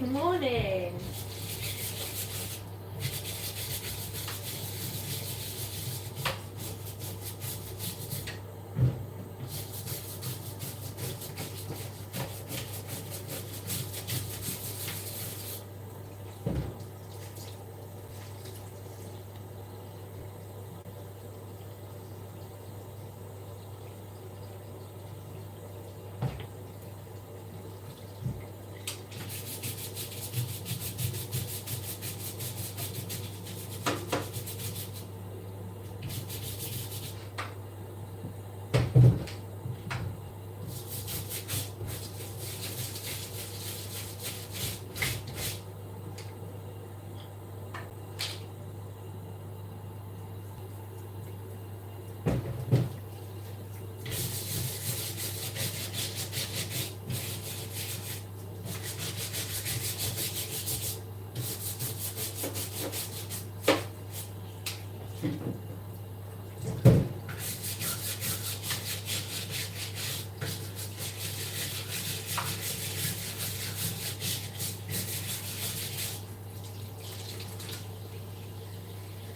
Good morning.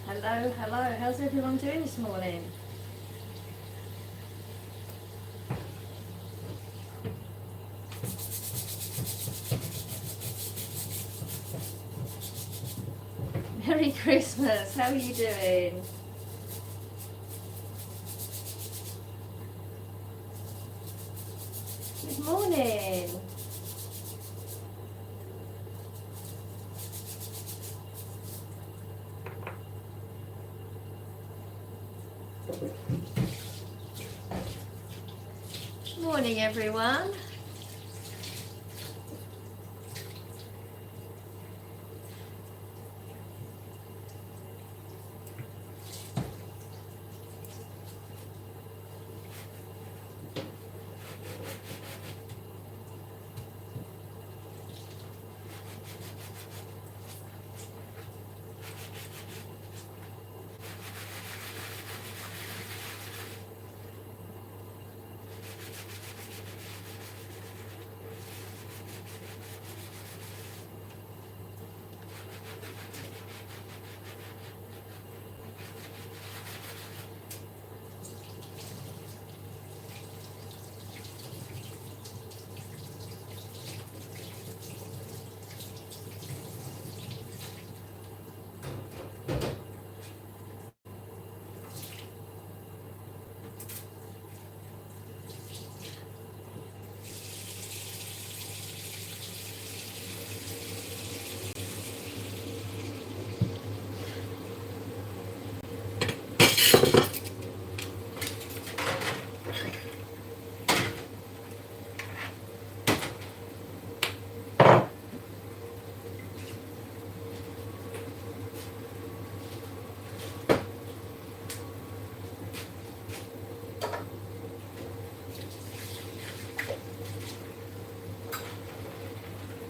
Hello, hello. How's everyone doing this morning? Merry Christmas. How are you doing? Good morning. Morning, everyone.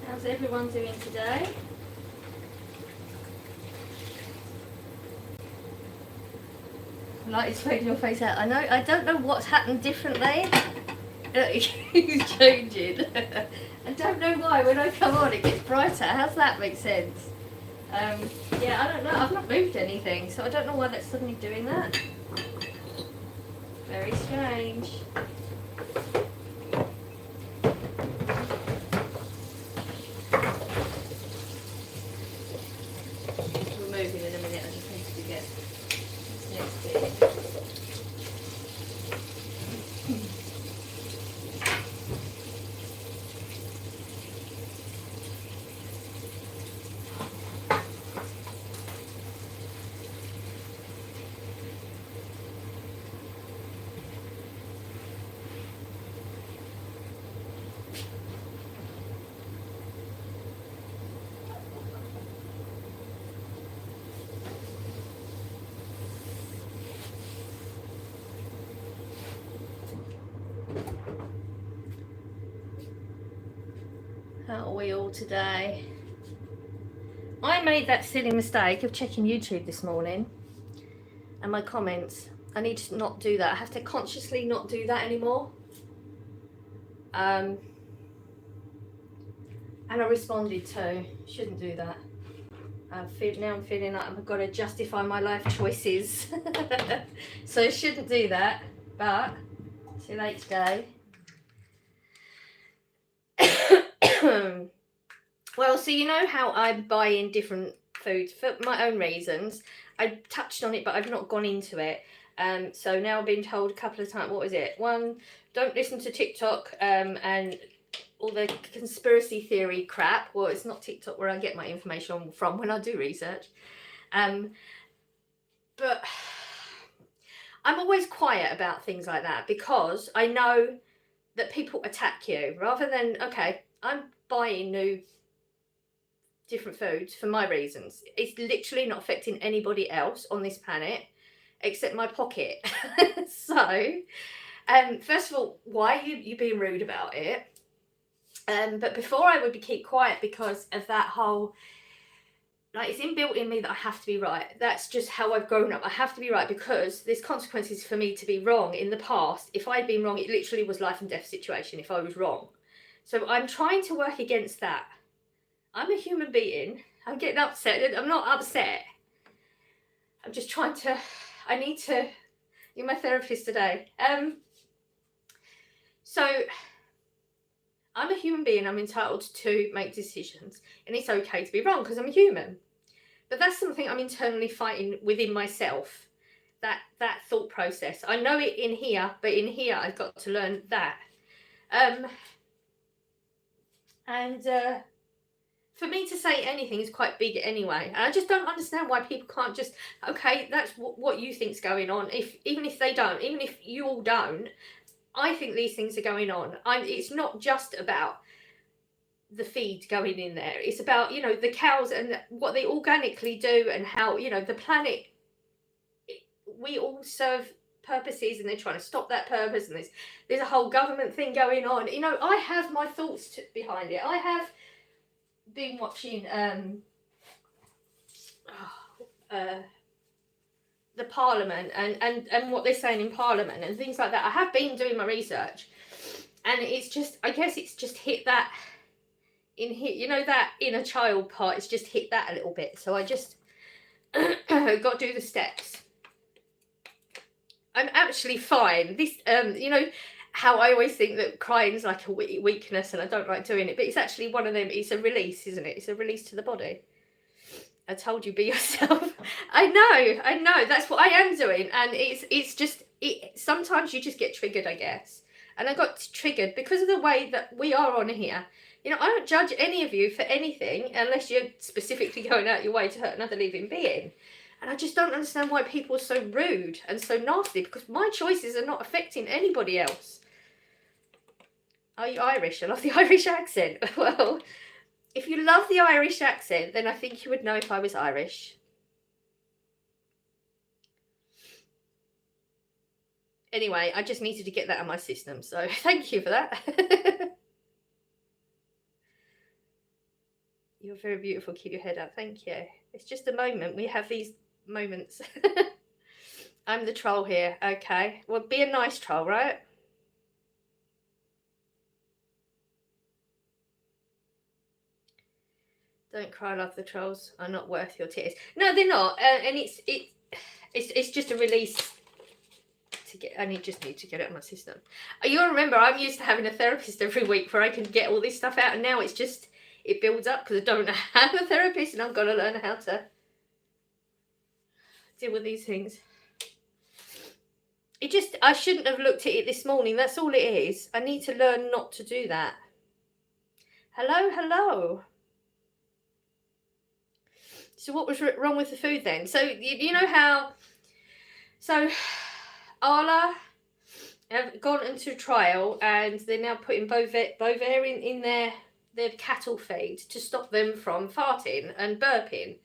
How's everyone doing today? I like you smoking your face out. I don't know what's happened differently. It's changing. I don't know why when I come on it gets brighter. How's that make sense? Yeah, I don't know. I've not moved anything, so I don't know why that's suddenly doing that. Very strange. We're moving in a minute. I just need to get this next bit. How are we all today? I made that silly mistake of checking YouTube this morning and my comments. I need to not do that. I have to consciously not do that anymore. And I responded to, shouldn't do that. Now I'm feeling like I've got to justify my life choices. So I shouldn't do that, but too late today. Well, so you know how I buy in different foods for my own reasons. I touched on it, but I've not gone into it. So now I've been told a couple of times, what is it? One, don't listen to TikTok and all the conspiracy theory crap. Well, it's not TikTok where I get my information from when I do research. But I'm always quiet about things like that because I know that people attack you rather than, okay, I'm buying new different foods for my reasons. It's literally not affecting anybody else on this planet except my pocket. So, first of all, why are you being rude about it? But before I would keep quiet because of that whole, like, it's inbuilt in me that I have to be right. That's just how I've grown up. I have to be right because there's consequences for me to be wrong. In the past, if I'd been wrong, it literally was life and death situation if I was wrong. So I'm trying to work against that. I'm a human being. I'm getting upset. I'm not upset. I'm just trying to, I need to, you're my therapist today. So I'm a human being. I'm entitled to make decisions and it's okay to be wrong because I'm a human. But that's something I'm internally fighting within myself. That thought process. I know it in here, but in here I've got to learn that. For me to say anything is quite big anyway. And I just don't understand why people can't just, okay, that's what you think's going on. Even if they don't, even if you all don't, I think these things are going on. It's not just about the feed going in there. It's about, you know, the cows and what they organically do and how, you know, the planet, we all serve purposes and they're trying to stop that purpose, and there's a whole government thing going on. You know, I have my thoughts behind it. I have been watching the Parliament and what they're saying in Parliament and things like that. I have been doing my research, and it's just, I guess it's just hit that in here, you know, that inner child part. It's just hit that a little bit. So I just got to do the steps. I'm actually fine. This, you know, how I always think that crying is like a weakness and I don't like doing it, but it's actually one of them. It's a release, isn't it? It's a release to the body. I told you, be yourself. I know. That's what I am doing, and it's just sometimes you just get triggered, I guess. And I got triggered because of the way that we are on here. You know, I don't judge any of you for anything unless you're specifically going out your way to hurt another living being. And I just don't understand why people are so rude and so nasty, because my choices are not affecting anybody else. Are you Irish? I love the Irish accent. Well, if you love the Irish accent, then I think you would know if I was Irish. Anyway, I just needed to get that out of my system, so thank you for that. You're very beautiful. Keep your head up. Thank you. It's just a moment. We have these moments. I'm the troll here. Okay. Well, be a nice troll, right? Don't cry, love. The trolls are not worth your tears. No, they're not. And it's just a release to get. I just need to get it out of my system. You'll remember, I'm used to having a therapist every week where I can get all this stuff out, and now it's just, it builds up because I don't have a therapist, and I've got to learn how to deal with these things. I shouldn't have looked at it this morning. That's all it is. I need to learn not to do that. Hello. So what was wrong with the food then? So you know how, so Arla have gone into trial and they're now putting Bovaer in their cattle feed to stop them from farting and burping,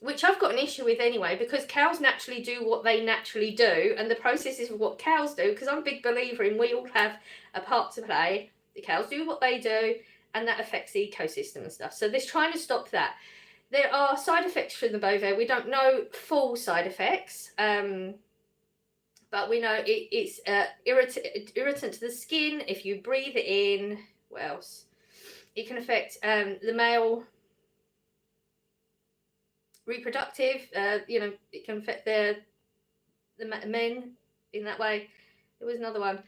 which I've got an issue with anyway, because cows naturally do what they naturally do, and the process is what cows do, because I'm a big believer in we all have a part to play. The cows do what they do, and that affects the ecosystem and stuff. So they're trying to stop that. There are side effects from the Bovaer. We don't know full side effects, but we know it's irritant to the skin if you breathe it in. What else? It can affect the male reproductive, you know, it can affect the men in that way. There was another one.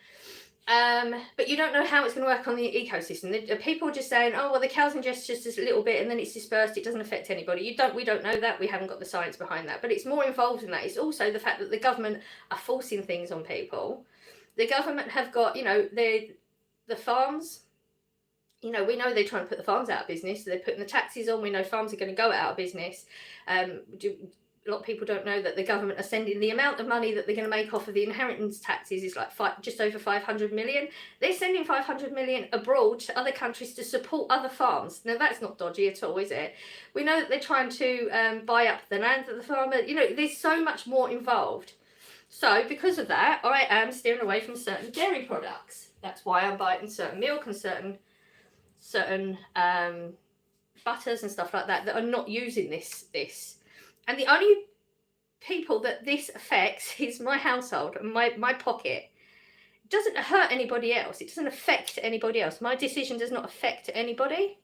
But you don't know how it's going to work on the ecosystem. People are just saying, oh, well, the cows ingest just a little bit and then it's dispersed. It doesn't affect anybody. We don't know that. We haven't got the science behind that. But it's more involved in that. It's also the fact that the government are forcing things on people. The government have got, you know, the farms. You know, we know they're trying to put the farms out of business. So they're putting the taxes on. We know farms are going to go out of business. A lot of people don't know that the government are sending the amount of money that they're going to make off of the inheritance taxes is like just over 500 million. They're sending 500 million abroad to other countries to support other farms. Now, that's not dodgy at all, is it? We know that they're trying to buy up the land of the farmer. You know, there's so much more involved. So, because of that, I am steering away from certain dairy products. That's why I'm buying certain milk and certain butters and stuff like that are not using this. And the only people that this affects is my household and my pocket. It doesn't hurt anybody else. It doesn't affect anybody else. My decision does not affect anybody.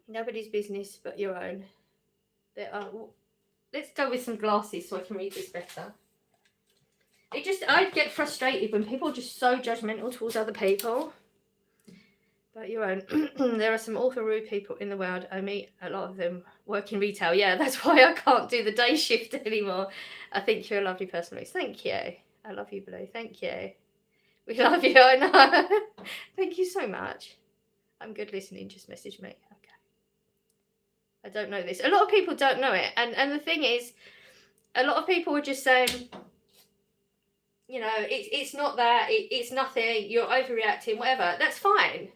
Nobody's business but your own. Let's go with some glasses so I can read this better. I get frustrated when people are just so judgmental towards other people. But your own. There are some awful rude people in the world. I meet a lot of them work in retail. Yeah, that's why I can't do the day shift anymore. I think you're a lovely person, Louise. Thank you. I love you, Blue. Thank you. We love you, I know. Thank you so much. I'm good listening. Just message me. Okay. I don't know this. A lot of people don't know it. And the thing is, a lot of people are just saying, you know, it's not that. It's nothing. You're overreacting, whatever. That's fine.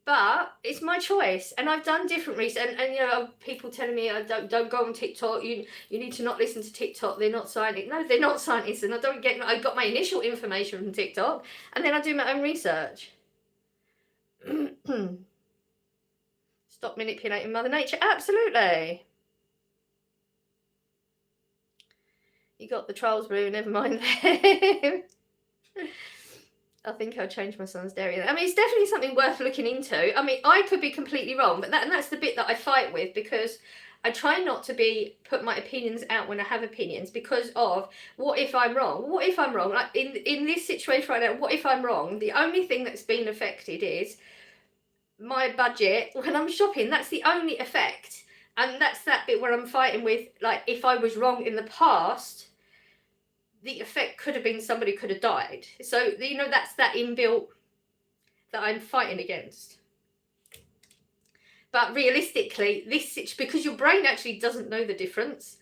But it's my choice, and I've done different research. And you know, people telling me, don't go on TikTok. You need to not listen to TikTok. They're not scientists. No, they're not scientists, and I got my initial information from TikTok, and then I do my own research. Stop manipulating Mother Nature. Absolutely. You got the trolls, Blue. Never mind them. I think I'll change my son's dairy. I mean, it's definitely something worth looking into. I mean, I could be completely wrong, but that's the bit that I fight with, because I try not to put my opinions out when I have opinions, because of what if I'm wrong? What if I'm wrong? Like in this situation right now, what if I'm wrong? The only thing that's been affected is my budget when I'm shopping. That's the only effect. And that's that bit where I'm fighting with, like, if I was wrong in the past, the effect could have been somebody could have died. So, you know, that's that inbuilt that I'm fighting against. But realistically, because your brain actually doesn't know the difference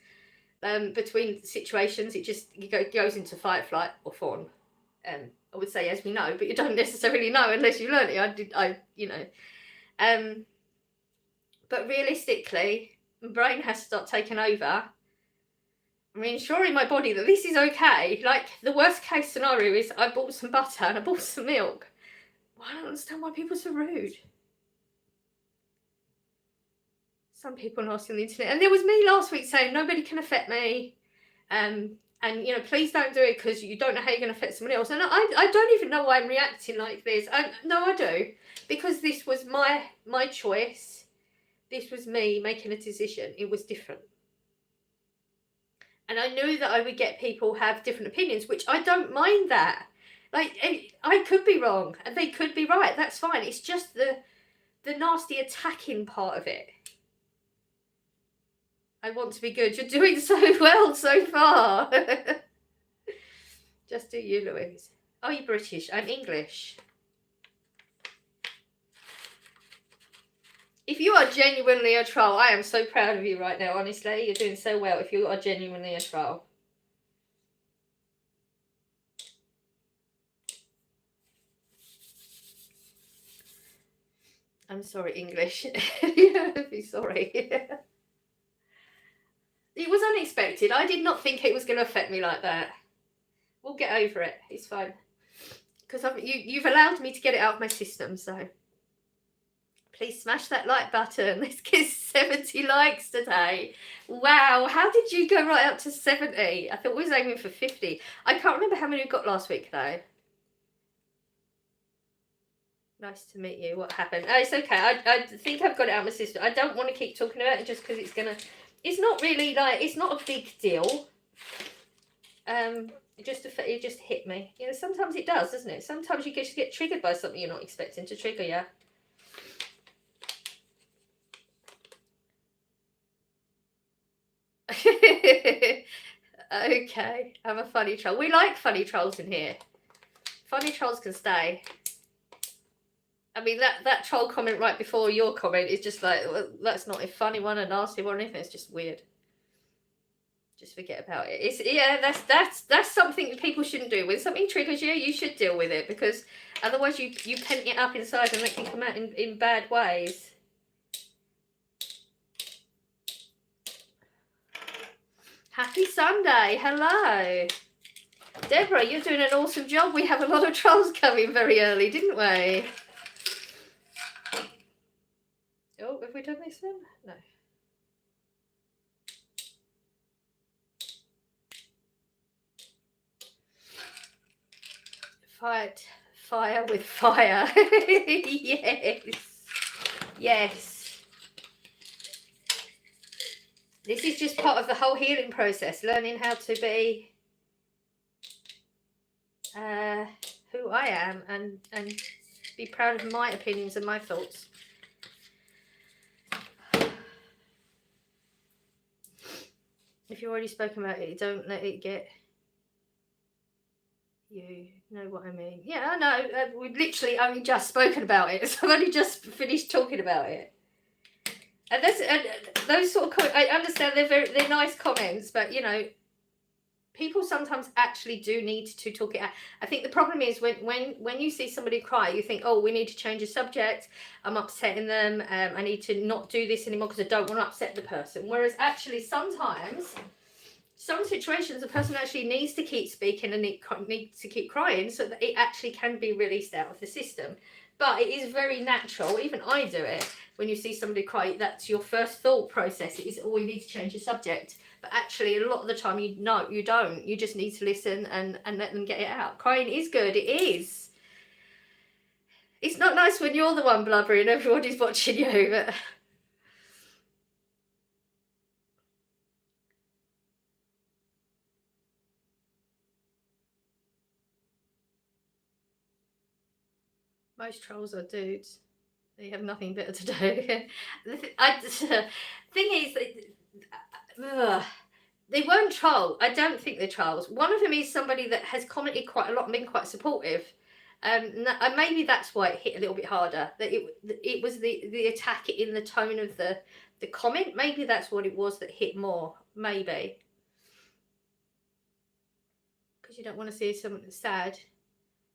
between situations, it just goes into fight, flight, or fawn. I would say, as we know, but you don't necessarily know unless you learn it. But realistically, my brain has to start taking over. I'm reassuring my body that this is okay. Like, the worst case scenario is I bought some butter and I bought some milk. Well, I don't understand why people are so rude. Some people are asking on the internet. And there was me last week saying nobody can affect me. And, you know, please don't do it because you don't know how you're going to affect someone else. And I don't even know why I'm reacting like this. No, I do. Because this was my choice. This was me making a decision. It was different. And I knew that I would get people have different opinions, which I don't mind that. Like, I could be wrong and they could be right. That's fine. It's just the nasty attacking part of it. I want to be good. You're doing so well so far. Just do you, Louise. Are you British? I'm English. If you are genuinely a troll, I am so proud of you right now, honestly. You're doing so well if you are genuinely a troll. I'm sorry, English. Be sorry. It was unexpected. I did not think it was going to affect me like that. We'll get over it. It's fine. Because you've allowed me to get it out of my system, so... Please smash that like button. Let's get 70 likes today. Wow, how did you go right up to 70? I thought we was aiming for 50. I can't remember how many we got last week though. Nice to meet you. What happened? Oh, it's okay. I think I've got it out of my system. I don't want to keep talking about it just because it's not really like, it's not a big deal. It just hit me. You know, sometimes it does, doesn't it? Sometimes you just get triggered by something you're not expecting to trigger you. Okay, I'm a funny troll. We like funny trolls in here. Funny trolls can stay. I mean, that troll comment right before your comment is just like, well, that's not a funny one, a nasty one, or anything. It's just weird. Just forget about it. It's, yeah, that's something that people shouldn't do. When something triggers you, you should deal with it, because otherwise you pent it up inside and it can come out in bad ways. Happy Sunday. Hello. Deborah, you're doing an awesome job. We have a lot of trolls coming very early, didn't we? Oh, have we done this one? No. Fight fire with fire. Yes. Yes. This is just part of the whole healing process, learning how to be who I am and be proud of my opinions and my thoughts. If you've already spoken about it, don't let it get you. Know what I mean? Yeah, I know. We've literally only just spoken about it. So I've only just finished talking about it. And those sort of comments, I understand they're nice comments, but you know, people sometimes actually do need to talk it out. I think the problem is when you see somebody cry, you think, oh, we need to change the subject. I'm upsetting them. I need to not do this anymore because I don't want to upset the person. Whereas actually sometimes, some situations, a person actually needs to keep speaking and needs to keep crying so that it actually can be released out of the system. But it is very natural, even I do it, when you see somebody cry, that's your first thought process. It is, oh, we need to change the subject. But actually, a lot of the time, you don't. You just need to listen and let them get it out. Crying is good. It is. It's not nice when you're the one blubbering and everybody's watching you, but... Most trolls are dudes. They have nothing better to do. The thing is, they weren't trolls. I don't think they're trolls. One of them is somebody that has commented quite a lot and been quite supportive. And maybe that's why it hit a little bit harder. That it was the attack in the tone of the comment. Maybe that's what it was that hit more. Maybe. Because you don't want to see someone that's sad.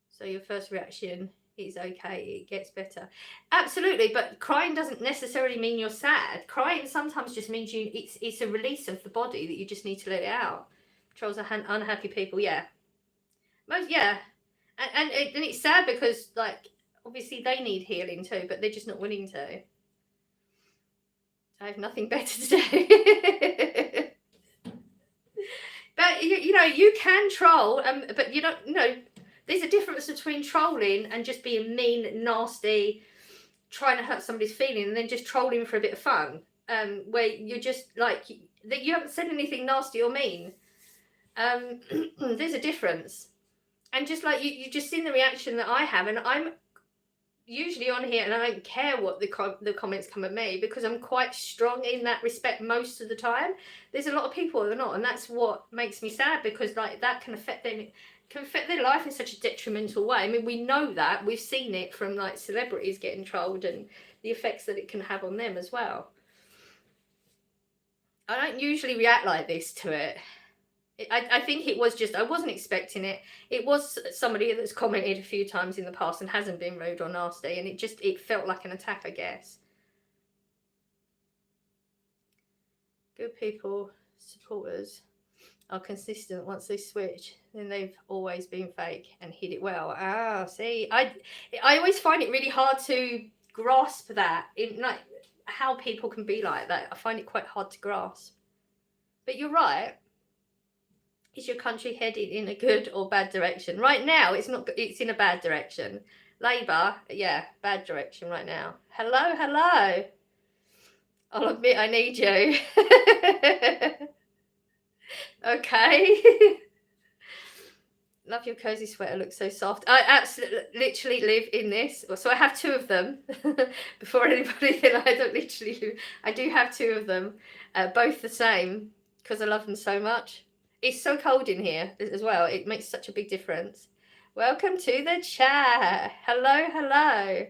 So your first reaction... it's okay, it gets better. Absolutely, but crying doesn't necessarily mean you're sad. Crying sometimes just means it's a release of the body that you just need to let it out. Trolls are unhappy people, yeah. Yeah. And it's sad because, like, obviously they need healing too, but they're just not willing to. I have nothing better to do. But, you know, you can troll, but you don't, you know... There's a difference between trolling and just being mean, nasty, trying to hurt somebody's feeling, and then just trolling for a bit of fun, where you're just like, you haven't said anything nasty or mean. There's a difference. And just like you just seen the reaction that I have, and I'm usually on here and I don't care what the comments come at me, because I'm quite strong in that respect most of the time. There's a lot of people who are not, and that's what makes me sad, because like that can affect them. Can affect their life in such a detrimental way. I mean, we know that. We've seen it from like celebrities getting trolled and the effects that it can have on them as well. I don't usually react like this to it. I think it was just, I wasn't expecting it. It was somebody that's commented a few times in the past and hasn't been rude or nasty, and it felt like an attack, I guess. Good people, supporters, are consistent. Once they switch, then they've always been fake and hid it well. Ah, see, I always find it really hard to grasp that, in like how people can be like that. I find it quite hard to grasp. But you're right. Is your country headed in a good or bad direction? Right now, it's not. It's in a bad direction. Labour, yeah, bad direction right now. Hello, hello. I'll admit I need you. Okay. Love your cozy sweater, looks so soft. I absolutely literally live in this. So I have two of them. Before anybody thinks I don't literally live. I do have two of them, both the same, because I love them so much. It's so cold in here as well. It makes such a big difference. Welcome to the chat. Hello, hello.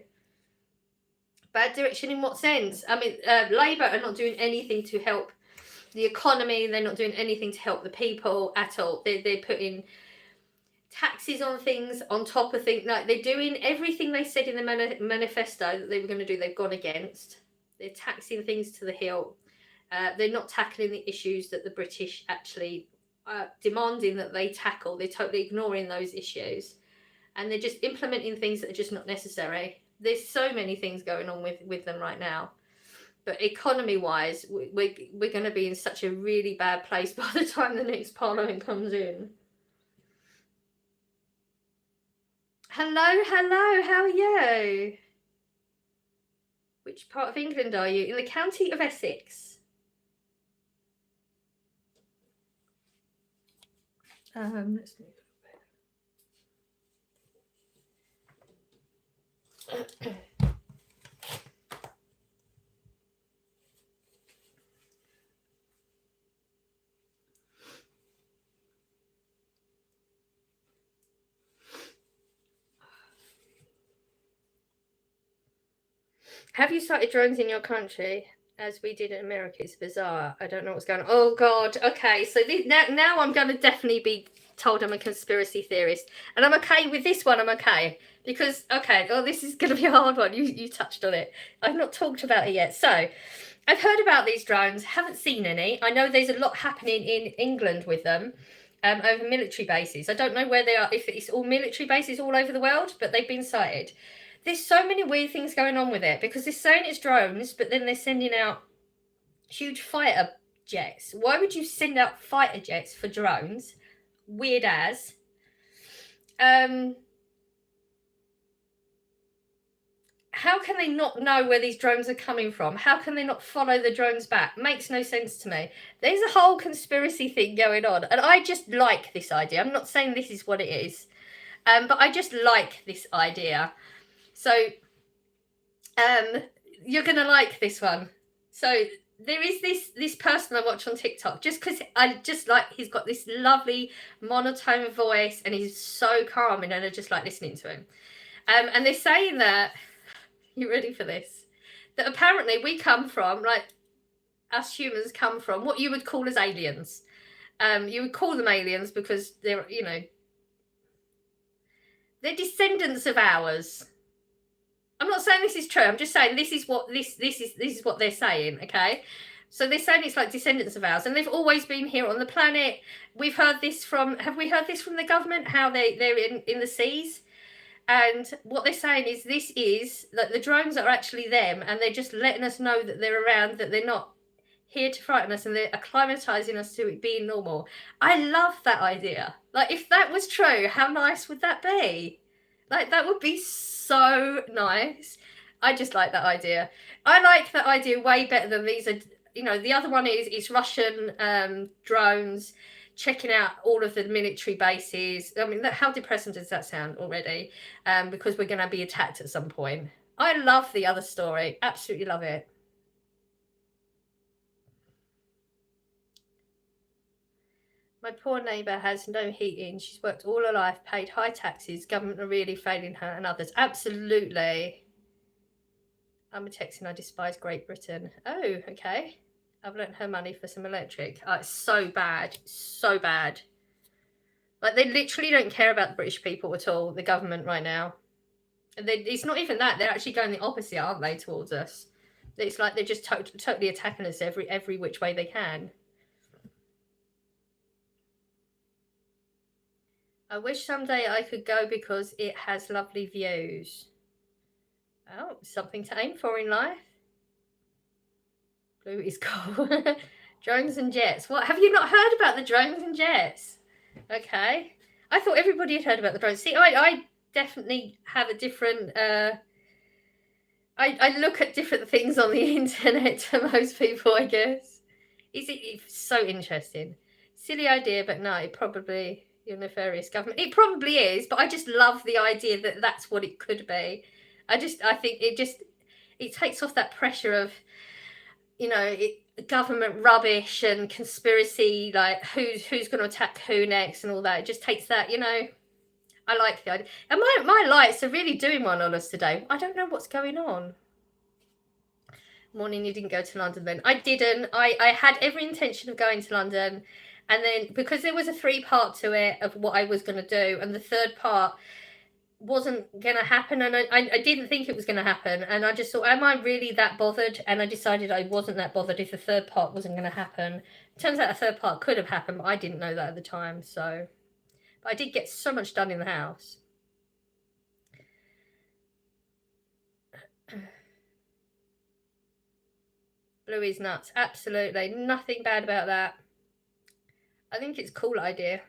Bad direction in what sense? I mean, Labour are not doing anything to help the economy. They're not doing anything to help the people at all. They're putting taxes on things on top of things. Like, they're doing everything they said in the manifesto that they were going to do. They've gone against. They're taxing things to the hilt. They're not tackling the issues that the British actually demanding that they tackle. They're totally ignoring those issues, and they're just implementing things that are just not necessary. There's so many things going on with them right now. But economy-wise, we're going to be in such a really bad place by the time the next parliament comes in. Hello, hello, how are you? Which part of England are you? In the county of Essex. Let's move a bit. Have you started drones in your country? As we did in America, it's bizarre. I don't know what's going on. Oh God. Okay, so now I'm going to definitely be told I'm a conspiracy theorist, and I'm okay with this one. I'm okay because this is going to be a hard one. You touched on it. I've not talked about it yet. So I've heard about these drones. Haven't seen any. I know there's a lot happening in England with them. Over military bases. I don't know where they are, if it's all military bases all over the world, but they've been sighted. There's so many weird things going on with it, because they're saying it's drones, but then they're sending out huge fighter jets. Why would you send out fighter jets for drones? Weird as. How can they not know where these drones are coming from? How can they not follow the drones back? Makes no sense to me. There's a whole conspiracy thing going on, and I just like this idea. I'm not saying this is what it is, but I just like this idea. So you're going to like this one. So there is this person I watch on TikTok, just because I just like, he's got this lovely monotone voice and he's so calming, and I just like listening to him. And they're saying that, you ready for this? That apparently we come from, like, us humans come from what you would call as aliens. You would call them aliens because they're, they're descendants of ours. I'm not saying this is true. I'm just saying this is what this is what they're saying. Okay, so they're saying it's like descendants of ours, and they've always been here on the planet. We've heard this from. Have we heard this from the government? How they're in the seas, and what they're saying is this is that the drones are actually them, and they're just letting us know that they're around, that they're not here to frighten us, and they're acclimatizing us to it being normal. I love that idea. Like, if that was true, how nice would that be? Like, that would be so nice. I just like that idea. I like that idea way better than these are. The other one is Russian drones checking out all of the military bases. I mean, how depressing does that sound already? Because we're going to be attacked at some point. I love the other story. Absolutely love it. My poor neighbour has no heating. She's worked all her life, paid high taxes. Government are really failing her and others. Absolutely. I'm texting, I despise Great Britain. Oh, okay. I've lent her money for some electric. Oh, it's so bad. So bad. Like, they literally don't care about the British people at all, the government right now. It's not even that. They're actually going the opposite, aren't they, towards us? It's like they're just totally attacking us every which way they can. I wish someday I could go because it has lovely views. Oh, something to aim for in life. Blue is cool. Drones and jets. What? Have you not heard about the drones and jets? Okay. I thought everybody had heard about the drones. See, I definitely have a different. I look at different things on the internet to most people, I guess. It's so interesting. Silly idea, but no, it probably your nefarious government. It probably is, but I just love the idea that that's what it could be. I think it takes off that pressure of, government rubbish and conspiracy, like who's going to attack who next and all that. It just takes that, I like the idea. And my lights are really doing one on us today. I don't know what's going on. Morning, you didn't go to London then. I didn't. I had every intention of going to London. And then because there was a 3-part to it of what I was going to do, and the third part wasn't going to happen, and I didn't think it was going to happen, and I just thought, am I really that bothered? And I decided I wasn't that bothered if the third part wasn't going to happen. Turns out the third part could have happened, but I didn't know that at the time. So, but I did get so much done in the house. Bluey's nuts. Absolutely nothing bad about that. I think it's a cool idea.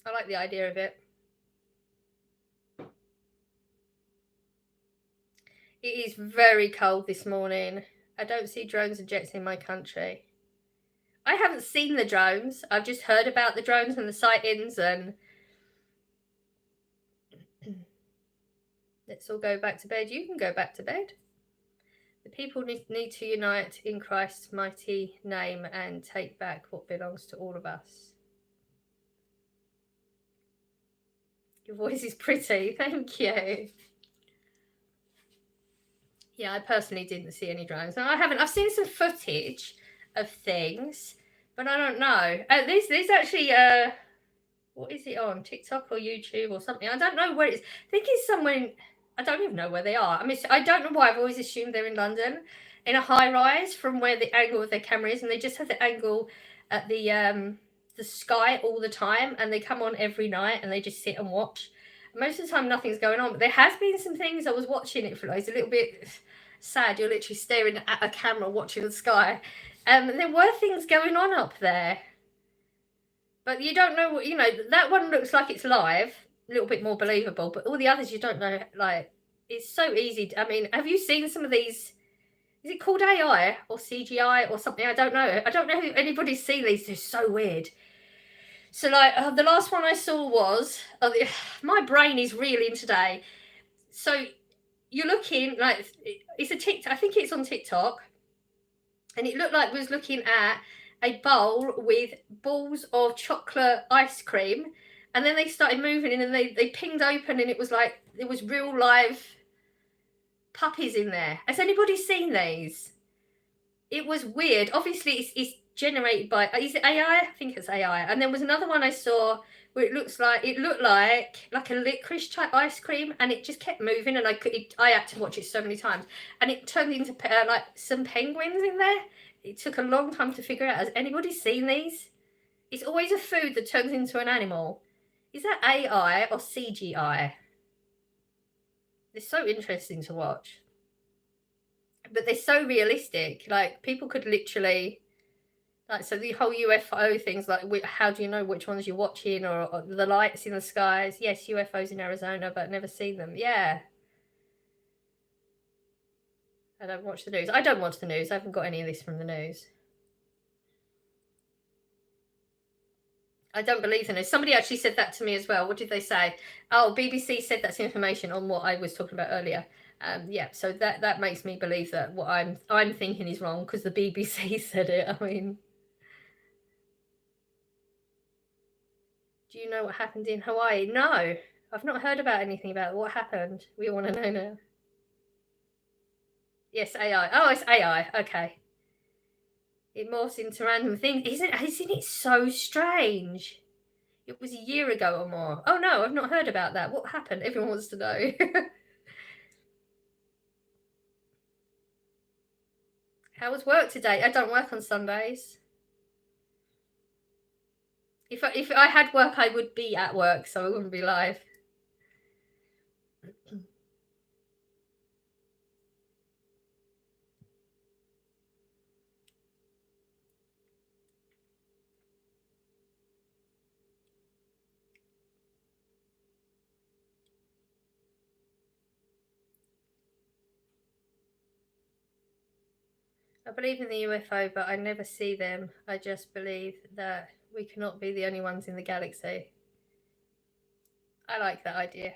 I like the idea of it. It is very cold this morning. I don't see drones and jets in my country. I haven't seen the drones. I've just heard about the drones and the sightings, and let's all go back to bed. You can go back to bed. The people need to unite in Christ's mighty name and take back what belongs to all of us. Your voice is pretty. Thank you. Yeah, I personally didn't see any drones. No, I haven't. I've seen some footage of things, but I don't know. There's actually what is it on TikTok or YouTube or something? I don't know where it is. I think it's somewhere. I don't even know where they are. I mean, I don't know why I've always assumed they're in London, in a high rise from where the angle of their camera is, and they just have the angle at the sky all the time, and they come on every night, and they just sit and watch. Most of the time, nothing's going on, but there has been some things. I was watching it for like, it's a little bit sad. You're literally staring at a camera watching the sky. There were things going on up there, but you don't know what, that one looks like it's live, a little bit more believable, but all the others you don't know. Like, it's so easy. I mean, have you seen some of these? Is it called AI or CGI or something? I don't know. I don't know if anybody's seen these. They're so weird. So, like, the last one I saw was, my brain is reeling today. So, you're looking, like, it's a TikTok, I think it's on TikTok, and it looked like it was looking at a bowl with balls of chocolate ice cream, and then they started moving in, and they pinged open, and it was like, there was real live puppies in there. Has anybody seen these? It was weird. Obviously, it's generated by, is it AI? I think it's AI. And there was another one I saw where it looked like a licorice type ice cream, and it just kept moving, and I had to watch it so many times, and it turned into like some penguins in there. It took a long time to figure out. Has anybody seen these? It's always a food that turns into an animal. Is that AI or CGI? It's so interesting to watch. But they're so realistic. Like, people could literally, like, so the whole UFO things, like, how do you know which ones you're watching, or the lights in the skies? Yes, UFOs in Arizona, but never seen them. Yeah. I don't watch the news. I don't watch the news. I haven't got any of this from the news. I don't believe the news. Somebody actually said that to me as well. What did they say? Oh, BBC said that's information on what I was talking about earlier. Yeah, so that makes me believe that what I'm thinking is wrong, because the BBC said it. I mean, do you know what happened in Hawaii? No, I've not heard about anything about what happened. We want to know now. Yes, AI. Oh, it's AI. Okay. It morphs into random things. Isn't it so strange? It was a year ago or more. Oh no, I've not heard about that. What happened? Everyone wants to know. How was work today? I don't work on Sundays. If I had work, I would be at work, so I wouldn't be live. I believe in the UFO, but I never see them. I just believe that we cannot be the only ones in the galaxy. I like that idea.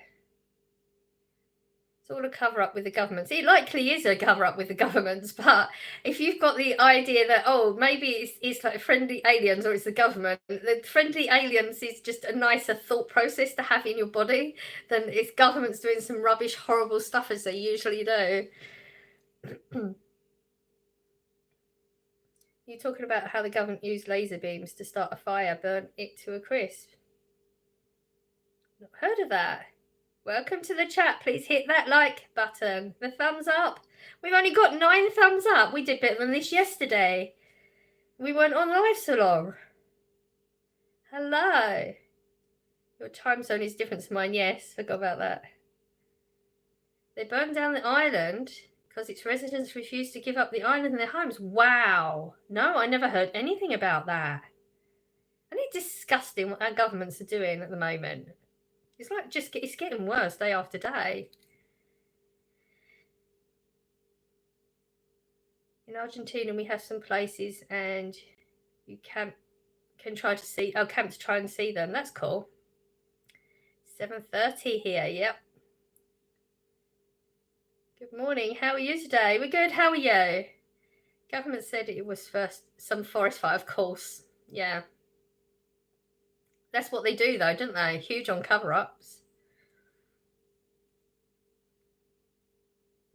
It's all a cover-up with the governments. It likely is a cover-up with the governments, but if you've got the idea that, oh, maybe it's like friendly aliens or it's the government, the friendly aliens is just a nicer thought process to have in your body than it's governments doing some rubbish, horrible stuff as they usually do. You're talking about how the government used laser beams to start a fire, burn it to a crisp. Not heard of that. Welcome to the chat. Please hit that like button. The thumbs up. We've only got 9 thumbs up. We did better than this yesterday. We weren't on live so long. Hello. Your time zone is different to mine. Yes, forgot about that. They burned down the island because its residents refused to give up the island and their homes. Wow. No, I never heard anything about that. And it's disgusting what our governments are doing at the moment. It's like it's getting worse day after day. In Argentina, we have some places and you can try to see, camp to try and see them. That's cool. 7:30 here, yep. Good morning, how are you today? We're good, how are you? Government said it was first some forest fire, of course. Yeah. That's what they do though, don't they? Huge on cover-ups.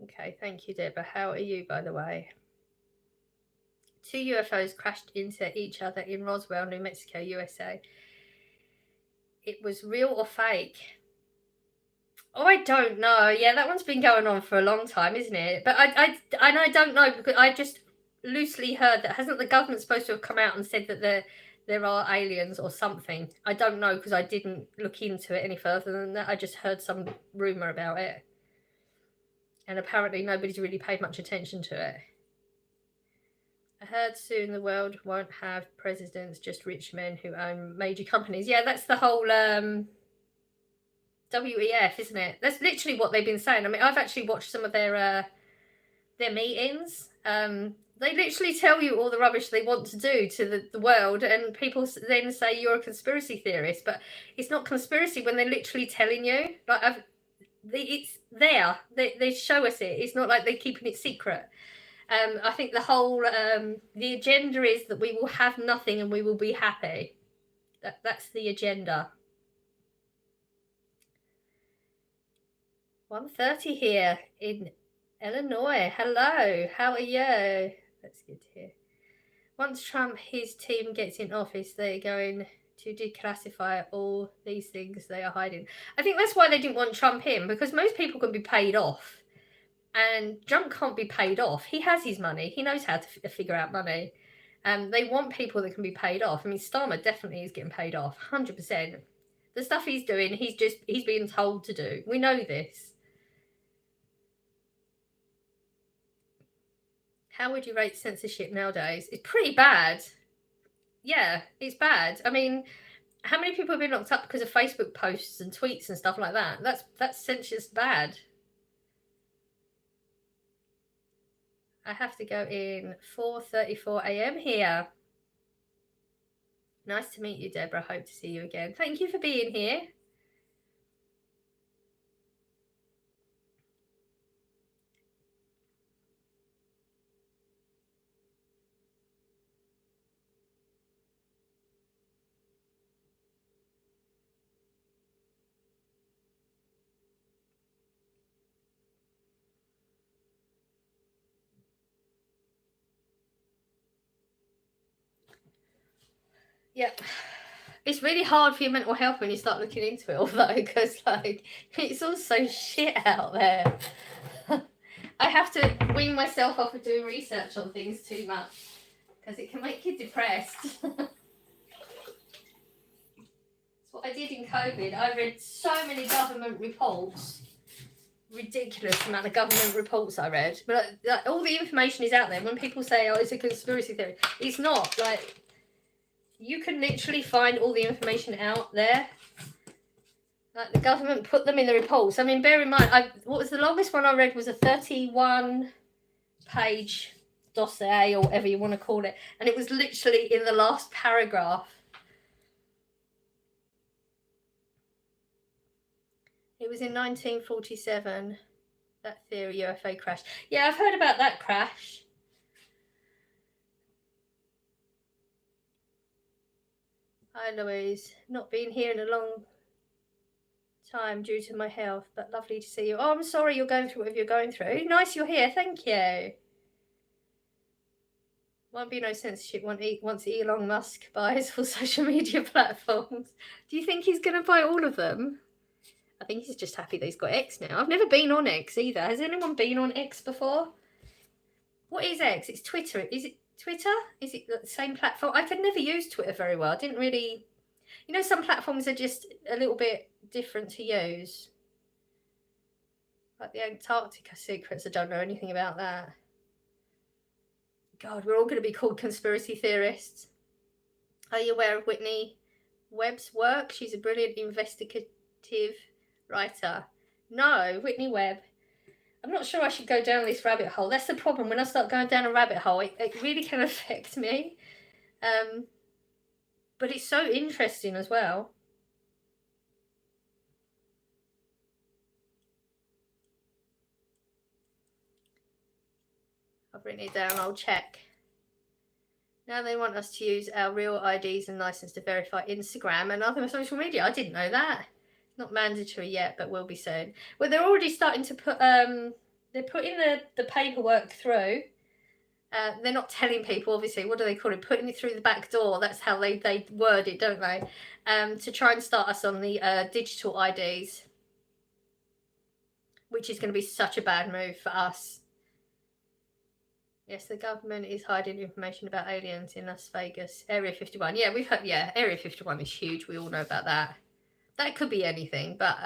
Okay, thank you, Deborah. How are you, by the way? 2 UFOs crashed into each other in Roswell, New Mexico, USA. It was real or fake? Oh, I don't know. Yeah, that one's been going on for a long time, isn't it? But I don't know, because I just loosely heard that hasn't the government supposed to have come out and said that there are aliens or something? I don't know, because I didn't look into it any further than that. I just heard some rumor about it. And apparently nobody's really paid much attention to it. I heard soon the world won't have presidents, just rich men who own major companies. Yeah, that's the whole WEF, isn't it? That's literally what they've been saying. I mean, I've actually watched some of their meetings. They literally tell you all the rubbish they want to do to the world, and people then say you're a conspiracy theorist. But it's not conspiracy when they're literally telling you. Like, it's there. They show us it. It's not like they're keeping it secret. I think the whole the agenda is that we will have nothing and we will be happy. That's the agenda. 1:30 here in Illinois. Hello, how are you? That's good to hear. Once Trump, his team gets in office, they're going to declassify all these things they are hiding. I think that's why they didn't want Trump in, because most people can be paid off. And Trump can't be paid off. He has his money. He knows how to figure out money. They want people that can be paid off. I mean, Starmer definitely is getting paid off, 100%. The stuff he's doing, he's being told to do. We know this. How would you rate censorship nowadays? It's pretty bad. Yeah, it's bad. I mean, how many people have been locked up because of Facebook posts and tweets and stuff like that? That's censorship bad. I have to go in 4:34 a.m. here. Nice to meet you, Deborah. Hope to see you again. Thank you for being here. Yep. It's really hard for your mental health when you start looking into it all, though, because like it's all so shit out there. I have to wean myself off of doing research on things too much, because it can make you depressed. That's what I did in COVID. I read so many government reports. Ridiculous amount of government reports I read. But like, all the information is out there. When people say, oh, it's a conspiracy theory, it's not. Like, you can literally find all the information out there. Like, the government put them in the reports. I mean, bear in mind, what was the longest one I read was a 31-page dossier or whatever you want to call it. And it was literally in the last paragraph. It was in 1947, that theory UFO crash. Yeah, I've heard about that crash. Hi, Louise. Not been here in a long time due to my health, but lovely to see you. Oh, I'm sorry you're going through whatever you're going through. Nice you're here. Thank you. Won't be no censorship once Elon Musk buys all social media platforms. Do you think he's going to buy all of them? I think he's just happy that he's got X now. I've never been on X either. Has anyone been on X before? What is X? It's Twitter. Is it Twitter? Is it the same platform? I could never use Twitter very well. I didn't really... You know, some platforms are just a little bit different to use. Like the Antarctica secrets, I don't know anything about that. God, we're all going to be called conspiracy theorists. Are you aware of Whitney Webb's work? She's a brilliant investigative writer. No, Whitney Webb. I'm not sure I should go down this rabbit hole. That's the problem. When I start going down a rabbit hole, it really can affect me. But it's so interesting as well. I've written it down. I'll check. Now they want us to use our real IDs and license to verify Instagram and other social media. I didn't know that. Not mandatory yet, but will be soon. Well, they're already starting to put... they're putting the paperwork through. They're not telling people, obviously. What do they call it? Putting it through the back door. That's how they word it, don't they? To try and start us on the digital IDs. Which is going to be such a bad move for us. Yes, the government is hiding information about aliens in Las Vegas. Area 51. Yeah, we've heard, yeah, Area 51 is huge. We all know about that. That could be anything, but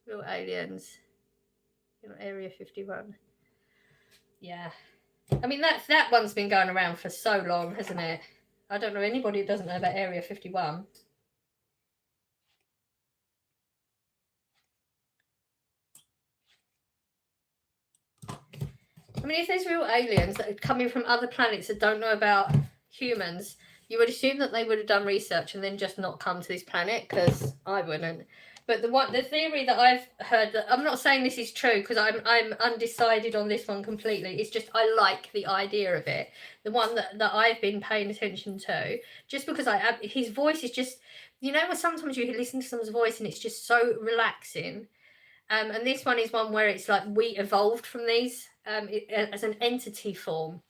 real aliens. You know, Area 51. Yeah. I mean, that one's been going around for so long, hasn't it? I don't know anybody who doesn't know about Area 51. I mean, if there's real aliens that are coming from other planets that don't know about humans, you would assume that they would have done research and then just not come to this planet, because I wouldn't. But the theory that I've heard, that I'm not saying this is true because I'm undecided on this one completely. It's just I like the idea of it. The one that I've been paying attention to, just because his voice is just, you know, sometimes you listen to someone's voice and it's just so relaxing. And this one is one where it's like we evolved from these as an entity form,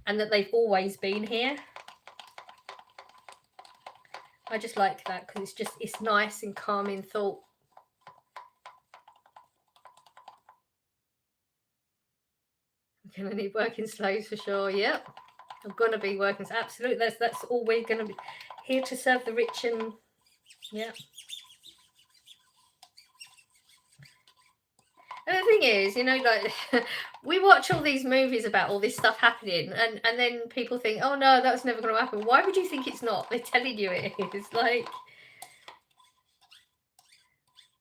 and that they've always been here. I just like that because it's nice and calming thought. I'm gonna need working slaves for sure. Yep, I'm gonna be working. Absolutely, that's all we're gonna be here to serve the rich and yeah. And the thing is, you know, like we watch all these movies about all this stuff happening, and then people think, oh no, that's never going to happen. Why would you think it's not? They're telling you it is. Like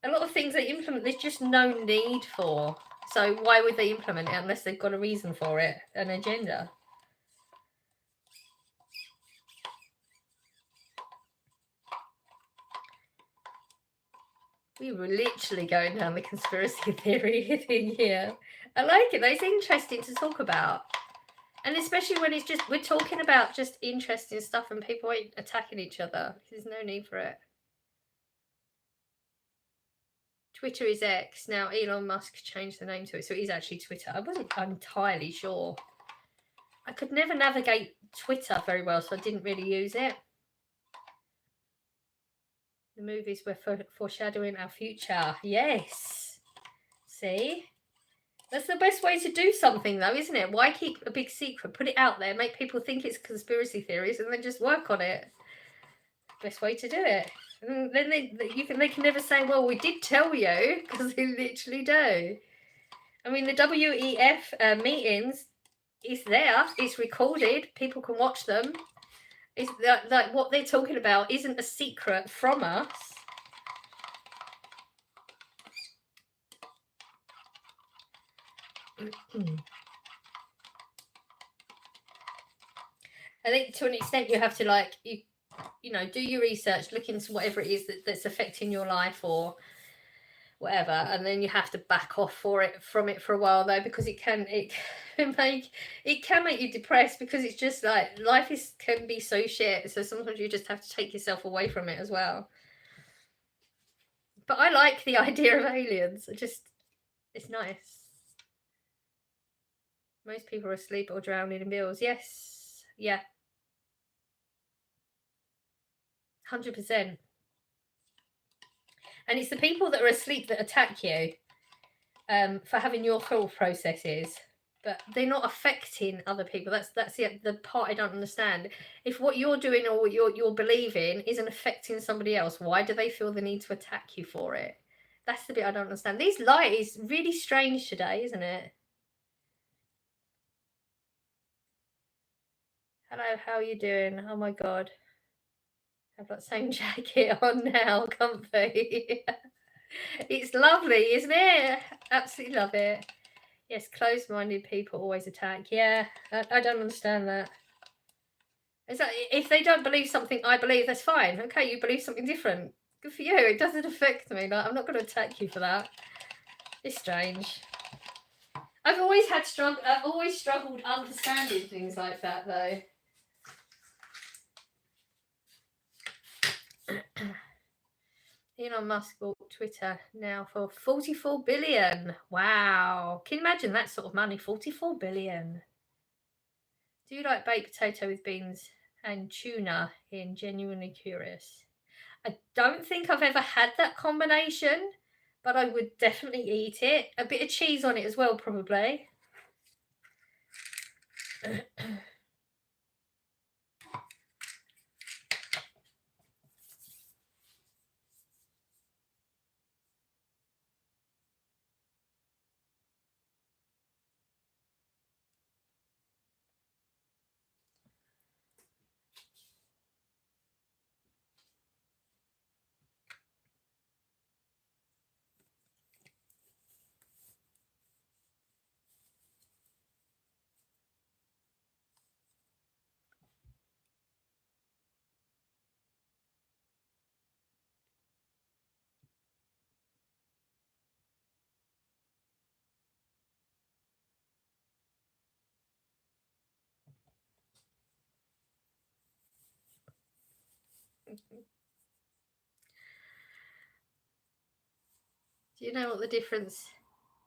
a lot of things they implement, there's just no need for. So why would they implement it unless they've got a reason for it, an agenda? We were literally going down the conspiracy theory thing here. I like it though. It's interesting to talk about. And especially when it's just, we're talking about just interesting stuff and people ain't attacking each other. There's no need for it. Twitter is X. Now Elon Musk changed the name to it. So it is actually Twitter. I wasn't entirely sure. I could never navigate Twitter very well, so I didn't really use it. The movies were foreshadowing our future. Yes. See? That's the best way to do something, though, isn't it? Why keep a big secret? Put it out there, make people think it's conspiracy theories, and then just work on it. Best way to do it. And then they can never say, well, we did tell you, because they literally do. I mean, the WEF meetings is there. It's recorded. People can watch them. It's like what they're talking about isn't a secret from us. I think to an extent you have to like you know, do your research, look into whatever it is that's affecting your life or whatever, and then you have to back off from it for a while though, because it can make you depressed, because it's just like life can be so shit. So sometimes you just have to take yourself away from it as well. But I like the idea of aliens. It's nice. Most people are asleep or drowning in bills. Yes, yeah, 100%. And it's the people that are asleep that attack you for having your thought processes, but they're not affecting other people. That's the part I don't understand. If what you're doing or what you're believing isn't affecting somebody else, why do they feel the need to attack you for it? That's the bit I don't understand. This light is really strange today, isn't it? Hello, how are you doing? Oh my god. I've got the same jacket on now, comfy. It's lovely, isn't it? Absolutely love it. Yes, closed-minded people always attack. Yeah, I don't understand that. It's like, if they don't believe something I believe, that's fine. Okay, you believe something different. Good for you. It doesn't affect me. Like, I'm not going to attack you for that. It's strange. I've always struggled understanding things like that, though. Elon Musk bought Twitter now for 44 billion. Wow. Can you imagine that sort of money? 44 billion. Do you like baked potato with beans and tuna in? Genuinely curious. I don't think I've ever had that combination, but I would definitely eat it. A bit of cheese on it as well, probably. Do you know what the difference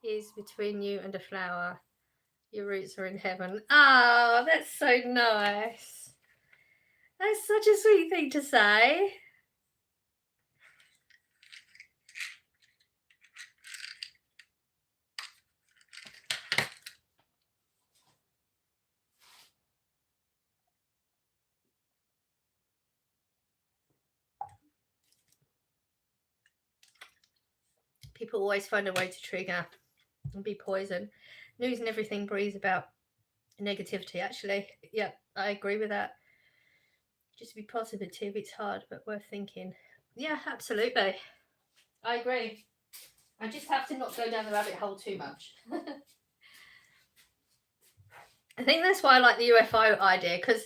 is between you and a flower? Your roots are in heaven. Oh, that's so nice. That's such a sweet thing to say. People always find a way to trigger and be poison. News and everything breathes about negativity, actually. Yeah, I agree with that. Just be positive, it's hard, but worth thinking. Yeah, absolutely. I agree. I just have to not go down the rabbit hole too much. I think that's why I like the UFO idea, because,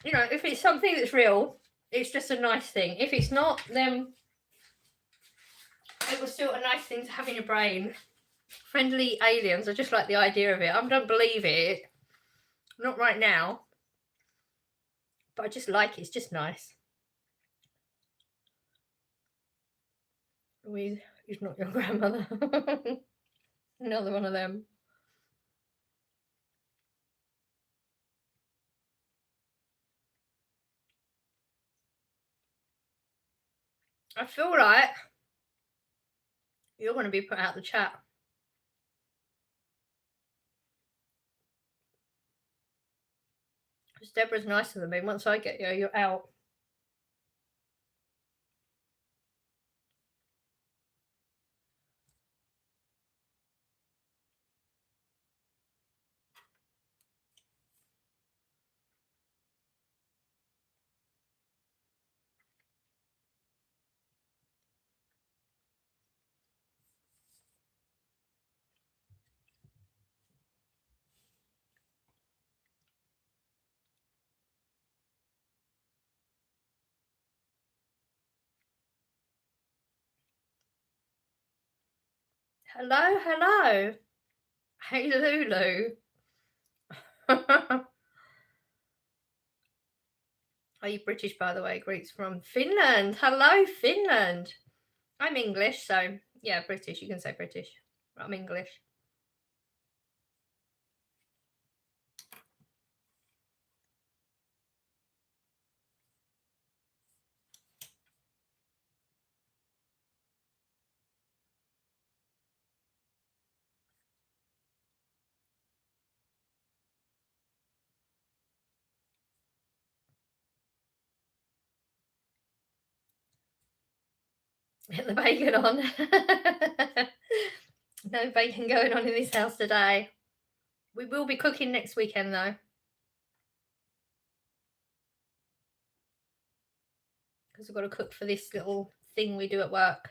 you know, if it's something that's real, it's just a nice thing. If it's not, then it was still a nice thing to have in your brain. Friendly aliens, I just like the idea of it. I don't believe it. Not right now. But I just like it. It's just nice. Louise, he's not your grandmother. Another one of them. I feel like you're going to be put out the chat. Because Deborah's nicer than me. Once I get you, you're out. Hello, hello. Hey, Lulu. Are you British, by the way? Greets from Finland. Hello, Finland. I'm English, so yeah, British. You can say British. I'm English. Get the bacon on. No bacon going on in this house today. We will be cooking next weekend though. Because we've got to cook for this little thing we do at work.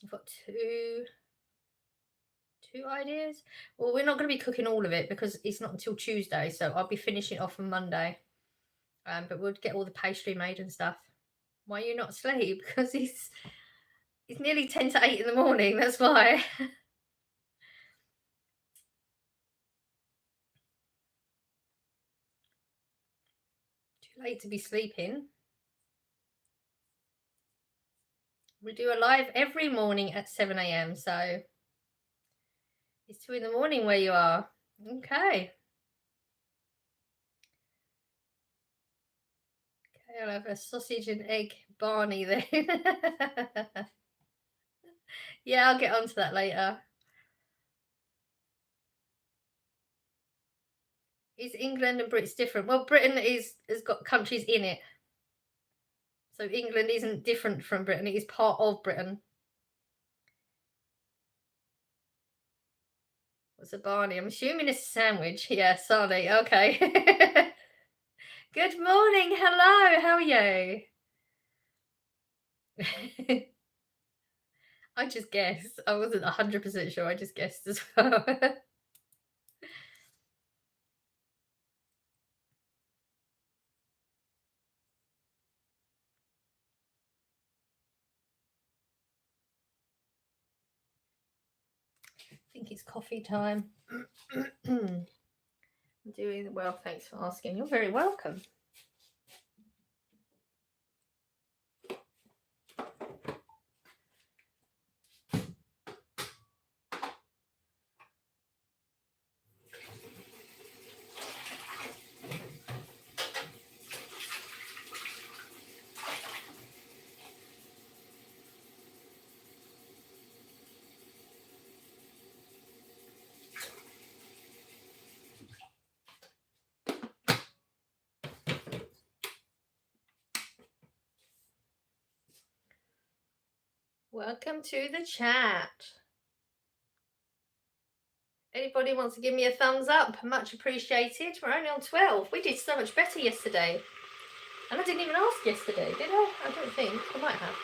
I've got two ideas. Well, we're not going to be cooking all of it because it's not until Tuesday, so I'll be finishing it off on Monday. But we'll get all the pastry made and stuff. Why are you not asleep? Because it's nearly 10 to 8 in the morning, that's why. Too late to be sleeping. We do a live every morning at 7 a.m. So it's 2 in the morning where you are. Okay. Okay, I'll have a sausage and egg Barney then. Yeah, I'll get onto that later. Is England and Britain's different? Well, Britain has got countries in it. So England isn't different from Britain. It is part of Britain. What's a Barney? I'm assuming it's a sandwich. Yeah, sarnie. Okay. Good morning. Hello. How are you? I just guessed. I wasn't 100% sure. I just guessed as well. I think it's coffee time. I'm doing well. Thanks for asking. You're very welcome. Welcome to the chat. Anybody wants to give me a thumbs up? Much appreciated. We're only on 12. We did so much better yesterday. And I didn't even ask yesterday, did I? I don't think. I might have.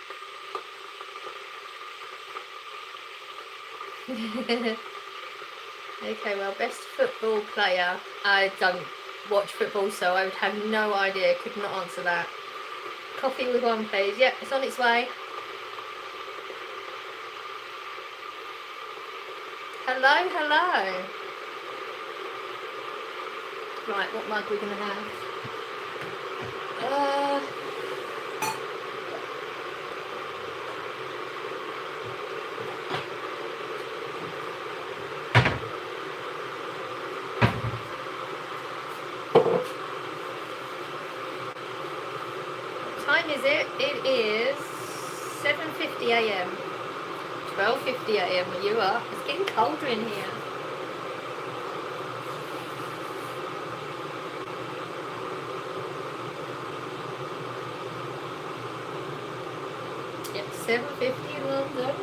Okay, well, best football player. I don't watch football, so I would have no idea. Could not answer that. Coffee with one, please. Yep, it's on its way. Hello, hello. Right, what mug are we going to have? What time is it? It is 7:50 a.m. 12:50 a.m. where you are. It's getting colder in here. Yep, 7:50 in London.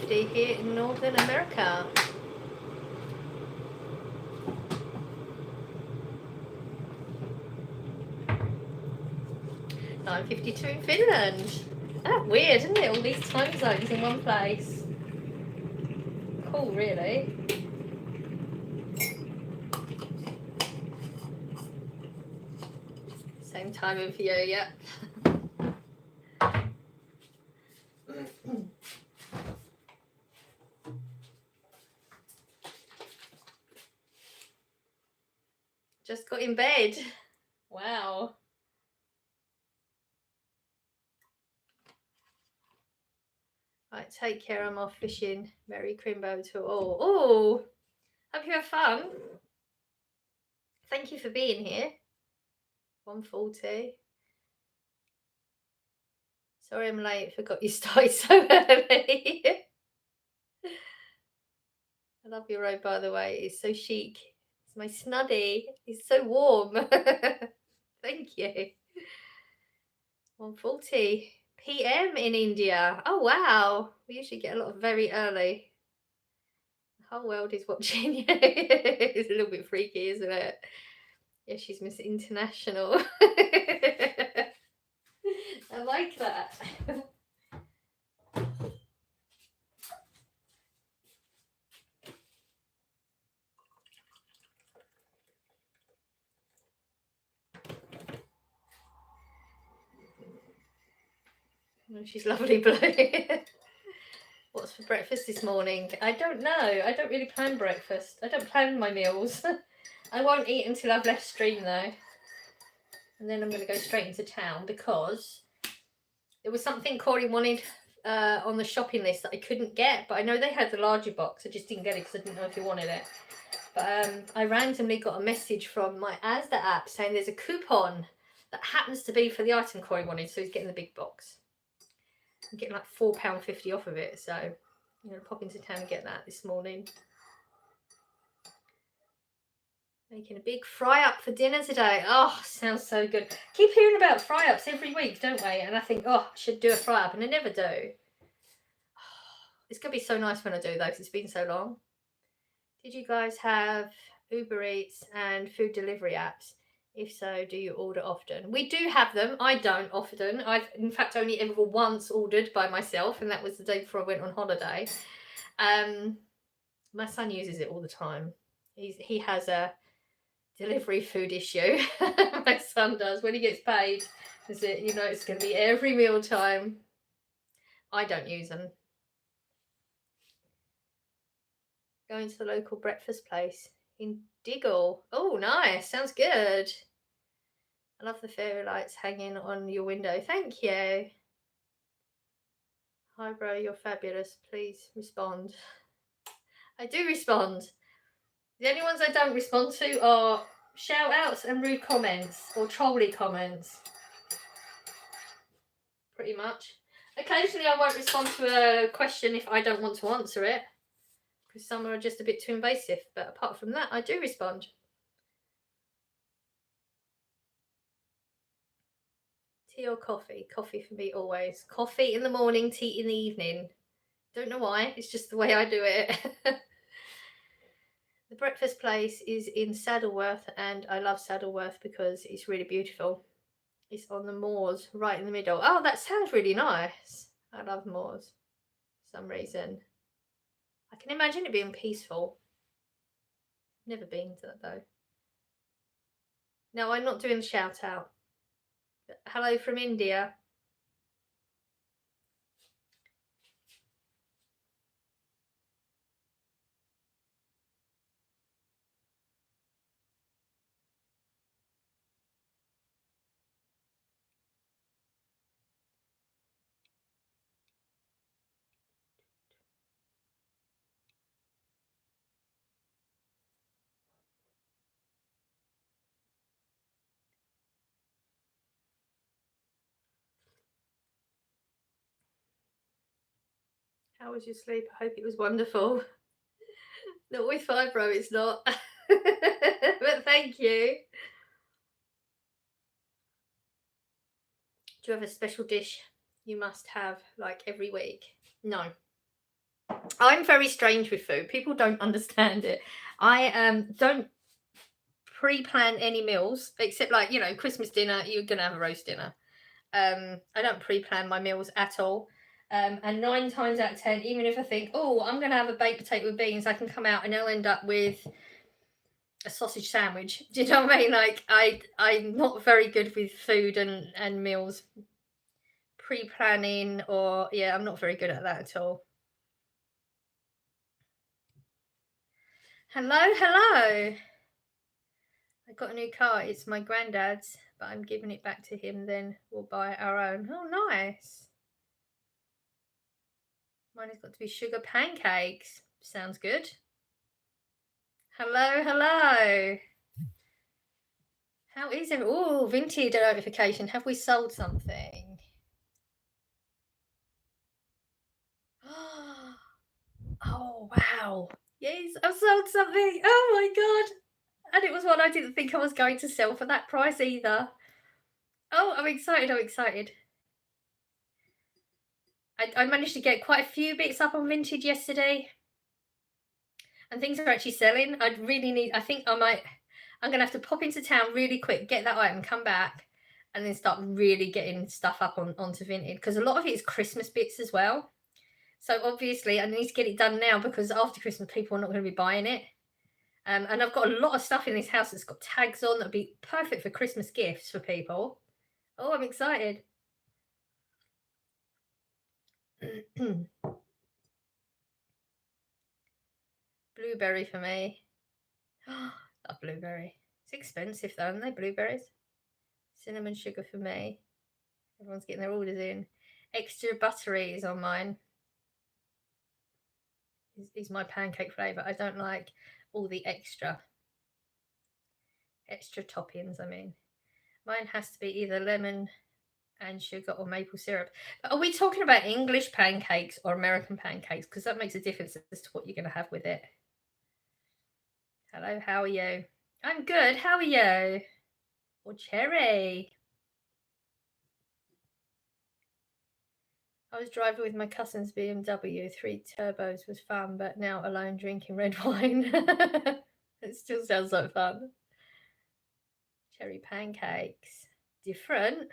Here in Northern America. 9:52 in Finland. Ah, weird, isn't it? All these time zones in one place. Cool, really. Same timing for you, yeah. Just got in bed. Wow. Right, take care. I'm off fishing. Merry Crimbo to all. Oh, hope you have fun. Thank you for being here. 1:40. Sorry I'm late. Forgot you started so early. I love your robe, by the way. It's so chic. It's my snuddy. It's so warm. Thank you. 1:40 p.m. in India. Oh, wow. We usually get a lot of very early. The whole world is watching you. It's a little bit freaky, isn't it? Yeah, she's Miss International. I like that. Oh, she's lovely blue. What's for breakfast this morning? I don't know. I don't really plan breakfast. I don't plan my meals. I won't eat until I've left stream though. And then I'm going to go straight into town because there was something Corey wanted on the shopping list that I couldn't get, but I know they had the larger box. I just didn't get it because I didn't know if he wanted it. But I randomly got a message from my Asda app saying there's a coupon that happens to be for the item Corey wanted, so he's getting the big box. I'm getting like £4.50 off of it, so I'm going to pop into town and get that this morning. Making a big fry up for dinner today. Oh, sounds so good. Keep hearing about fry ups every week, don't we? And I think, oh, I should do a fry up, and I never do. It's going to be so nice when I do, though, because it's been so long. Did you guys have Uber Eats and food delivery apps? If so, do you order often? We do have them. I don't often. I've, in fact, only ever once ordered by myself, and that was the day before I went on holiday. My son uses it all the time. He has a delivery food issue. My son does. When he gets paid, is it, you know, it's going to be every meal time. I don't use them. Going to the local breakfast place in Diggle. Oh, nice. Sounds good. I love the fairy lights hanging on your window. Thank you. Hi, bro. You're fabulous. Please respond. I do respond. The only ones I don't respond to are shout outs and rude comments or trolly comments. Pretty much. Occasionally I won't respond to a question if I don't want to answer it, because some are just a bit too invasive, but apart from that I do respond. Tea or coffee? Coffee for me always. Coffee in the morning, tea in the evening. Don't know why, it's just the way I do it. The breakfast place is in Saddleworth, and I love Saddleworth because it's really beautiful. It's on the moors, right in the middle. Oh, that sounds really nice. I love moors for some reason. I can imagine it being peaceful. Never been to that though. No, I'm not doing the shout out. Hello from India. How was your sleep? I hope it was wonderful. Not with fibro, it's not. But thank you. Do you have a special dish you must have like every week? No. I'm very strange with food. People don't understand it. I don't pre-plan any meals except, like, you know, Christmas dinner, you're gonna have a roast dinner. I don't pre-plan my meals at all. And 9 times out of 10, even if I think, oh, I'm going to have a baked potato with beans, I can come out and I'll end up with a sausage sandwich. Do you know what I mean? Like I'm not very good with food and meals pre-planning, or yeah, I'm not very good at that at all. Hello, hello. I got a new car. It's my granddad's, but I'm giving it back to him. Then we'll buy our own. Oh, nice. Mine has got to be sugar pancakes. Sounds good. Hello, hello. How is it? Oh, vintage notification. Have we sold something? Oh, wow. Yes, I've sold something. Oh, my God. And it was one I didn't think I was going to sell for that price either. Oh, I'm excited. I'm excited. I managed to get quite a few bits up on Vintage yesterday. And things are actually selling. I think I'm going to have to pop into town really quick, get that item, come back, and then start really getting stuff up onto Vintage. Because a lot of it is Christmas bits as well. So obviously I need to get it done now, because after Christmas, people are not going to be buying it. And I've got a lot of stuff in this house that's got tags on that'll be perfect for Christmas gifts for people. Oh, I'm excited. Blueberry for me. Love blueberry. It's expensive though, aren't they, blueberries? Cinnamon sugar for me. Everyone's getting their orders in. Extra buttery is on mine. Is my pancake flavour. I don't like all the extra toppings, I mean. Mine has to be either lemon and sugar or maple syrup. But are we talking about English pancakes or American pancakes? Because that makes a difference as to what you're going to have with it. Hello, how are you? I'm good. How are you? Or cherry? I was driving with my cousin's BMW 3 turbos, was fun, but now alone drinking red wine. It still sounds like fun. Cherry pancakes. Different.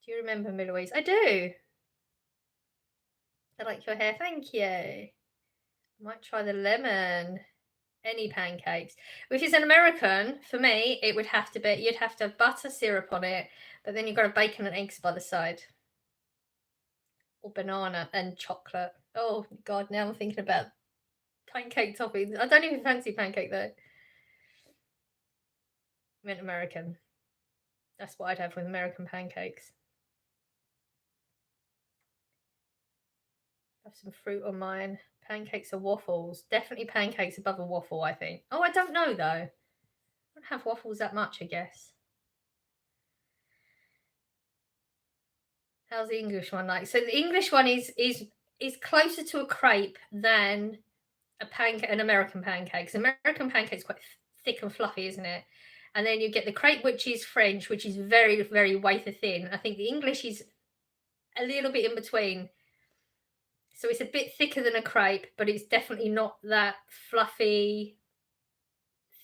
Do you remember me, Louise? I do. I like your hair. Thank you. I might try the lemon. Any pancakes. If it's an American, for me, it would have to be, you'd have to have butter syrup on it, but then you've got a bacon and eggs by the side. Or banana and chocolate. Oh, God, now I'm thinking about pancake toppings. I don't even fancy pancake, though. I meant American. That's what I'd have with American pancakes. Have some fruit on mine. Pancakes or waffles. Definitely pancakes above a waffle, I think. Oh, I don't know, though. I don't have waffles that much, I guess. How's the English one like? So the English one is closer to a crepe than an American pancake. Because American pancake's quite thick and fluffy, isn't it? And then you get the crepe, which is French, which is very, very wafer thin. I think the English is a little bit in between. So it's a bit thicker than a crepe, but it's definitely not that fluffy,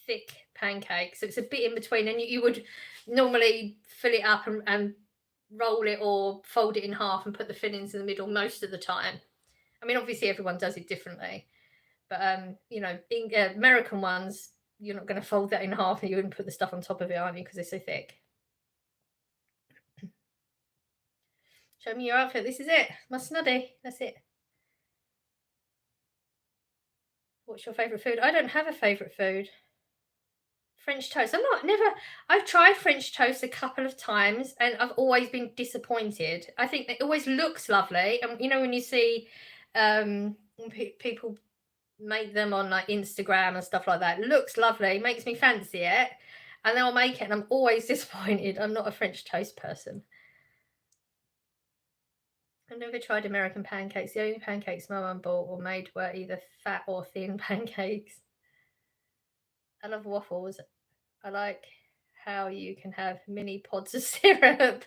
thick pancake. So it's a bit in between. And you would normally fill it up and roll it or fold it in half and put the fillings in the middle most of the time. I mean, obviously everyone does it differently. But, American ones, you're not going to fold that in half and you're going to put the stuff on top of it, aren't you? Because they're so thick. Show me your outfit. This is it. My snuddy. That's it. What's your favourite food? I don't have a favourite food. French toast. I've tried French toast a couple of times and I've always been disappointed. I think it always looks lovely. And, when you see people make them on like Instagram and stuff like that, it looks lovely, makes me fancy it. And then I'll make it and I'm always disappointed. I'm not a French toast person. I've never tried American pancakes. The only pancakes my mum bought or made were either fat or thin pancakes. I love waffles. I like how you can have mini pods of syrup.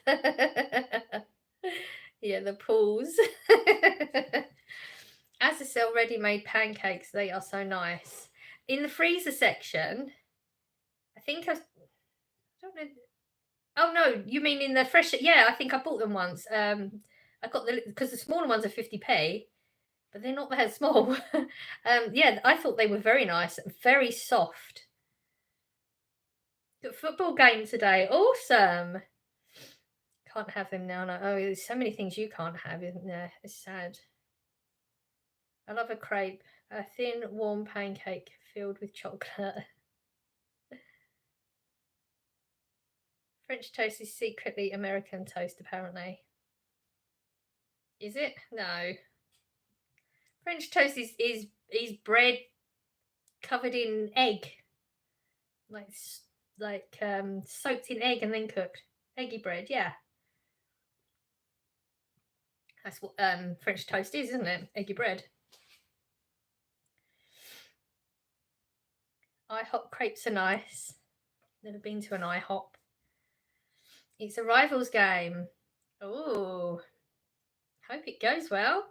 Yeah, the pools. As to sell ready-made pancakes, they are so nice. In the freezer section, I think I don't know. Oh no, you mean in the fresh? Yeah, I think I bought them once. I got because the smaller ones are 50p, but they're not that small. Yeah, I thought they were very nice, very soft. Good football game today. Awesome. Can't have them now. No. Oh, there's so many things you can't have, isn't there? It's sad. I love a crepe, a thin, warm pancake filled with chocolate. French toast is secretly American toast, apparently. Is it? No. French toast is bread covered in egg, like soaked in egg and then cooked. Eggy bread, yeah. That's what French toast is, isn't it? Eggy bread. IHOP crepes are nice. Never been to an IHOP. It's a rivals game. Oh, hope it goes well.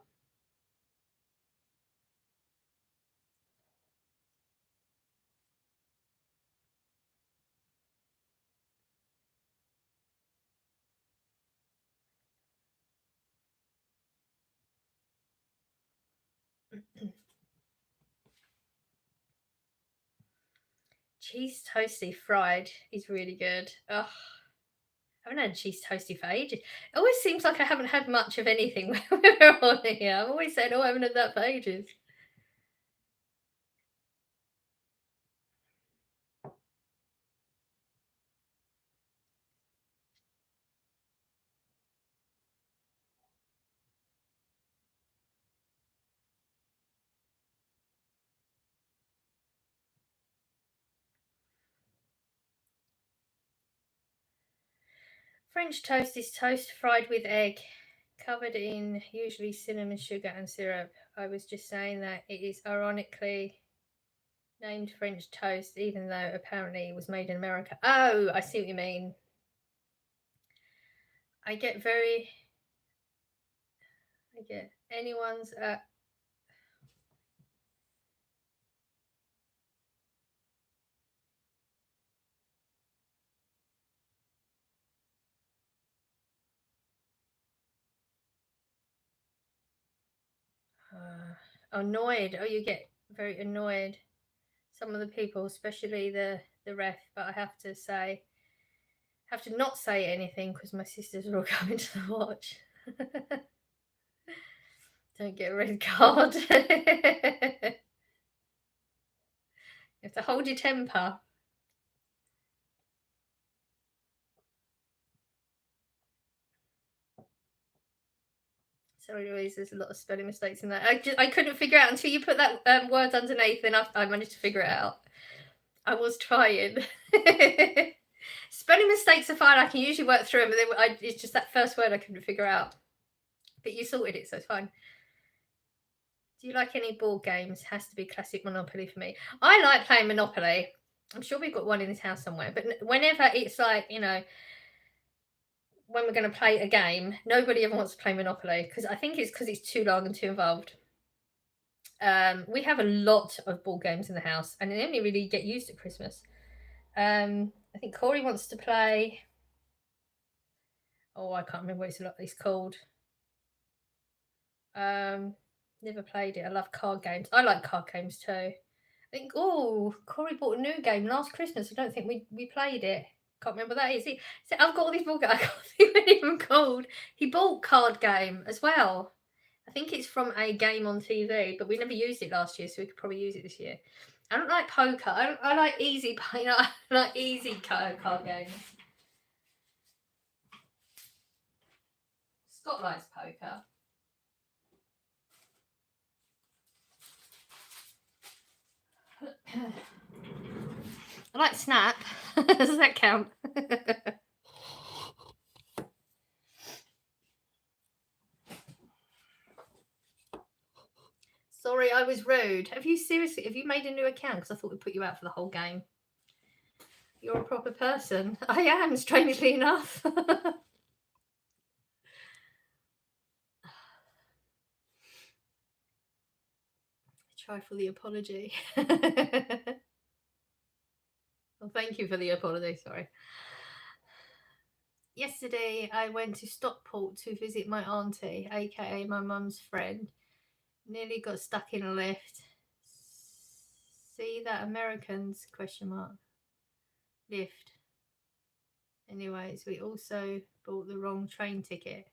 Cheese toasty fried is really good. Oh, I haven't had cheese toasty for ages. It always seems like I haven't had much of anything when we're on here. I'm always saying, oh, I haven't had that for ages. French toast is toast fried with egg, covered in usually cinnamon, sugar, and syrup. I was just saying that it is ironically named French toast, even though apparently it was made in America. Oh, I see what you mean. I get anyone's. Annoyed. Oh, you get very annoyed. Some of the people, especially the ref, but I have to not say anything because my sisters are all coming to the watch. Don't get a red card. You have to hold your temper. Sorry, Louise, there's a lot of spelling mistakes in that. I couldn't figure out until you put that word underneath, and I managed to figure it out. I was trying. Spelling mistakes are fine. I can usually work through them, but it's just that first word I couldn't figure out. But you sorted it, so it's fine. Do you like any board games? Has to be classic Monopoly for me. I like playing Monopoly. I'm sure we've got one in this house somewhere. But whenever it's like, when we're going to play a game, nobody ever wants to play Monopoly because I think it's because it's too long and too involved. We have a lot of board games in the house, and they only really get used at Christmas. I think Corey wants to play. Oh, I can't remember what it's called. Never played it. I love card games. I like card games too. I think, Corey bought a new game last Christmas. I don't think we played it. Can't remember what that is. So I've got all these board games. I can't think what it's even called. He bought card game as well. I think it's from a game on TV, but we never used it last year, so we could probably use it this year. I don't like poker. I like easy, I like easy card games. Scott likes poker. I like Snap. Does that count? Sorry, I was rude. Have you made a new account? Because I thought we'd put you out for the whole game. You're a proper person. I am, strangely enough. Try for the apology. Well, thank you for the apology. Sorry. Yesterday I went to Stockport to visit my auntie, aka my mum's friend. Nearly got stuck in a lift. See that Americans question mark lift. Anyways, we also bought the wrong train ticket.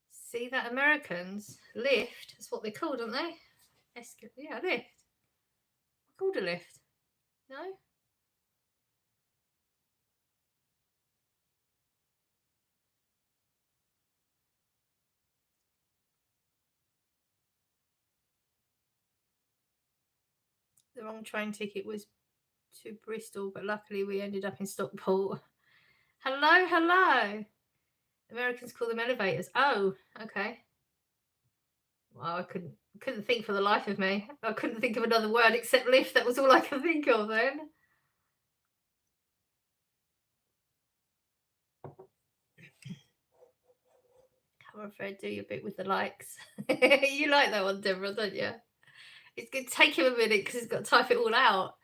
See that Americans lift? That's what they're called, aren't they? Yeah, lift. Called a lift. No? The wrong train ticket was to Bristol, but luckily we ended up in Stockport. Hello, hello. Americans call them elevators. Oh, okay. Well, I couldn't think for the life of me. I couldn't think of another word except lift. That was all I could think of then. Come on, Fred, do your bit with the likes. You like that one, Deborah, don't you? It's going to take him a minute because he's got to type it all out.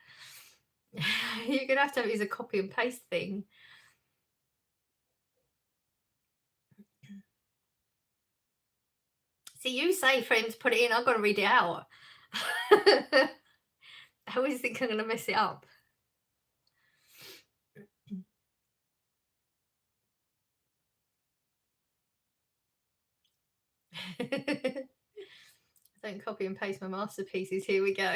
You're going to have use a copy and paste thing. See, you say, friends, put it in. I've got to read it out. I always think I'm going to mess it up. Don't copy and paste my masterpieces. Here we go.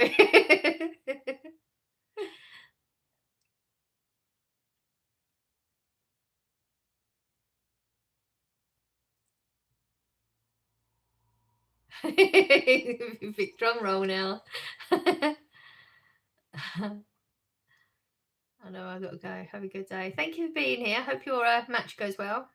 Big drum roll now. I know I've got to go. Have a good day. Thank you for being here. Hope your match goes well.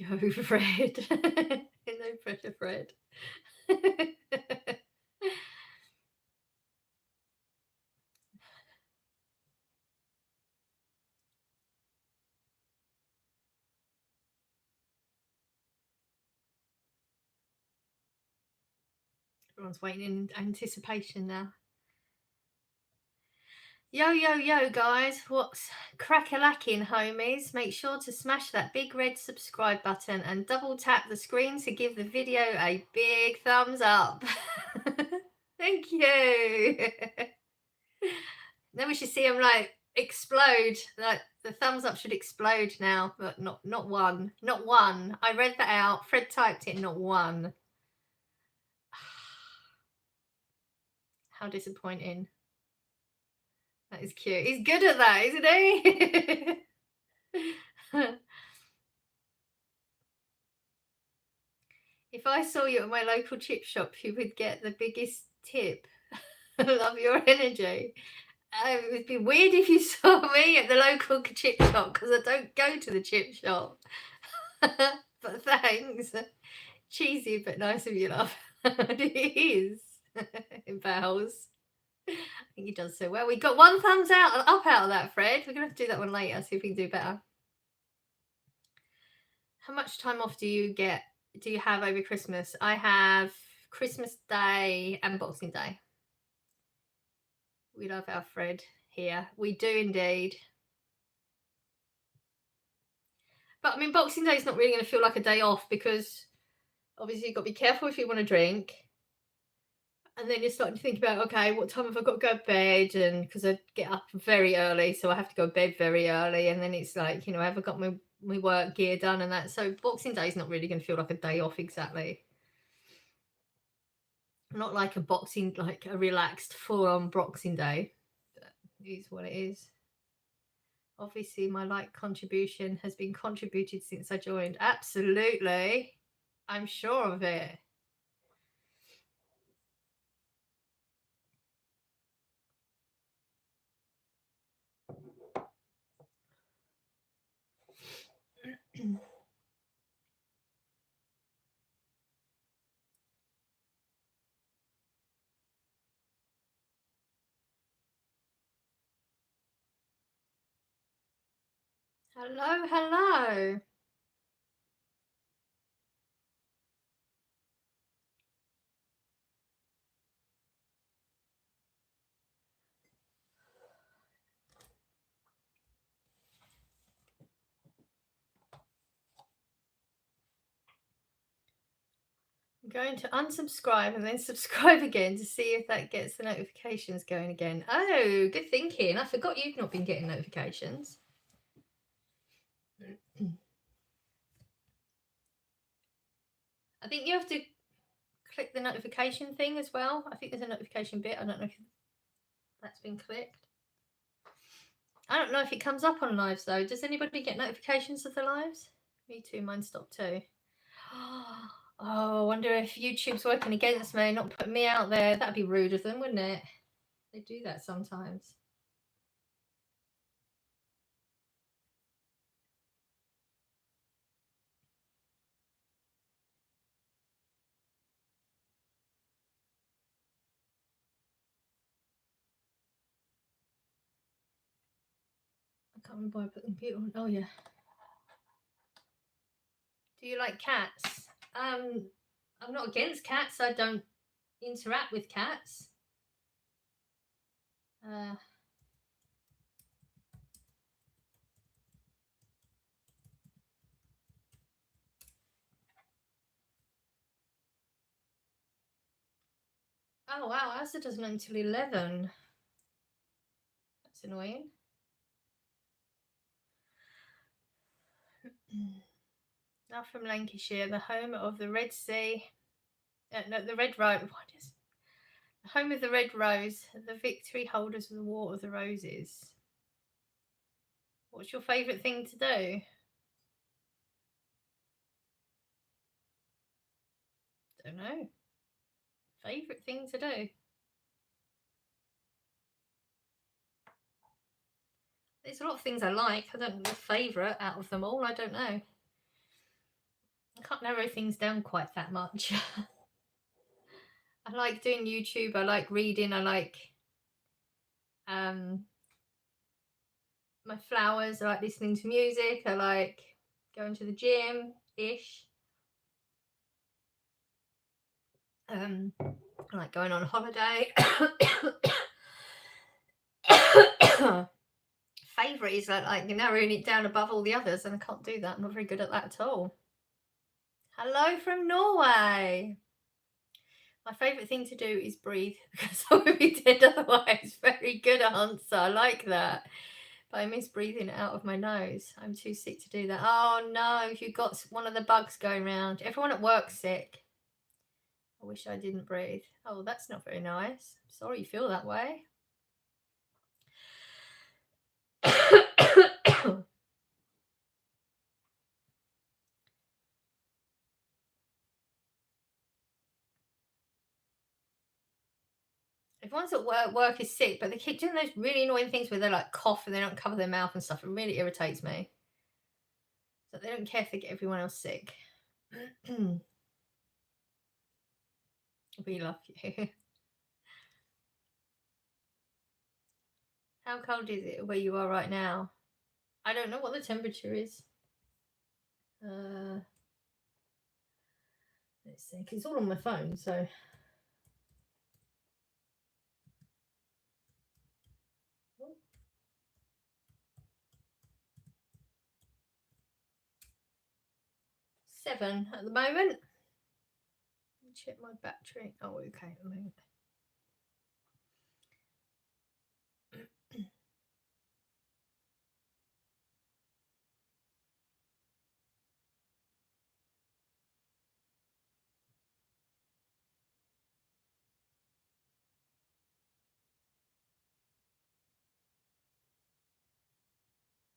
Go, Fred. No pressure, Fred. Everyone's waiting in anticipation now. Yo, yo, yo, guys. What's crack-a-lacking, homies? Make sure to smash that big red subscribe button and double tap the screen to give the video a big thumbs up. Thank you. Then we should see them like explode. Like the thumbs up should explode now, but not one. Not one. I read that out. Fred typed it, not one. How disappointing. That is cute. He's good at that, isn't he? If I saw you at my local chip shop, you would get the biggest tip. I love your energy. It would be weird if you saw me at the local chip shop because I don't go to the chip shop. But thanks. Cheesy but nice of you, love. It is. It bows. I think he does so well. We got one thumbs up out of that, Fred. We're going to have to do that one later, see if we can do better. How much time off do you have over Christmas? I have Christmas Day and Boxing Day. We love our Fred here. We do indeed. But I mean, Boxing Day is not really going to feel like a day off because obviously you've got to be careful if you want to drink. And then you're starting to think about, okay, what time have I got to go to bed? And because I get up very early, so I have to go to bed very early. And then it's like, have I got my work gear done and that? So Boxing Day is not really going to feel like a day off exactly. Not like a relaxed full-on Boxing Day. But it is what it is. Obviously, my like contribution has been contributed since I joined. Absolutely. I'm sure of it. Hello, hello. going to unsubscribe and then subscribe again to see if that gets the notifications going again. Oh, good thinking. I forgot you've not been getting notifications. I think you have to click the notification thing as well. I think there's a notification bit. I don't know if that's been clicked. I don't know if it comes up on lives though. Does anybody get notifications of the lives? Me too, mine stopped too. Oh, I wonder if YouTube's working against me, not putting me out there. That'd be rude of them, wouldn't it? They do that sometimes. I can't remember why I put the computer on. Oh yeah. Do you like cats? I'm not against cats. I don't interact with cats. Oh wow, Asa doesn't know until 11. That's annoying. Now from Lancashire, the home of the Red Sea. No, the Red Rose. What is the home of the Red Rose? The victory holders of the War of the Roses. What's your favourite thing to do? Don't know. Favourite thing to do? There's a lot of things I like. I don't know the favourite out of them all. I don't know. I can't narrow things down quite that much. I like doing YouTube. I like reading. I like my flowers. I like listening to music. I like going to the gym-ish. I like going on holiday. Favourite is like narrowing it down above all the others, and I can't do that. I'm not very good at that at all. Hello from Norway. My favourite thing to do is breathe because I would be dead otherwise. Very good answer. I like that. But I miss breathing out of my nose. I'm too sick to do that. Oh no, you've got one of the bugs going around. Everyone at work's sick. I wish I didn't breathe. Oh, that's not very nice. Sorry you feel that way. Everyone's at work is sick, but they keep doing those really annoying things where they like cough and they don't cover their mouth and stuff. It really irritates me. So they don't care if they get everyone else sick. We love you. How cold is it where you are right now? I don't know what the temperature is. Let's see, 'cause it's all on my phone, so. Seven at the moment. Check my battery. Oh, okay, at the moment.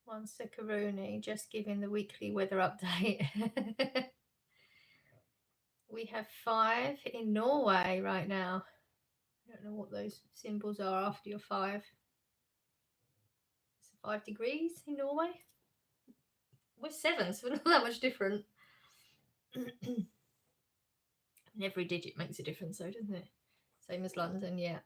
One Sekaruni, just giving the weekly weather update. We have 5 in Norway right now. I don't know what those symbols are after your 5. It's 5 degrees in Norway. We're 7, so we're not that much different. And every digit makes a difference, though, doesn't it? Same as London, yeah.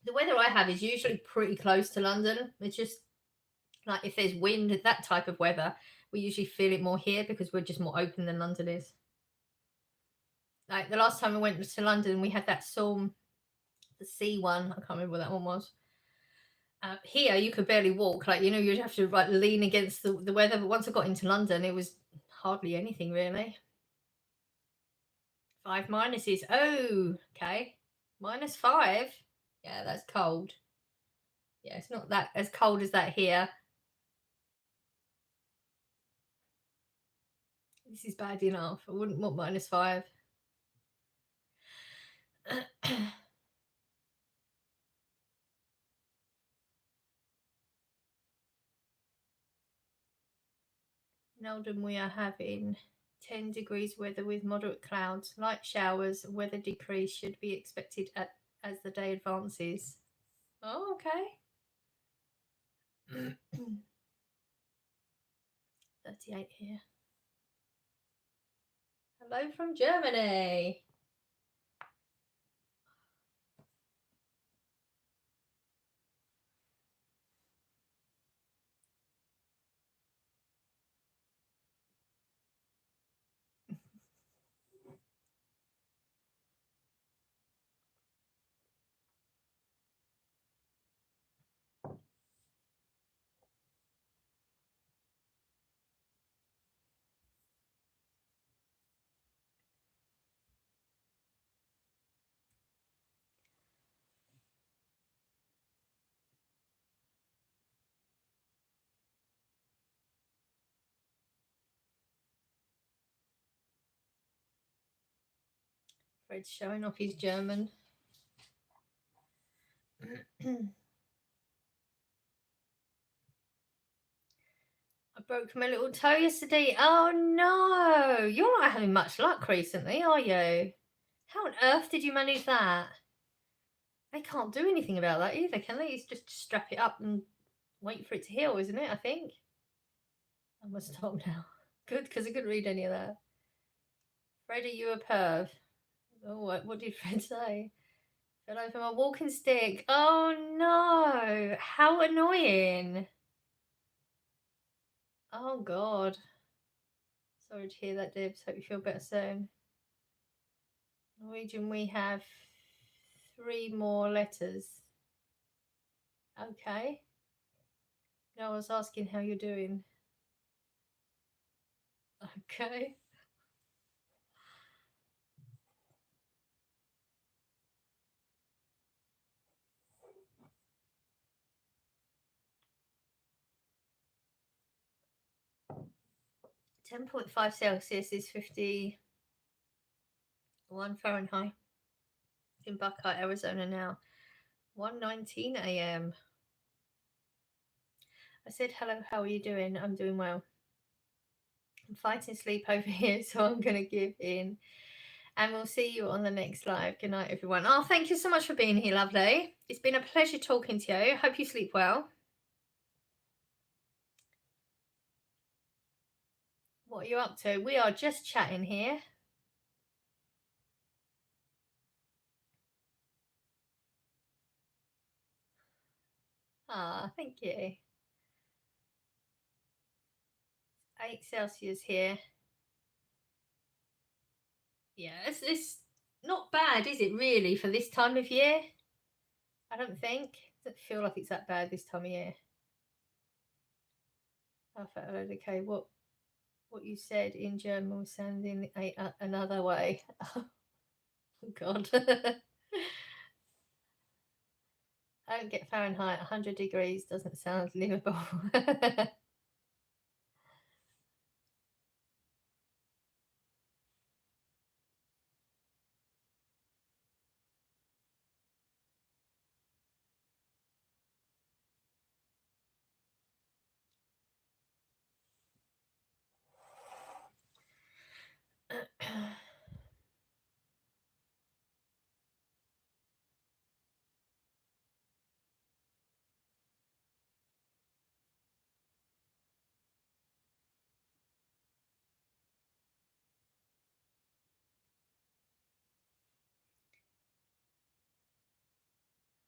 The weather I have is usually pretty close to London. It's just like if there's wind, that type of weather, we usually feel it more here because we're just more open than London is. Like the last time I went to London, we had that storm, the sea one. I can't remember what that one was. Here, you could barely walk. Like, you'd have to like lean against the weather. But once I got into London, it was hardly anything really. 5 minuses. Oh, okay. -5. Yeah, that's cold. Yeah, it's not that as cold as that here. This is bad enough. I wouldn't want -5. In Oldham, we are having 10 degrees weather with moderate clouds. Light showers, weather decrease should be expected as the day advances. Oh, okay. 38 here. Hello from Germany. Fred's showing off his German. I broke my little toe yesterday. Oh no, you're not having much luck recently, are you? How on earth did you manage that? They can't do anything about that either, can they? It's just strap it up and wait for it to heal, isn't it? I think. I must stop now. Good, because I couldn't read any of that. Fred, are you a perv? Oh, what did Fred say? Fell over my walking stick. Oh no, how annoying. Oh God. Sorry to hear that, Dibs. Hope you feel better soon. Norwegian, we have 3 more letters. Okay. No, I was asking how you're doing. Okay. (10.5 Celsius is 51 Fahrenheit. In Buckeye, Arizona now. 1:19 a.m. I said, hello, how are you doing? I'm doing well. I'm fighting sleep over here, so I'm going to give in. And we'll see you on the next live. Good night, everyone. Oh, thank you so much for being here, lovely. It's been a pleasure talking to you. Hope you sleep well. What are you up to? We are just chatting here. Ah, thank you. 8 Celsius here. Yeah, it's not bad, is it, really, for this time of year? I don't think. It doesn't feel like it's that bad this time of year. Okay, what you said in German was sounding another way. Oh, God. I don't get Fahrenheit. 100 degrees doesn't sound livable.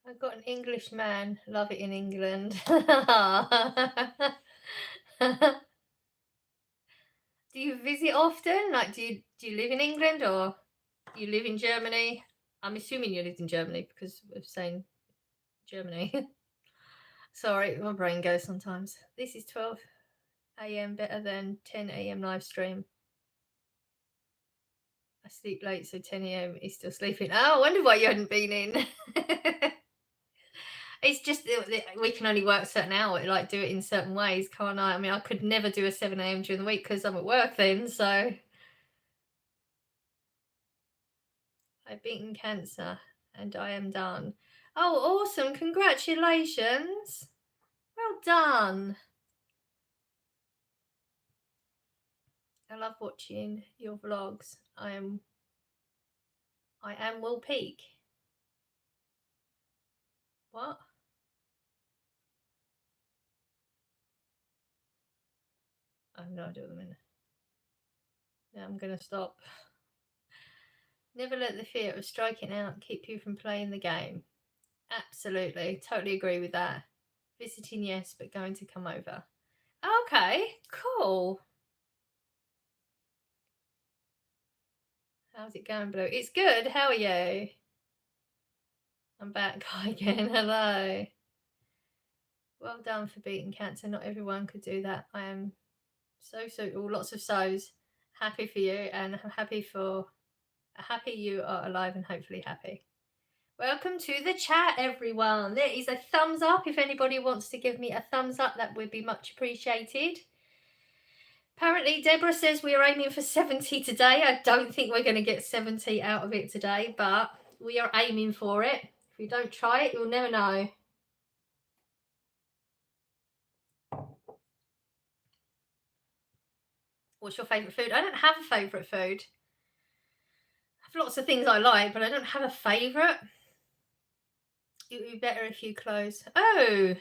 I've got an English man. Love it in England. Do you visit often? Like, do you live in England or you live in Germany? I'm assuming you lived in Germany because of saying Germany. Sorry, my brain goes sometimes. This is 12. AM better than 10 AM live stream. I sleep late, so 10 AM is still sleeping. Oh, I wonder why you hadn't been in. It's just we can only work certain hours, like do it in certain ways, can't I? I mean, I could never do a 7 AM during the week because I'm at work then, so. I've beaten cancer and I am done. Oh, awesome. Congratulations. Well done. I love watching your vlogs. I am Will Peak. What? I have no idea what I mean. Now I'm going to stop. Never let the fear of striking out keep you from playing the game. Absolutely. Totally agree with that. Visiting, yes, but going to come over. Okay, cool. How's it going, Blue? It's good. How are you? I'm back again. Hello. Well done for beating cancer. Not everyone could do that. I am lots of so's happy for you, and I'm happy you are alive and hopefully happy. Welcome to the chat, everyone. There is a thumbs up. If anybody wants to give me a thumbs up, that would be much appreciated. Apparently, Deborah says we are aiming for 70 today. I don't think we're going to get 70 out of it today, but we are aiming for it. If you don't try it, you'll never know. What's your favourite food? I don't have a favourite food. I have lots of things I like, but I don't have a favourite. It would be better if you close. Oh!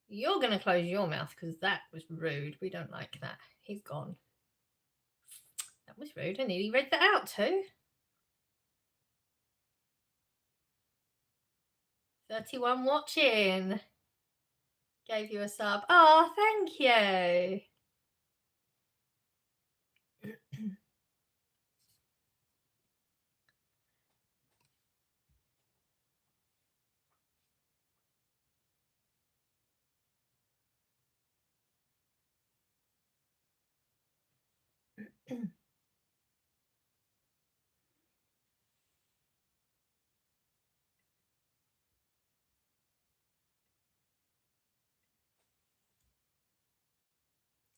You're going to close your mouth because that was rude. We don't like that. He's gone. That was rude. I nearly read that out too. 31 watching. Gave you a sub. Oh, thank you.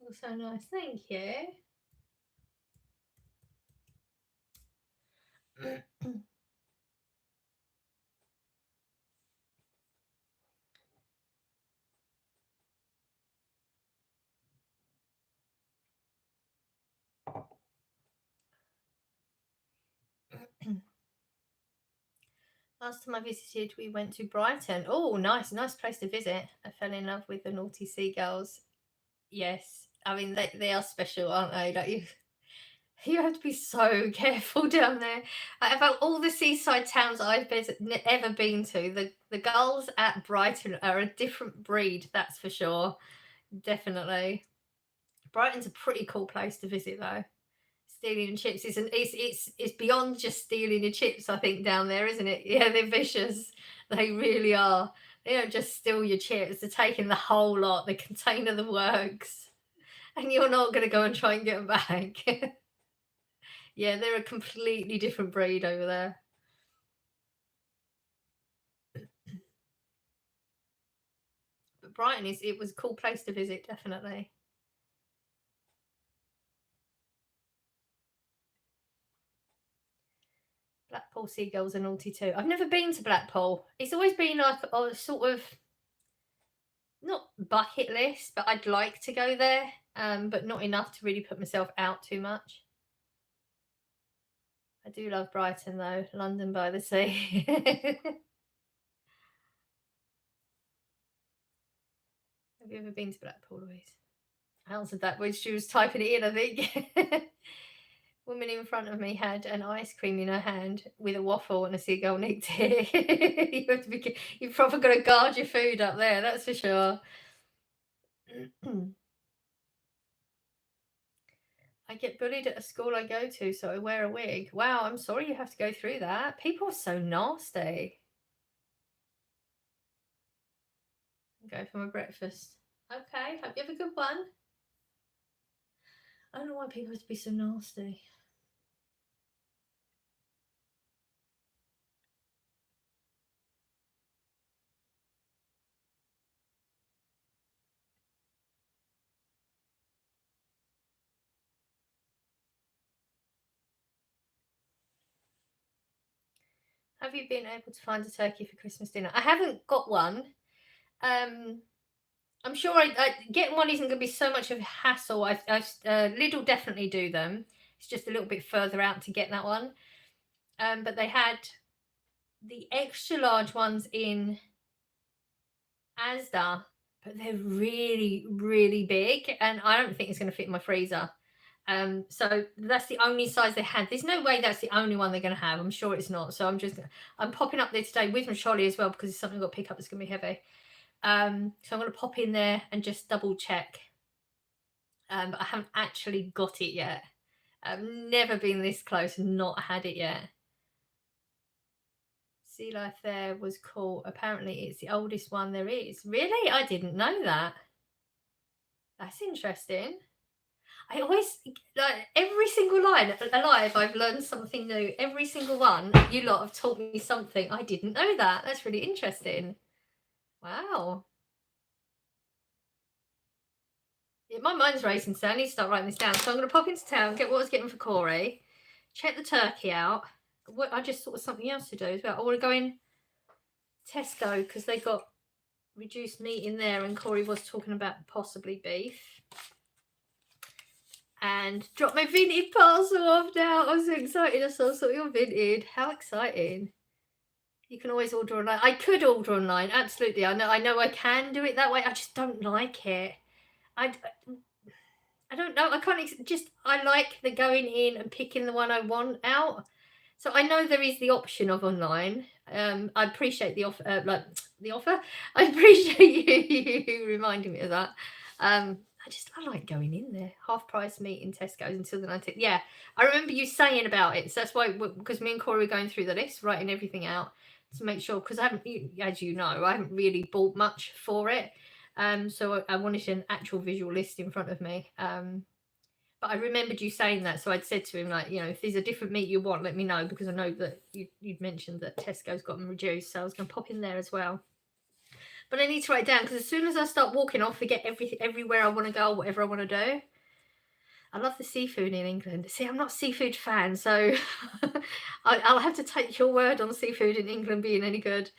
Oh, so nice. Thank you. Last time I visited, we went to Brighton. Oh, nice place to visit. I fell in love with the naughty seagulls. Yes, I mean they are special, aren't they? Like you have to be so careful down there. About all the seaside towns I've ever been to, the gulls at Brighton are a different breed. That's for sure. Definitely. Brighton's a pretty cool place to visit, though. Stealing chips it's beyond just stealing your chips, I think, down there, isn't it? Yeah, they're vicious. They really are. They don't just steal your chips, they're taking the whole lot, the container, the works, and you're not going to go and try and get them back. Yeah, they're a completely different breed over there. But Brighton it was a cool place to visit, definitely. Blackpool seagulls are naughty too. I've never been to Blackpool. It's always been like a sort of, not bucket list, but I'd like to go there, but not enough to really put myself out too much. I do love Brighton though, London by the sea. Have you ever been to Blackpool, Louise? I answered that when she was typing it in, I think. Woman in front of me had an ice cream in her hand with a waffle and a seagull nicked it. You've probably got to guard your food up there, that's for sure. I get bullied at a school I go to, so I wear a wig. Wow, I'm sorry you have to go through that. People are so nasty. Go for my breakfast. Okay, hope you have a good one. I don't know why people have to be so nasty. Have you been able to find a turkey for Christmas dinner? I haven't got one. I'm sure getting one isn't going to be so much of a hassle. Lidl definitely do them. It's just a little bit further out to get that one. But they had the extra large ones in Asda, but they're really, really big, and I don't think it's going to fit in my freezer. So that's the only size they had. There's no way that's the only one they're going to have. I'm sure it's not. So I'm popping up there today with my trolley as well because it's something I've got to pick up that's going to be heavy. So I'm going to pop in there and just double check. But I haven't actually got it yet. I've never been this close and not had it yet. Sea life there was cool. Apparently it's the oldest one there is. Really? I didn't know that. That's interesting. I always, like, every single line alive, I've learned something new. Every single one, you lot have taught me something. I didn't know that. That's really interesting. Wow. Yeah, my mind's racing, so I need to start writing this down. So I'm going to pop into town, get what I was getting for Corey, check the turkey out. I just thought of something else to do as well. I want to go in Tesco because they got reduced meat in there, and Corey was talking about possibly beef. And drop my Vinted parcel off now. I'm so excited. I saw something on Vinted. How exciting. You can always order online. I could order online, absolutely. I know I can do it that way. I just don't like it. I don't know. I can't I like the going in and picking the one I want out. So I know there is the option of online. I appreciate the offer, the offer. I appreciate you reminding me of that. I like going in there. Half price meat in Tesco's until the 19th. Yeah, I remember you saying about it. So that's why, because me and Corey were going through the list, writing everything out to make sure, because I haven't, as you know, I haven't really bought much for it. So I wanted an actual visual list in front of me. But I remembered you saying that, so I'd said to him, like, if there's a different meat you want, let me know, because I know that you'd mentioned that Tesco's got them reduced, so I was going to pop in there as well. But I need to write it down, because as soon as I start walking, I'll forget everywhere I want to go, whatever I want to do. I love the seafood in England. See, I'm not a seafood fan, so I'll have to take your word on seafood in England being any good.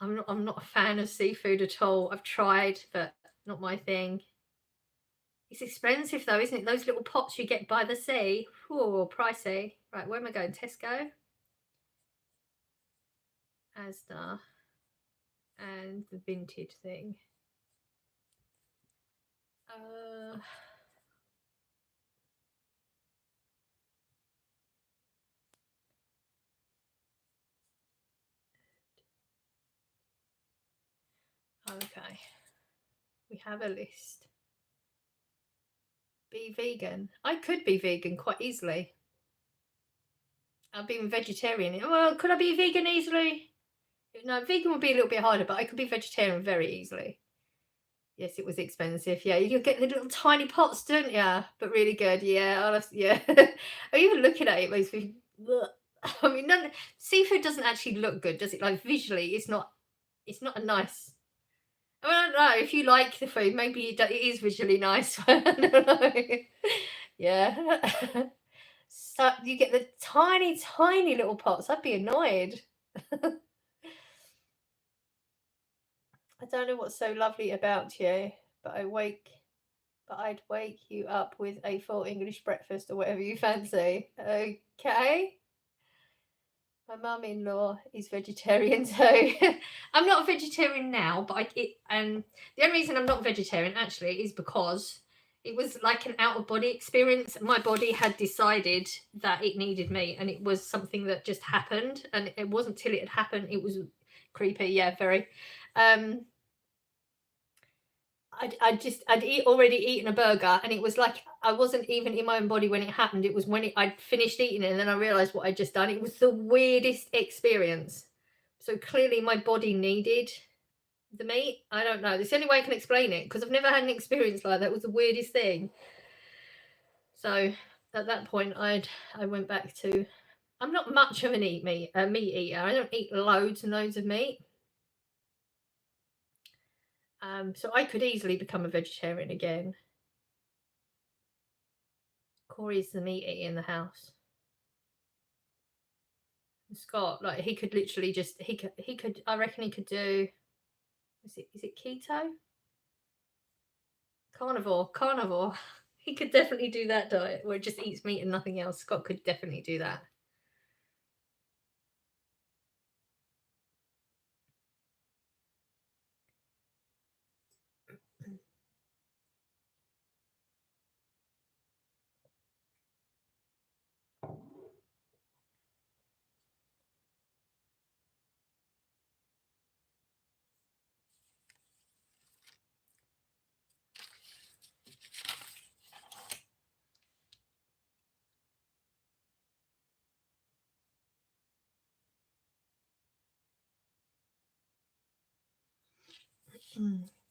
I'm not a fan of seafood at all. I've tried, but not my thing. It's expensive though, isn't it? Those little pots you get by the sea. Oh, pricey. Right, where am I going? Tesco? Asda. And the vintage thing. Okay. We have a list. Be vegan. I could be vegan quite easily. I've been vegetarian. Well, could I be vegan easily? No, vegan would be a little bit harder, but I could be vegetarian very easily. Yes, it was expensive. Yeah, you get the little tiny pots, don't you? But really good. Yeah, yeah. I'm even looking at it makes me. I mean, seafood doesn't actually look good, does it? Like visually, it's not. It's not a nice. I don't know if you like the food. Maybe it is visually nice. I don't know. Yeah. So you get the tiny, tiny little pots. I'd be annoyed. I don't know what's so lovely about you, but I'd wake you up with a full English breakfast or whatever you fancy. Okay. My mum-in-law is vegetarian, so I'm not a vegetarian now, but the only reason I'm not vegetarian actually is because it was like an out-of-body experience. My body had decided that it needed me, and it was something that just happened, and it wasn't till it had happened. It was creepy, yeah, very. I'd already eaten a burger, and it was like I wasn't even in my own body when it happened. It was when I'd finished eating it, and then I realised what I'd just done. It was the weirdest experience. So clearly my body needed The meat, I don't know. It's the only way I can explain it because I've never had an experience like that. It was the weirdest thing. So at that point, I went back to. I'm not much of an meat eater. I don't eat loads and loads of meat. So I could easily become a vegetarian again. Corey's the meat eater in the house. Scott, like he could literally just he could I reckon he could do. Is it keto? Carnivore. He could definitely do that diet where it just eats meat and nothing else. Scott could definitely do that.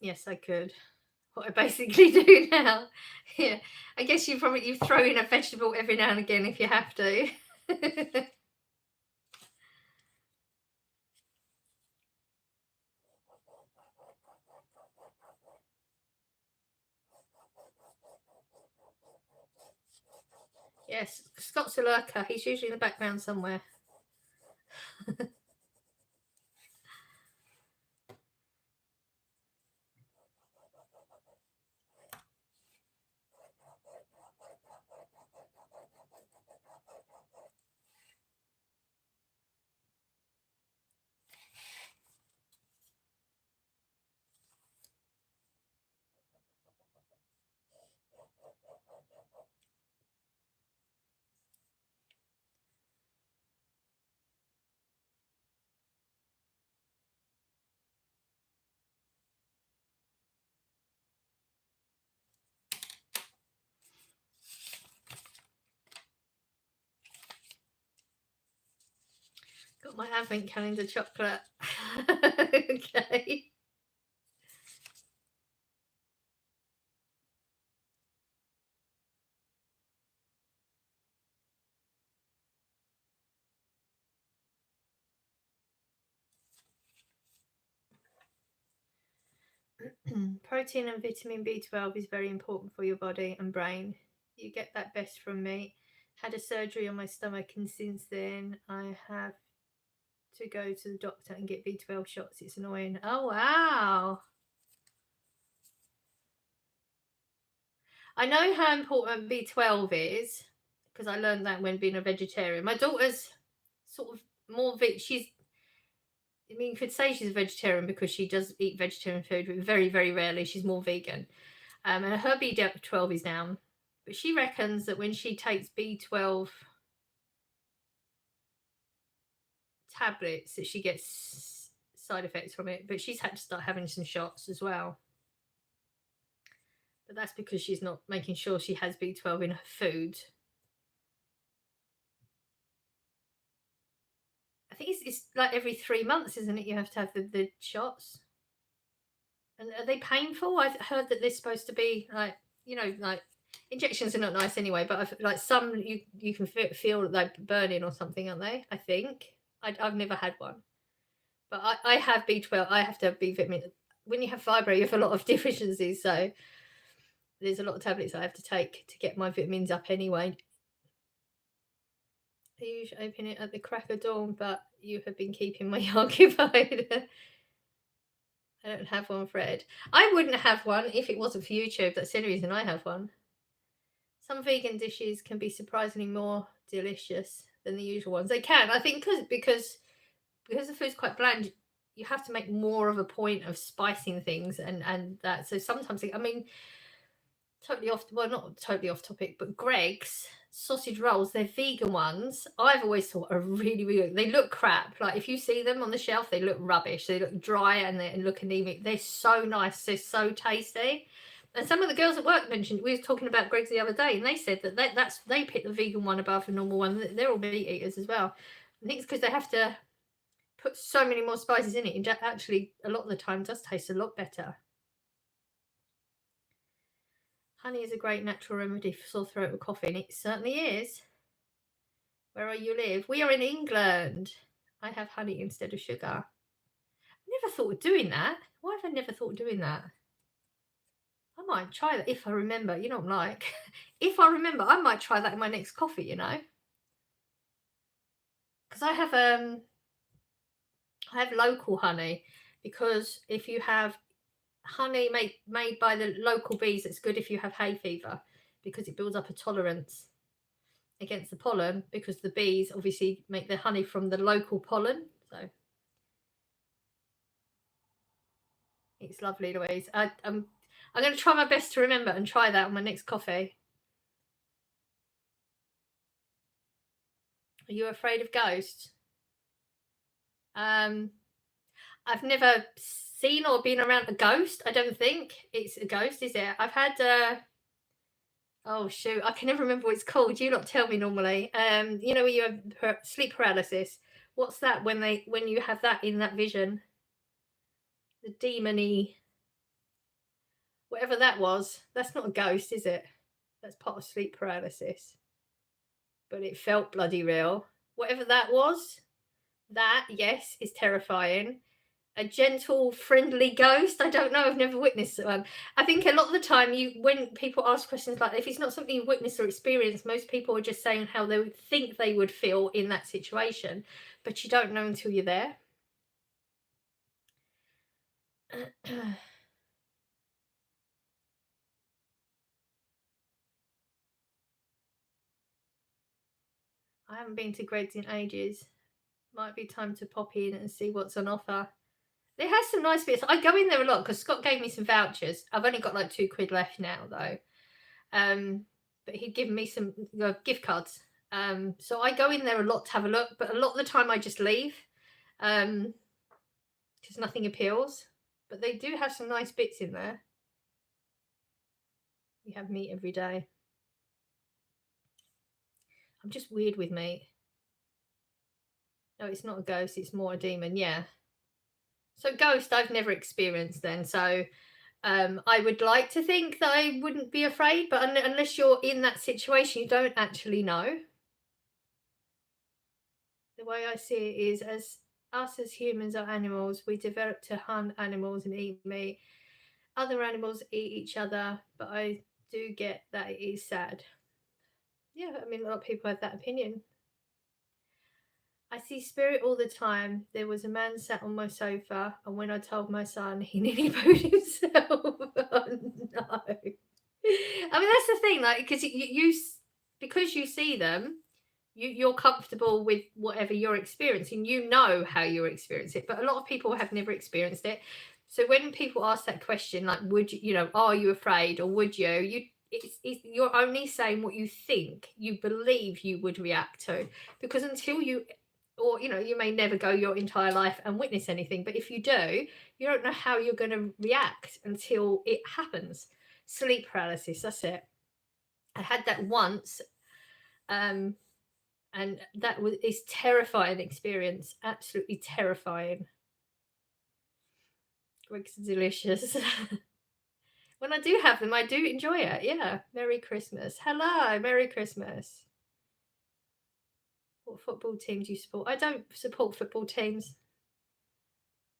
Yes, I could. What I basically do now. Yeah, I guess you throw in a vegetable every now and again if you have to. Yes, Scott's a lurker. He's usually in the background somewhere. Got my advent calendar chocolate. Okay. Protein and vitamin B12 is very important for your body and brain. You get that best from me. Had a surgery on my stomach, and since then I have to go to the doctor and get B12 shots. It's annoying. Oh, wow. I know how important B12 is because I learned that when being a vegetarian. My daughter's sort of more she's, I mean, you could say she's a vegetarian because she does eat vegetarian food, but very, very rarely. She's more vegan. And her B12 is down. But she reckons that when she takes B12 tablets, that she gets side effects from it. But she's had to start having some shots as well. But that's because she's not making sure she has B12 in her food. I think it's like every 3 months, isn't it? You have to have the shots. And are they painful? I've heard that they're supposed to be like, like injections are not nice anyway, but like some you can feel like burning or something, aren't they? I think I've never had one, but I have B12. I have to have B vitamin. When you have fibro, you have a lot of deficiencies, so there's a lot of tablets I have to take to get my vitamins up anyway. I usually open it at the crack of dawn, but you have been keeping me occupied. I don't have one, Fred. I wouldn't have one if it wasn't for YouTube. That's the only reason I have one. Some vegan dishes can be surprisingly more delicious than the usual ones. They can, I think, because the food's quite bland. You have to make more of a point of spicing things and that. So sometimes, I mean, not totally off topic, but Greg's sausage rolls, they're vegan ones. I've always thought are really, really good. They look crap. Like if you see them on the shelf, they look rubbish. They look dry and they look anemic. They're so nice. They're so tasty. And some of the girls at work mentioned, we were talking about Greg's the other day, and they said that they picked the vegan one above the normal one. They're all meat eaters as well. I think it's because they have to put so many more spices in it. It actually, a lot of the time, does taste a lot better. Honey is a great natural remedy for sore throat or coughing. It certainly is. Where you live? We are in England. I have honey instead of sugar. I never thought of doing that. Why have I never thought of doing that? I might try that if I remember. You know what I'm like. If I remember, I might try that in my next coffee, you know. Because I have local honey. Because if you have honey made by the local bees, it's good if you have hay fever, because it builds up a tolerance against the pollen, because the bees obviously make their honey from the local pollen. So it's lovely, Louise. I'm going to try my best to remember and try that on my next coffee. Are you afraid of ghosts? I've never seen or been around a ghost. I don't think it's a ghost, is it? I've had oh shoot, I can never remember what it's called. You lot tell me normally. You know, when you have sleep paralysis. What's that when you have that in that vision? The demony, whatever that was. That's not a ghost, is it? That's part of sleep paralysis. But it felt bloody real. Whatever that was, that, yes, is terrifying. A gentle, friendly ghost. I don't know. I've never witnessed one. I think a lot of the time, when people ask questions like, if it's not something you've witnessed or experienced, most people are just saying how they would think they would feel in that situation, but you don't know until you're there. I haven't been to Greg's in ages. Might be time to pop in and see what's on offer. It has some nice bits. I go in there a lot because Scott gave me some vouchers. I've only got like £2 left now though. But he'd given me some gift cards. So I go in there a lot to have a look, but a lot of the time I just leave because nothing appeals. But they do have some nice bits in there. We have meat every day. I'm just weird with meat. No, it's not a ghost. It's more a demon. Yeah. So ghost I've never experienced then. So I would like to think that I wouldn't be afraid, but unless you're in that situation, you don't actually know. The way I see it is, as us as humans are animals, we develop to hunt animals and eat meat. Other animals eat each other, but I do get that it is sad. Yeah, I mean, a lot of people have that opinion. I see spirit all the time. There was a man sat on my sofa, and when I told my son, he nearly pooed himself. Oh no! I mean, that's the thing, like, because because you see them, you're comfortable with whatever you're experiencing. You know how you're experiencing it, but a lot of people have never experienced it. So when people ask that question, like, would you, are you afraid, or would you? You're only saying what you think, you believe you would react to, because until you, or you may never go your entire life and witness anything, but if you do, you don't know how you're going to react until it happens. Sleep paralysis, that's it. I had that once, and that is terrifying experience, absolutely terrifying. Greg's delicious. When I do have them, I do enjoy it. Yeah. Merry Christmas. Hello, Merry Christmas. What football team do you support? I don't support football teams.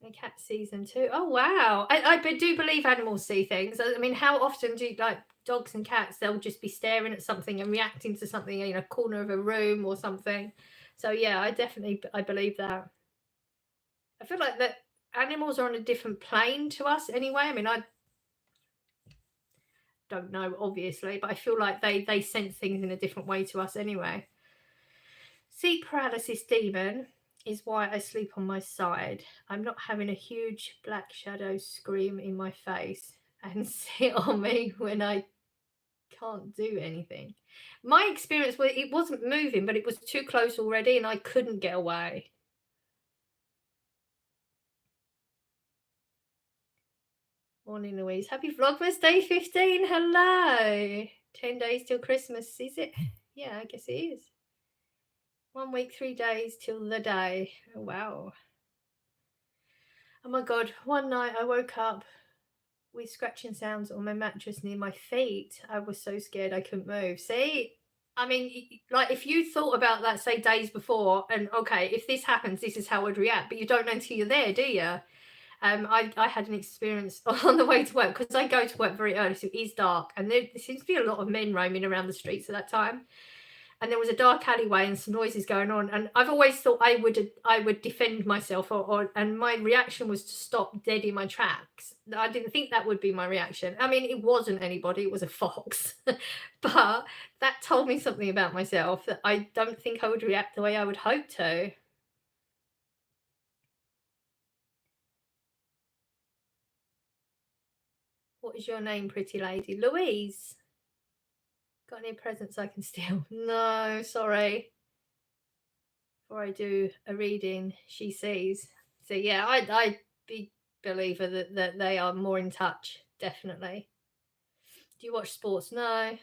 My cat sees them too. Oh wow! I do believe animals see things. I mean, how often do like dogs and cats? They'll just be staring at something and reacting to something in a corner of a room or something. So yeah, I believe that. I feel like that animals are on a different plane to us anyway. I mean, I don't know obviously, but I feel like they sense things in a different way to us anyway. Sleep paralysis demon is why I sleep on my side. I'm not having a huge black shadow scream in my face and sit on me when I can't do anything. My experience was it wasn't moving, but it was too close already and I couldn't get away. Morning, Louise. Happy Vlogmas Day 15. Hello. 10 days till Christmas, is it? Yeah, I guess it is. 1 week, 3 days till the day. Oh, wow. Oh my God, one night I woke up with scratching sounds on my mattress near my feet. I was so scared I couldn't move. See, I mean, like if you thought about that, say days before, and okay, if this happens, this is how I'd react, but you don't know until you're there, do you? I had an experience on the way to work because I go to work very early, so it is dark, and there seems to be a lot of men roaming around the streets at that time. And there was a dark alleyway and some noises going on, and I've always thought I would defend myself, and my reaction was to stop dead in my tracks. I didn't think that would be my reaction. I mean, it wasn't anybody, it was a fox. But that told me something about myself, that I don't think I would react the way I would hope to. What is your name, pretty lady? Louise. Got any presents I can steal? No, sorry. Before I do a reading, she sees. So yeah, I be believer that they are more in touch, definitely. Do you watch sports? No.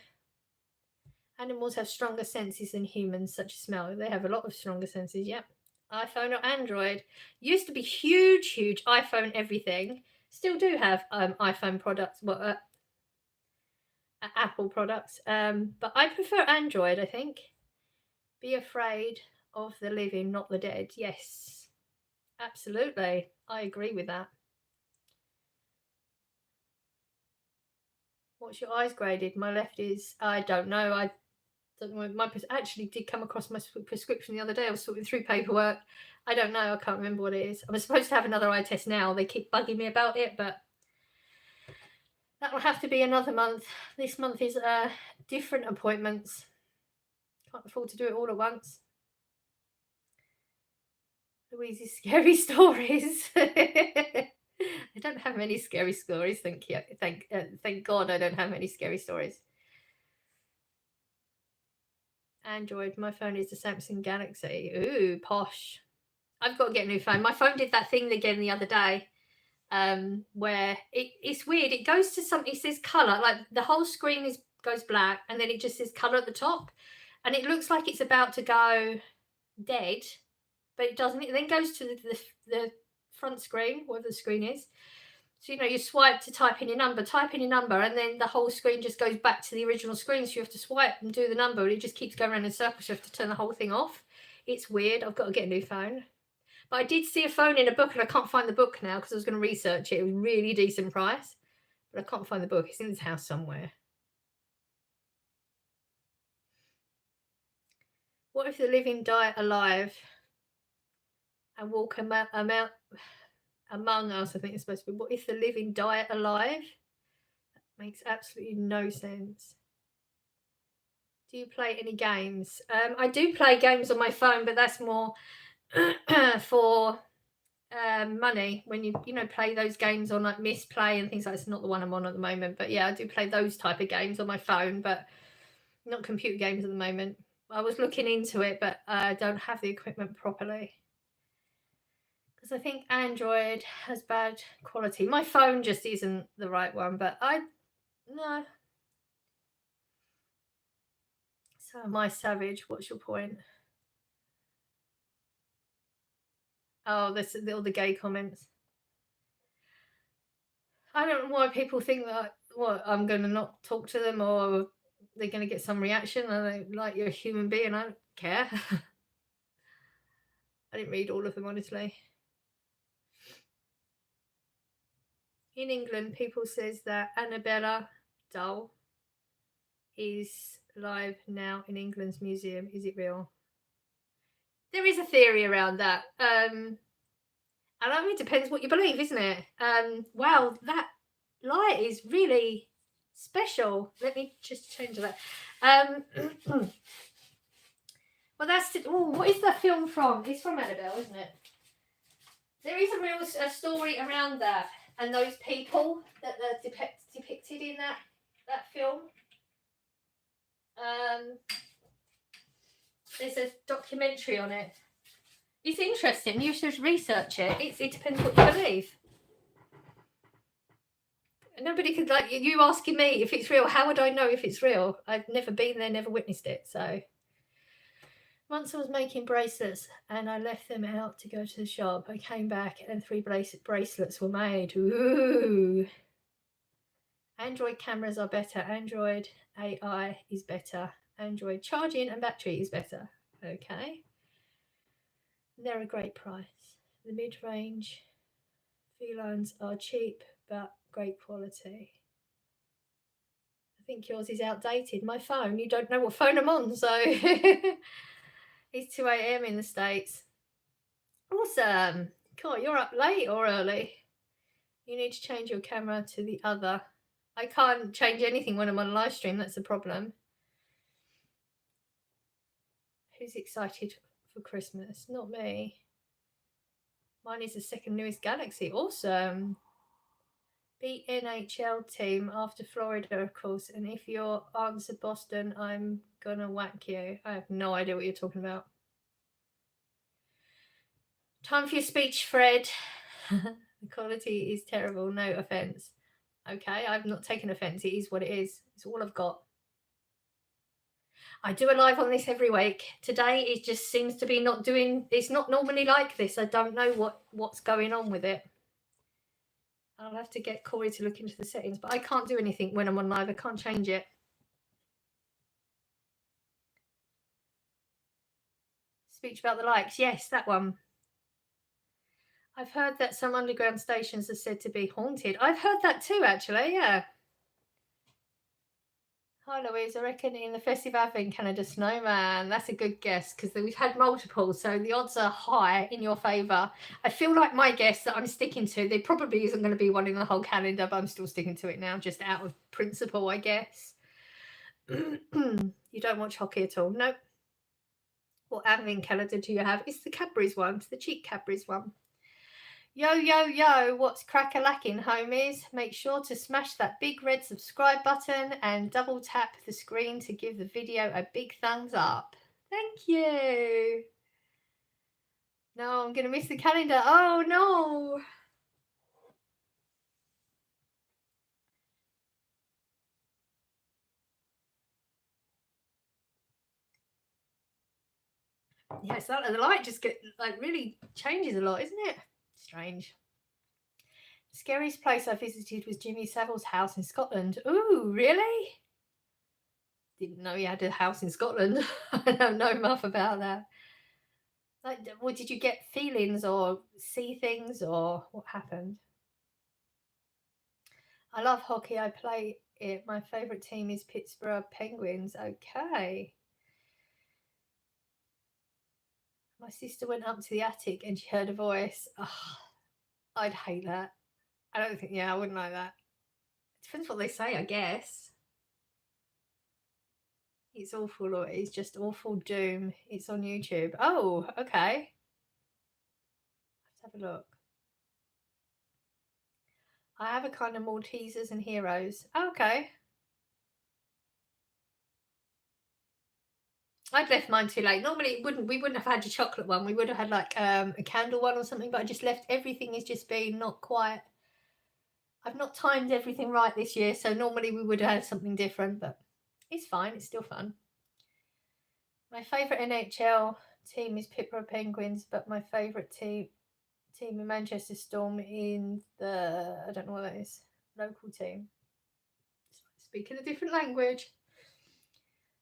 Animals have stronger senses than humans, such as smell. They have a lot of stronger senses, yep. iPhone or Android? Used to be huge iPhone everything. Still do have iPhone products, well, Apple products. But I prefer Android, I think. Be afraid of the living, not the dead. Yes, absolutely. I agree with that. What's your eyes graded? My left is, I don't know. I don't know. My actually did come across my prescription the other day. I was sorting through paperwork. I don't know. I can't remember what it is. I'm supposed to have another eye test now. They keep bugging me about it, but that will have to be another month. This month is different appointments. Can't afford to do it all at once. Louise's scary stories. I don't have many scary stories. Thank you. Thank God I don't have any scary stories. Android. My phone is the Samsung Galaxy. Ooh, posh. I've got to get a new phone. My phone did that thing again the other day, where it's weird. It goes to something. It says color, like the whole screen goes black, and then it just says color at the top, and it looks like it's about to go dead, but it doesn't. It then goes to the front screen, whatever the screen is. So you swipe to type in your number, and then the whole screen just goes back to the original screen. So you have to swipe and do the number, and it just keeps going around in circles. You have to turn the whole thing off. It's weird. I've got to get a new phone. But I did see a phone in a book, and I can't find the book now because I was going to research it. It was really decent price, but I can't find the book. It's in this house somewhere. What if the living die alive and walk among us? I think it's supposed to be. What if the living die alive? That makes absolutely no sense. Do you play any games? I do play games on my phone, but that's more for money. When you play those games on like Misplay and things like that. It's not the one I'm on at the moment, but yeah, I do play those type of games on my phone, but not computer games at the moment. I was looking into it, but I don't have the equipment properly because I think Android has bad quality. My phone just isn't the right one, but no. So am I savage? What's your point? Oh, this is all the gay comments. I don't know why people think that I'm going to not talk to them or they're going to get some reaction. I don't like you're a human being. I don't care. I didn't read all of them, honestly. In England, people says that Annabella doll is live now in England's museum. Is it real? There is a theory around that. And I mean, it depends what you believe, isn't it? Wow, that light is really special. Let me just change that. Well, what is the film from? It's from Annabelle, isn't it? There is a real story around that and those people that are depicted in that film. There's a documentary on it. It's interesting. You should research it. It depends what you believe. Nobody could, like you asking me if it's real. How would I know if it's real? I've never been there, never witnessed it. So Once I was making bracelets and I left them out to go to the shop. I came back and 3 bracelets were made. Ooh. Android cameras are better. Android AI is better. Android charging and battery is better. Okay. They're a great price. The mid-range felines are cheap but great quality. I think yours is outdated. My phone, you don't know what phone I'm on, so it's 2 a.m. in the States. Awesome. Cool, you're up late or early. You need to change your camera to the other. I can't change anything when I'm on a live stream, that's the problem. Who's excited for Christmas? Not me. Mine is the second newest Galaxy. Awesome. Beat NHL team after Florida, of course. And if you answer Boston, I'm gonna whack you. I have no idea what you're talking about. Time for your speech, Fred. The quality is terrible. No offense. Okay, I've not taken offense. It is what it is. It's all I've got. I do a live on this every week. Today it just seems to be not doing. It's not normally like this. I don't know what's going on with it. I'll have to get Corey to look into the settings, but I can't do anything when I'm on live. I can't change it. Speech about the likes. Yes, that one. I've heard that some underground stations are said to be haunted. I've heard that too, actually, yeah. Hi, Louise. I reckon in the festive advent Canada snowman. That's a good guess because we've had multiple, so the odds are high in your favour. I feel like my guess that I'm sticking to, there probably isn't going to be one in the whole calendar, but I'm still sticking to it now, just out of principle, I guess. You don't watch hockey at all? Nope. What advent calendar do you have? It's the Cadbury's one. It's the cheap Cadbury's one. Yo, yo, yo, what's crack-a-lacking, homies? Make sure to smash that big red subscribe button and double tap the screen to give the video a big thumbs up. Thank you. No, I'm going to miss the calendar. Oh, no. Yeah, so the light just really changes a lot, isn't it? Strange. The scariest place I visited was Jimmy Savile's house in Scotland. Ooh, really? Didn't know he had a house in Scotland. I don't know enough about that. Like, well, did you get feelings or see things or what happened? I love hockey. I play it. My favourite team is Pittsburgh Penguins. Okay. My sister went up to the attic and she heard a voice. Oh, I'd hate that. I don't think, yeah, I wouldn't like that. It depends what they say, I guess. It's awful, or it's just awful doom. It's on YouTube. Oh, okay. Let's have a look. I have a kind of Maltesers and heroes. Okay. I'd left mine too late. Normally we wouldn't have had a chocolate one. We would have had like a candle one or something, but I just left everything has just been not quite. I've not timed everything right this year, so normally we would have had something different, but it's fine. It's still fun. My favourite NHL team is Pittsburgh Penguins, but my favourite team in Manchester Storm in the, I don't know what that is, local team. Speaking a different language.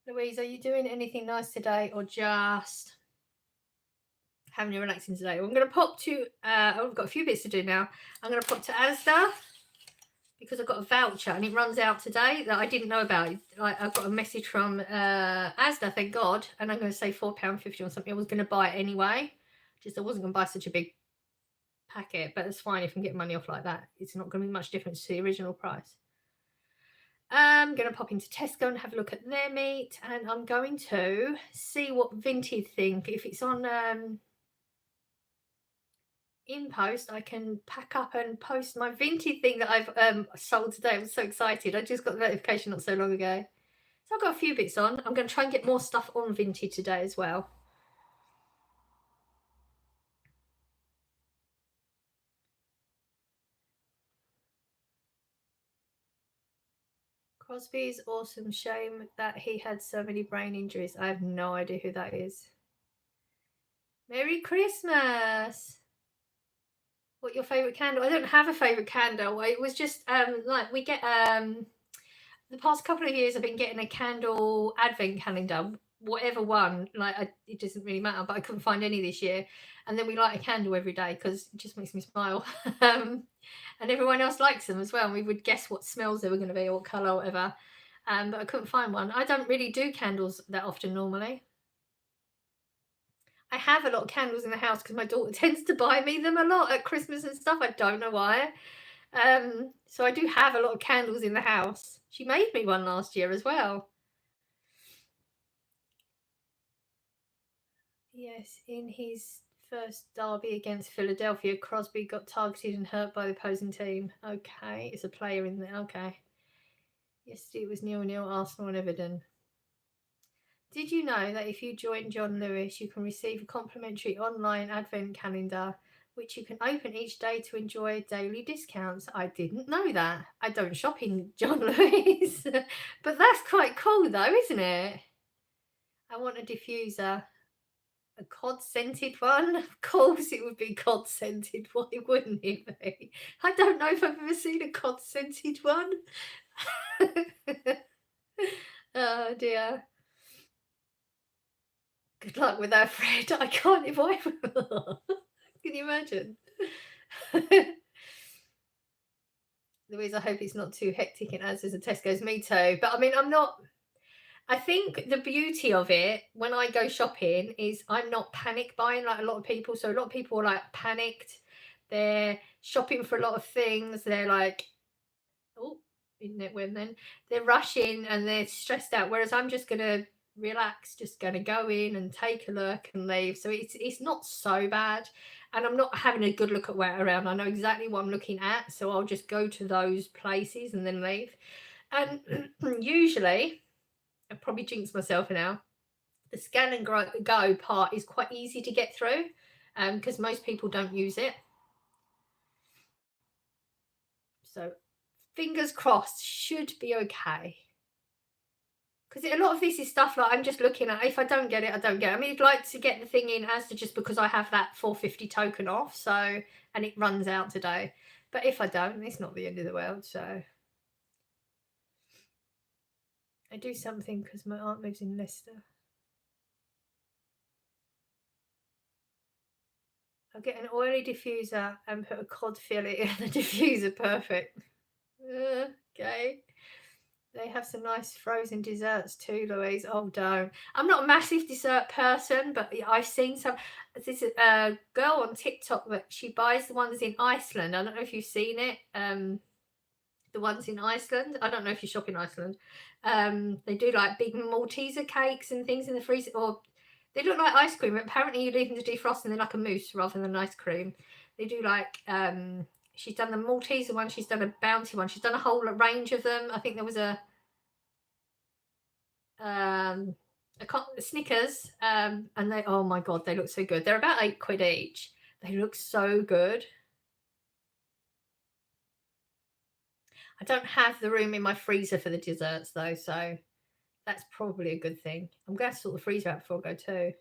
Louise, are you doing anything nice today or just having you relaxing today? Well, I'm going to pop to, I've got a few bits to do now. I'm going to pop to Asda because I've got a voucher and it runs out today that I didn't know about. I've got a message from Asda, thank God, and I'm going to say £4.50 or something. I was going to buy it anyway. Just I wasn't going to buy such a big packet, but it's fine if I'm getting money off like that. It's not going to be much difference to the original price. I'm going to pop into Tesco and have a look at their meat, and I'm going to see what Vinted think. If it's on in post, I can pack up and post my Vinted thing that I've sold today. I'm so excited. I just got the notification not so long ago. So I've got a few bits on. I'm going to try and get more stuff on Vinted today as well. Crosby's awesome. Shame that he had so many brain injuries. I have no idea who that is. Merry Christmas. What your favourite candle? I don't have a favourite candle. It was just like we get the past couple of years I've been getting a candle advent calendar, whatever one. Like it doesn't really matter, but I couldn't find any this year. And then we light a candle every day because it just makes me smile. And everyone else likes them as well. And we would guess what smells they were going to be or what colour or whatever. But I couldn't find one. I don't really do candles that often normally. I have a lot of candles in the house because my daughter tends to buy me them a lot at Christmas and stuff. I don't know why. So I do have a lot of candles in the house. She made me one last year as well. Yes, in his first derby against Philadelphia, Crosby got targeted and hurt by the opposing team. Okay, it's a player in there. Okay. Yesterday it was 0-0 Arsenal and Everton. Did you know that if you join John Lewis, you can receive a complimentary online advent calendar, which you can open each day to enjoy daily discounts? I didn't know that. I don't shop in John Lewis, but that's quite cool though, isn't it? I want a diffuser. A cod scented one? Of course it would be cod scented. Why wouldn't it be? I don't know if I've ever seen a cod scented one. Oh dear. Good luck with that, Fred. I can't avoid. Can you imagine? Louise, I hope it's not too hectic in Asda's and Tesco's. Me too. But I mean, I'm not. I think the beauty of it when I go shopping is I'm not panic buying like a lot of people. So a lot of people are like panicked. They're shopping for a lot of things. They're like, oh, internet went then. They're rushing and they're stressed out. Whereas I'm just gonna relax, just gonna go in and take a look and leave. So it's not so bad. And I'm not having a good look at where around. I know exactly what I'm looking at. So I'll just go to those places and then leave. And usually I probably jinxed myself now. The scan and go part is quite easy to get through because most people don't use it. So fingers crossed, should be okay. Because a lot of this is stuff like I'm just looking at. If I don't get it, I don't get it. I mean, I'd like to get the thing in Asda just because I have that 450 token off. So, and it runs out today. But if I don't, it's not the end of the world. So I do something because my aunt lives in Leicester. I'll get an oily diffuser and put a cod fillet in the diffuser. Perfect. Okay. They have some nice frozen desserts too, Louise. Oh, don't. I'm not a massive dessert person, but I've seen some. There's a girl on TikTok that she buys the ones in Iceland. I don't know if you've seen it. The ones in Iceland. I don't know if you shop in Iceland. They do like big Malteser cakes and things in the freezer, or they look like ice cream, but apparently you leave them to defrost and they're like a mousse rather than ice cream. They do like she's done the Malteser one, she's done a Bounty one, she's done a whole range of them. I think there was a Snickers, and they, oh my god, they look so good. They're about £8 each. They look so good. I don't have the room in my freezer for the desserts though, so that's probably a good thing. I'm going to sort the freezer out before I go too.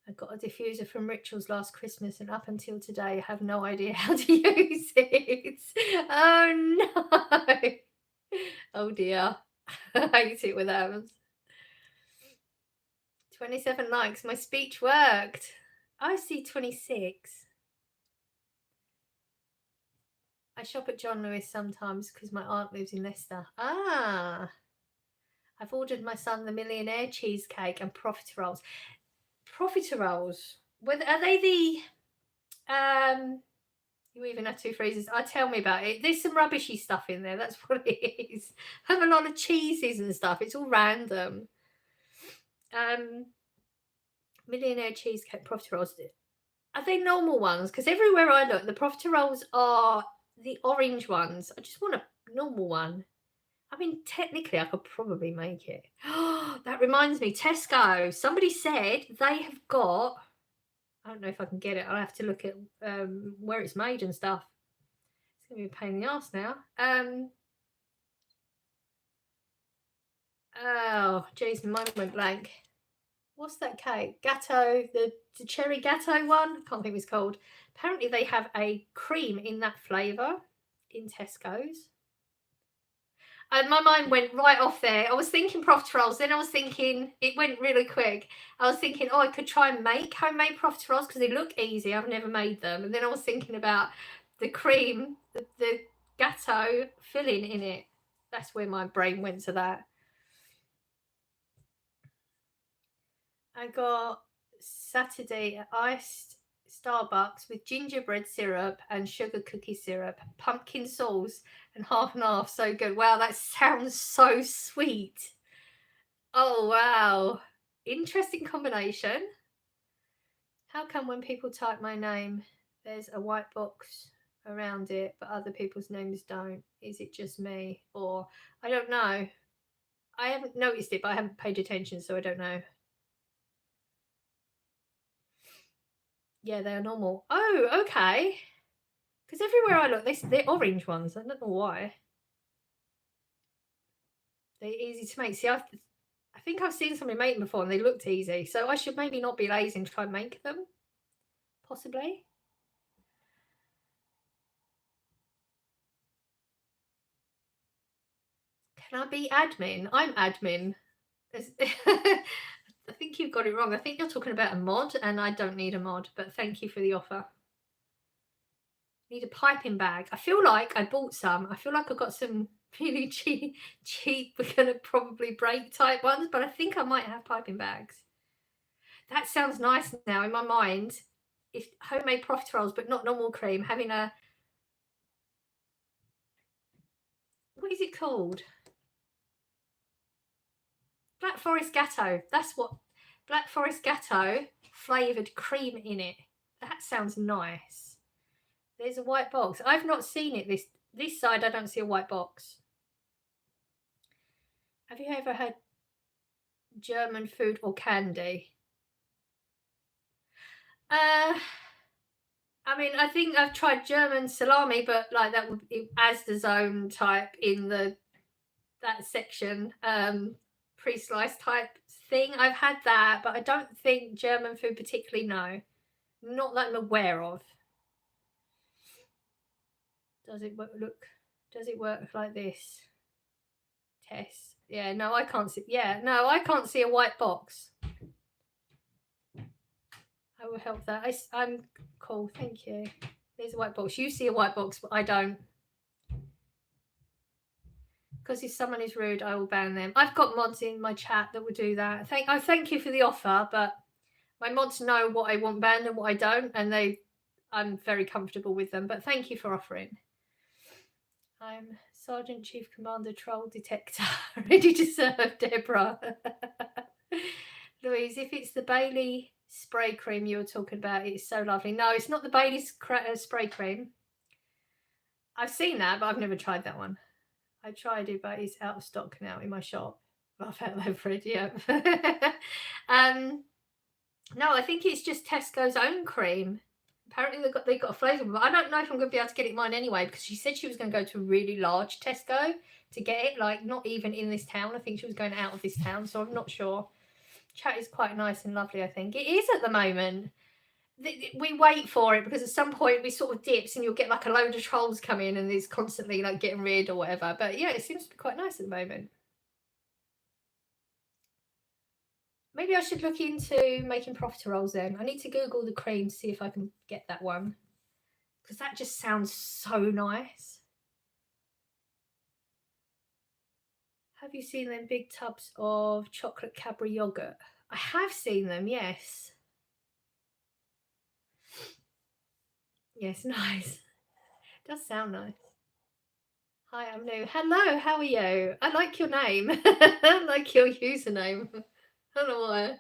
I got a diffuser from Rituals last Christmas, and up until today, I have no idea how to use it. Oh no! Oh dear, I hate it when that happens. 27 likes. My speech worked. I see 26. I shop at John Lewis sometimes because my aunt lives in Leicester. Ah, I've ordered my son the millionaire cheesecake and profiteroles. Profiteroles. Are they the you even have two freezers? Tell me about it. There's some rubbishy stuff in there. That's what it is. I have a lot of cheeses and stuff. It's all random. Millionaire cheesecake profiteroles. Are they normal ones? Because everywhere I look, the profiteroles are the orange ones. I just want a normal one. I mean, technically, I could probably make it. That reminds me, Tesco. Somebody said they have got. I don't know if I can get it. I'll have to look at where it's made and stuff. It's gonna be a pain in the ass now. Oh, geez, my mind went blank. What's that cake? Gatto, the cherry gatto one? I can't think what it's called. Apparently they have a cream in that flavour in Tesco's. And my mind went right off there. I was thinking profiteroles. Then I was thinking, it went really quick. I was thinking, oh, I could try and make homemade profiteroles because they look easy. I've never made them. And then I was thinking about the cream, the gatto filling in it. That's where my brain went to that. I got Saturday iced Starbucks with gingerbread syrup and sugar cookie syrup, pumpkin sauce, and half and half. So good. Wow, that sounds so sweet. Oh, wow. Interesting combination. How come when people type my name, there's a white box around it, but other people's names don't? Is it just me? Or I don't know. I haven't noticed it, but I haven't paid attention, so I don't know. Yeah, they're normal. Oh, okay. Because everywhere I look, they're orange ones. I don't know why. They're easy to make. See, I think I've seen somebody make them before and they looked easy. So I should maybe not be lazy and try and make them. Possibly. Can I be admin? I'm admin. I think you've got it wrong. I think you're talking about a mod and I don't need a mod. But thank you for the offer. Need a piping bag. I feel like I bought some. I feel like I got some really cheap, we're going to probably break type ones, but I think I might have piping bags. That sounds nice now in my mind. If homemade profiteroles, but not normal cream, having a, what is it called? Black Forest Gatto. That's what, Black Forest Gatto, flavoured cream in it. That sounds nice. There's a white box. I've not seen it this side. I don't see a white box. Have you ever had German food or candy? I mean, I think I've tried German salami, but like that would be Asda zone type in that section, pre-sliced type thing. I've had that, but I don't think German food particularly. No, not that I'm aware of. Does it look? Does it work like this? Test. Yeah. No, I can't see. Yeah. No, I can't see a white box. I will help that. I'm cool. Thank you. There's a white box. You see a white box, but I don't. Because if someone is rude, I will ban them. I've got mods in my chat that will do that. Thank you for the offer, but my mods know what I want banned and what I don't, and I'm very comfortable with them. But thank you for offering. I'm Sergeant Chief Commander Troll Detector, ready to serve, Deborah. Louise, if it's the Bailey spray cream you were talking about, it's so lovely. No, it's not the Bailey spray cream. I've seen that, but I've never tried that one. I tried it, but it's out of stock now in my shop. Laugh out loud, Fred. Yeah. No, I think it's just Tesco's own cream. Apparently they got a flavour, but I don't know if I'm going to be able to get it mine anyway, because she said she was going to go to a really large Tesco to get it, like not even in this town. I think she was going out of this town, so I'm not sure. Chat is quite nice and lovely, I think. It is at the moment. We wait for it because at some point we sort of dips and you'll get like a load of trolls come in and there's constantly like getting rid or whatever. But yeah, it seems to be quite nice at the moment. Maybe I should look into making profiteroles then. I need to Google the cream to see if I can get that one, because that just sounds so nice. Have you seen them big tubs of chocolate Cadbury yogurt? I have seen them, yes. Yes, nice. Does sound nice. Hi, I'm new. Hello, how are you? I like your name. I like your username. I don't know why.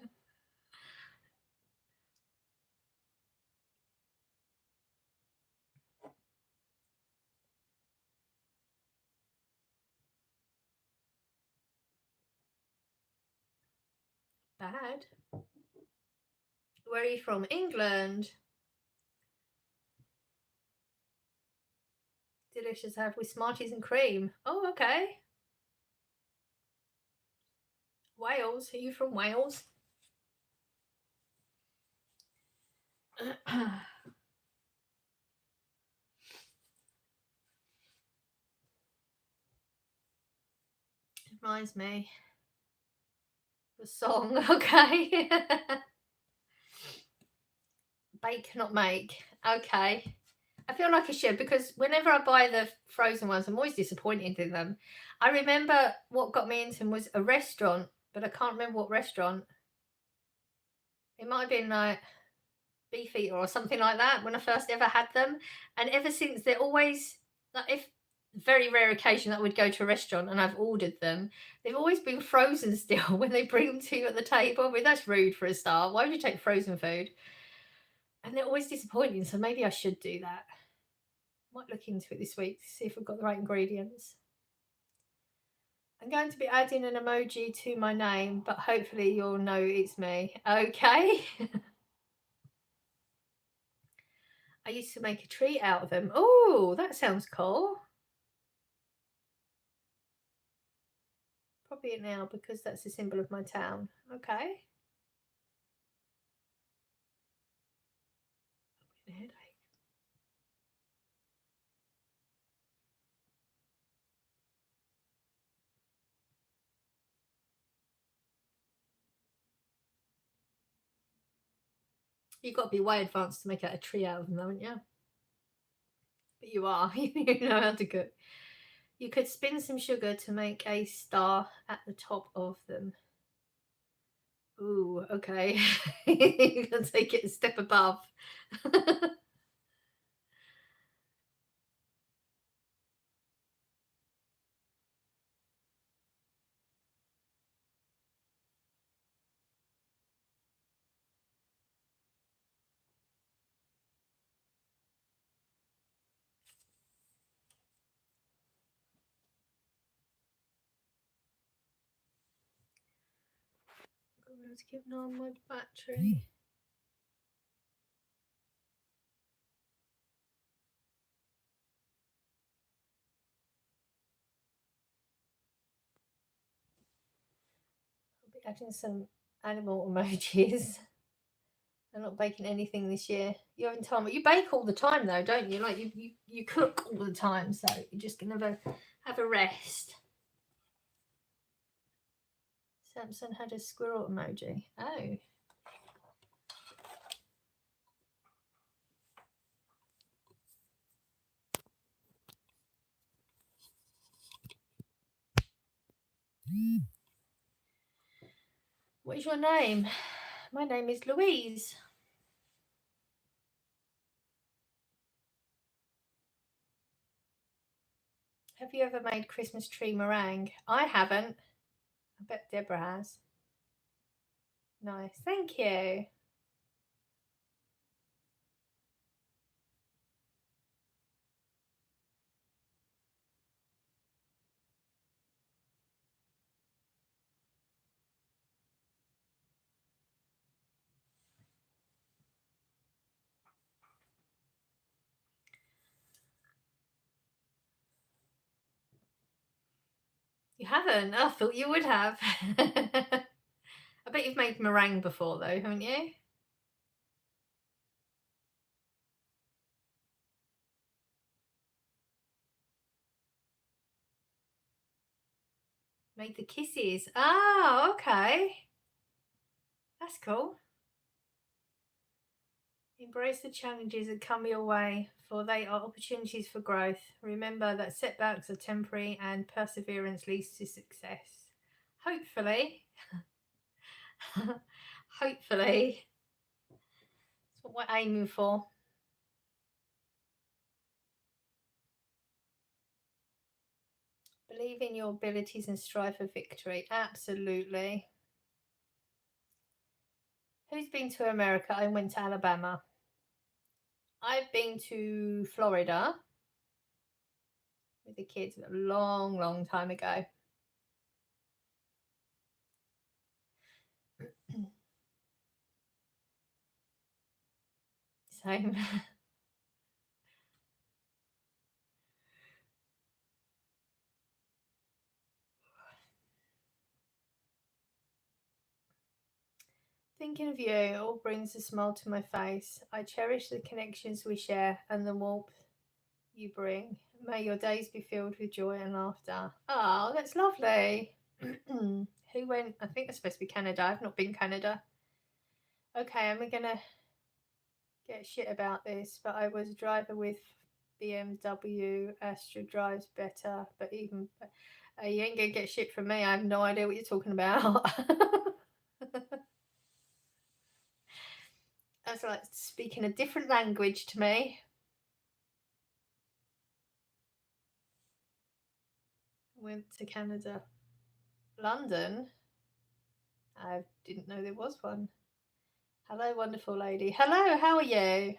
Bad. Where are you from? England. Delicious to have with Smarties and cream. Oh, okay. Wales? Are you from Wales? Reminds me of a song. Okay. Bake, not make. Okay. I feel like I should, because whenever I buy the frozen ones, I'm always disappointed in them. I remember what got me into them was a restaurant, but I can't remember what restaurant. It might have been like Beefeater or something like that when I first ever had them. And ever since, they're always, like, if very rare occasion that I would go to a restaurant and I've ordered them, they've always been frozen still when they bring them to you at the table. I mean, that's rude for a start. Why would you take frozen food? And they're always disappointing, so maybe I should do that. Might look into it this week to see if I've got the right ingredients. I'm going to be adding an emoji to my name, but hopefully you'll know it's me. Okay. I used to make a treat out of them. Oh, that sounds cool. Probably now because that's the symbol of my town. Okay. Headache. You've got to be way advanced to make out a tree out of them, haven't you? But you are. You know how to cook. You could spin some sugar to make a star at the top of them. Ooh, okay. You can take it a step above. I was keeping on my battery. I'll be adding some animal emojis. I'm not baking anything this year. You're in time. You bake all the time though, don't you? Like you cook all the time, so you're just gonna have a rest. Samson had a squirrel emoji. Oh. What is your name? My name is Louise. Have you ever made Christmas tree meringue? I haven't. I bet Deborah has. Nice. Thank you. You haven't? I thought you would have. I bet you've made meringue before, though, haven't you? Made the kisses. Oh, okay. That's cool. Embrace the challenges that come your way, for they are opportunities for growth. Remember that setbacks are temporary and perseverance leads to success. Hopefully. Hopefully. That's what we're aiming for. Believe in your abilities and strive for victory. Absolutely. Who's been to America? I went to Alabama. I've been to Florida with the kids a long, long time ago. Same. Thinking of you all brings a smile to my face. I cherish the connections we share and the warmth you bring. May your days be filled with joy and laughter. Oh, that's lovely. Who went? I think it's supposed to be Canada. I've not been Canada. Okay, I'm gonna get shit about this, but I was a driver with BMW. Astra drives better, but even you ain't gonna get shit from me. I have no idea what you're talking about. That's like speaking a different language to me. Went to Canada. London? I didn't know there was one. Hello, wonderful lady. Hello, how are you?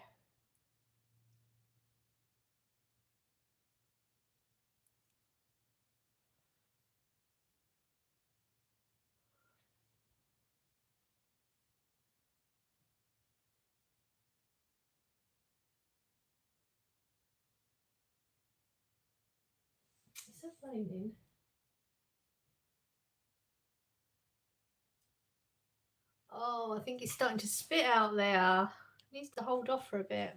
Is it raining? Oh, I think it's starting to spit out there. Needs to hold off for a bit.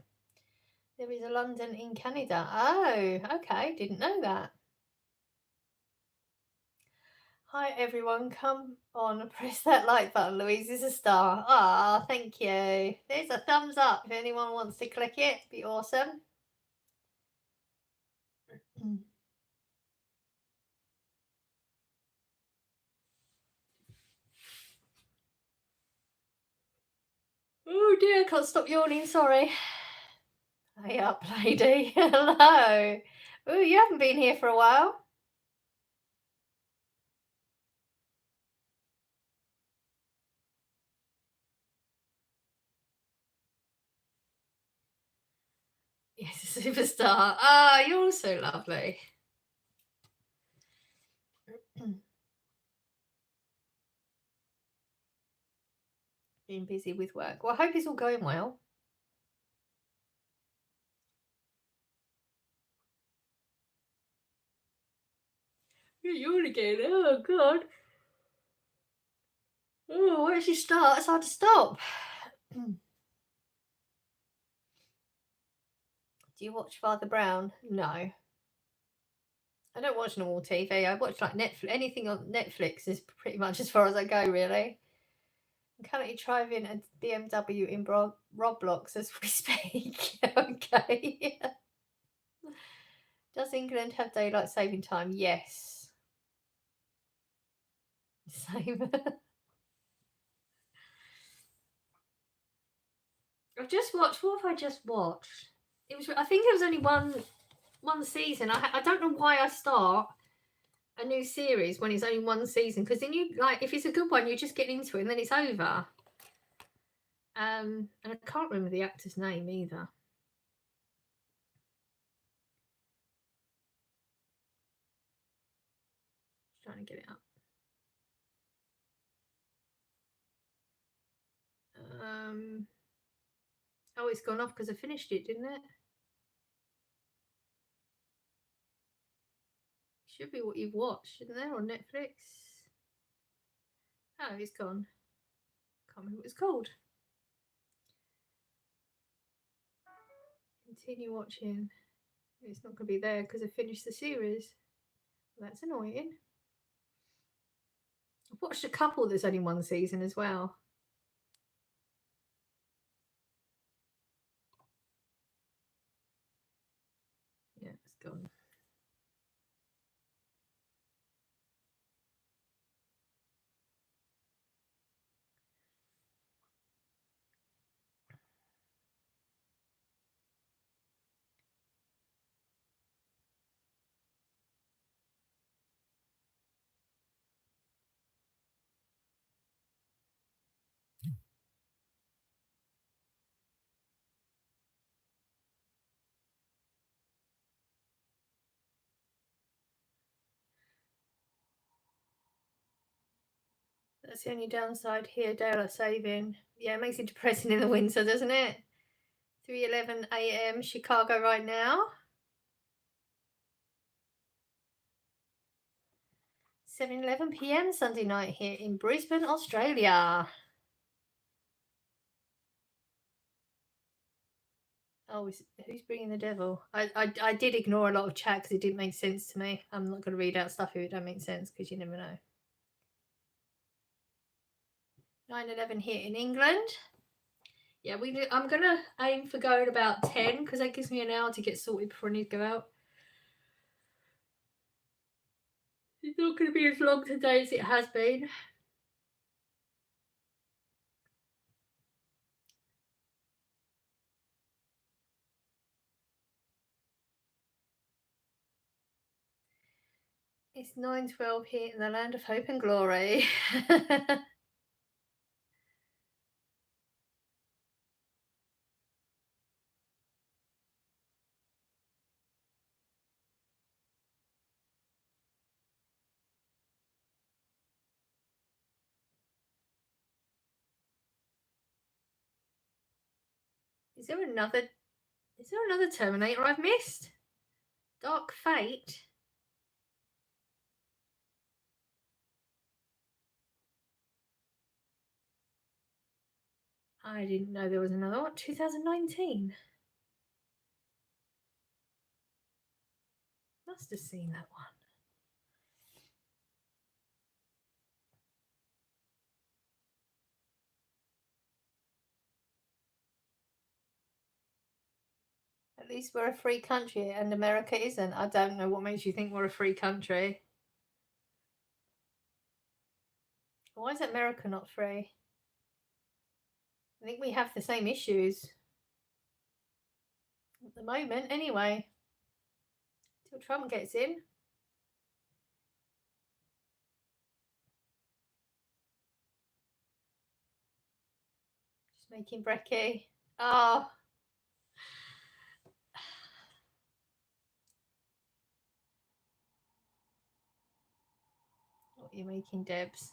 There is a London in Canada. Oh, okay. Didn't know that. Hi, everyone. Come on, press that like button. Louise is a star. Ah, thank you. There's a thumbs up if anyone wants to click it. Be awesome. Oh dear, I can't stop yawning. Sorry. Hey up, lady. Hello. Oh, you haven't been here for a while. Yes, a superstar. Ah, you're so lovely. Been busy with work. Well, I hope it's all going well. You're yawning again. Oh, God. Oh, once you start, it's hard to stop. Do you watch Father Brown? No. I don't watch normal TV. I watch like Netflix. Anything on Netflix is pretty much as far as I go, really. I'm currently driving a BMW in Roblox as we speak. Okay. Does England have daylight saving time? Yes. Same. I've just watched. What have I just watched? It was. I think it was only one season. I don't know why I start a new series when it's only one season, because then you like, if it's a good one, you just get into it and then it's over. And I can't remember the actor's name either. Just trying to get it up. Oh, it's gone off because I finished it, didn't it? Should be what you've watched, shouldn't there, on Netflix? Oh, it's gone. Can't remember what it's called. Continue watching. It's not going to be there because I finished the series. That's annoying. I've watched a couple that's only one season as well. Yeah, it's gone. That's the only downside here, daylight saving. Yeah, it makes it depressing in the winter, doesn't it? 3:11 a.m. Chicago right now. 7:11 p.m. Sunday night here in Brisbane, Australia. Oh, who's bringing the devil? I did ignore a lot of chat because it didn't make sense to me. I'm not going to read out stuff if it don't make sense because you never know. 9/11 here in England. Yeah, I'm going to aim for going about 10 because that gives me an hour to get sorted before I need to go out. It's not going to be as long today as it has been. It's 9:12 here in the land of hope and glory. Is there another Terminator I've missed? Dark Fate? I didn't know there was another one. 2019. Must have seen that one. At least we're a free country and America isn't. I don't know what makes you think we're a free country. Why is America not free? I think we have the same issues. At the moment, anyway. Till Trump gets in. Just making brekkie. Oh. What are you making, Debs?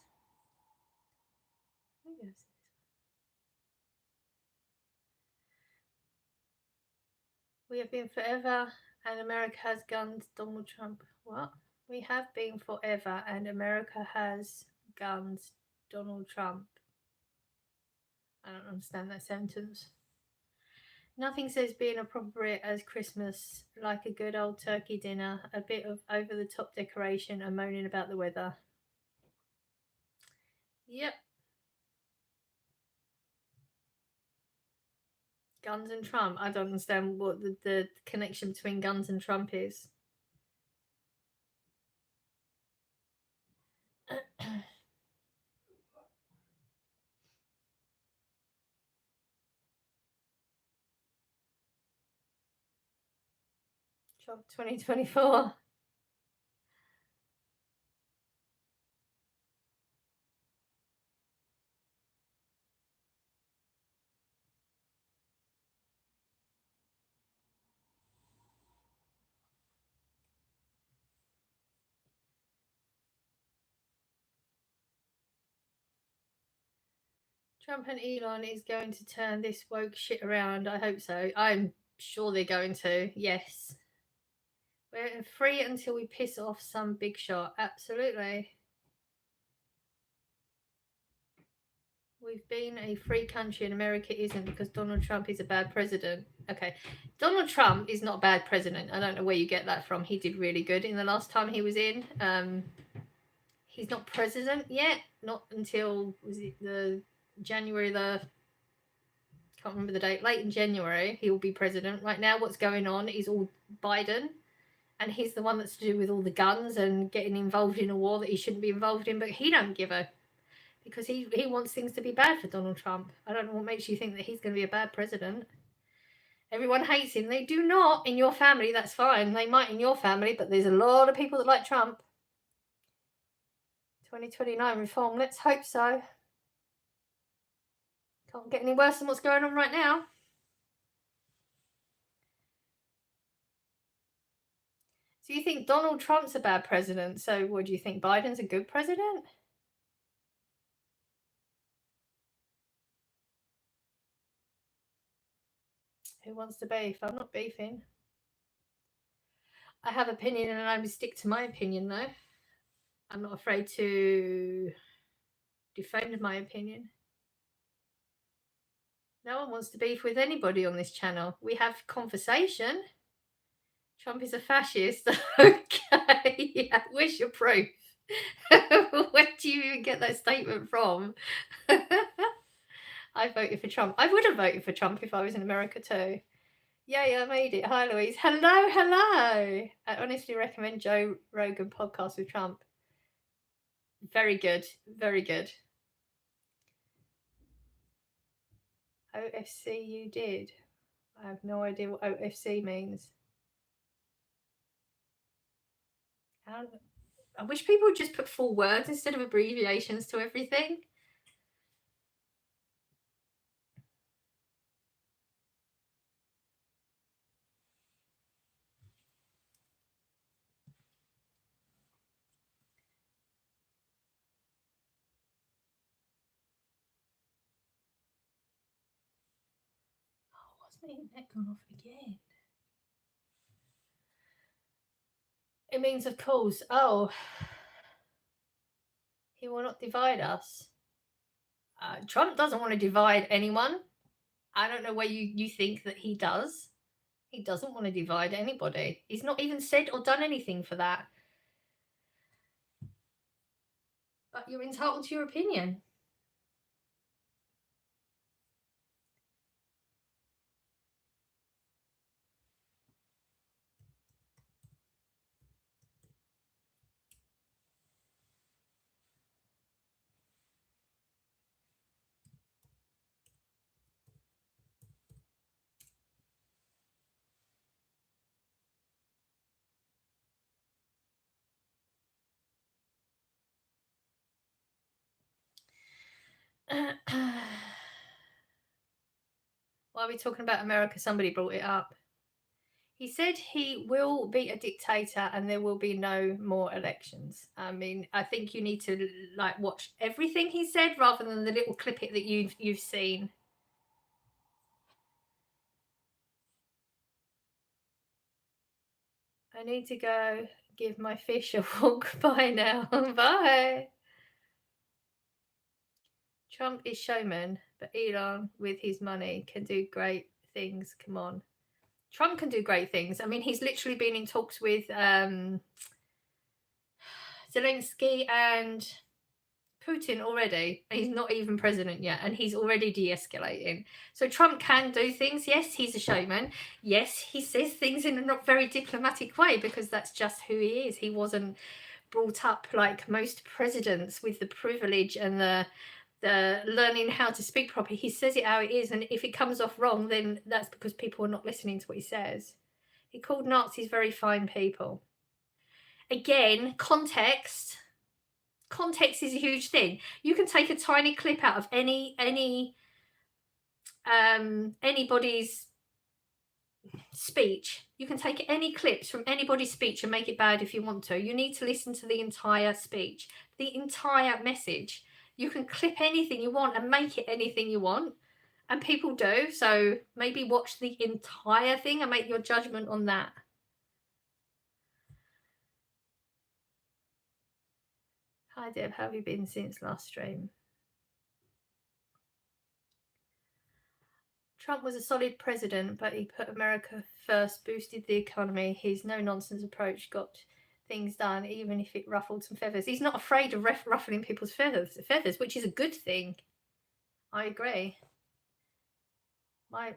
We have been forever and America has guns. Donald Trump. What? We have been forever and America has guns. Donald Trump. I don't understand that sentence. Nothing says being appropriate as Christmas like a good old turkey dinner, a bit of over-the-top decoration and moaning about the weather. Yep. Guns and Trump. I don't understand what the connection between guns and Trump is. Trump 2024. Trump and Elon is going to turn this woke shit around. I hope so. I'm sure they're going to. Yes. We're free until we piss off some big shot. Absolutely. We've been a free country and America isn't because Donald Trump is a bad president. Okay. Donald Trump is not a bad president. I don't know where you get that from. He did really good in the last time he was in. He's not president yet. Not until, was it the January the... can't remember the date. Late in January, he will be president. Right now, what's going on is all Biden. And he's the one that's to do with all the guns and getting involved in a war that he shouldn't be involved in. But he don't give a... because he wants things to be bad for Donald Trump. I don't know what makes you think that he's going to be a bad president. Everyone hates him. They do not in your family. That's fine. They might in your family, but there's a lot of people that like Trump. 2029 reform. Let's hope so. Can't get any worse than what's going on right now. So you think Donald Trump's a bad president? So what do you think? Biden's a good president? Who wants to beef? I'm not beefing. I have opinion and I would stick to my opinion though. I'm not afraid to defend my opinion. No one wants to beef with anybody on this channel. We have conversation. Trump is a fascist. Okay, yeah, where's your proof? Where do you even get that statement from? I voted for Trump. I would have voted for Trump if I was in America too. Yeah, I made it. Hi, Louise. Hello, hello. I honestly recommend Joe Rogan podcast with Trump. Very good. Very good. OFC you did. I have no idea what OFC means. I wish people would just put full words instead of abbreviations to everything. Oh, what's my internet gone off again? It means, of course, he will not divide us. Trump doesn't want to divide anyone. I don't know where you think that he does. He doesn't want to divide anybody. He's not even said or done anything for that. But you're entitled to your opinion. While we're talking about America, somebody brought it up. He said he will be a dictator and there will be no more elections. I mean, I think you need to like watch everything he said rather than the little clip it that you've seen. I need to go give my fish a walk. Bye now. Bye. Trump is showman, but Elon, with his money, can do great things. Come on. Trump can do great things. I mean, he's literally been in talks with Zelensky and Putin already. He's not even president yet, and he's already de-escalating. So Trump can do things. Yes, he's a showman. Yes, he says things in a not very diplomatic way because that's just who he is. He wasn't brought up like most presidents with the privilege and the learning how to speak properly. He says it how it is, and if it comes off wrong, then that's because people are not listening to what he says. He called Nazis very fine people. Again, context is a huge thing. You can take a tiny clip out of anybody's speech. You can take any clips from anybody's speech and make it bad if you want to. You need to listen to the entire speech, the entire message. You can clip anything you want and make it anything you want, and people do. So maybe watch the entire thing and make your judgment on that. Hi Deb, how have you been since last stream? Trump was a solid president, but he put America first, boosted the economy. His no-nonsense approach got things done, even if it ruffled some feathers. He's not afraid of ruffling people's feathers, which is a good thing. I agree. My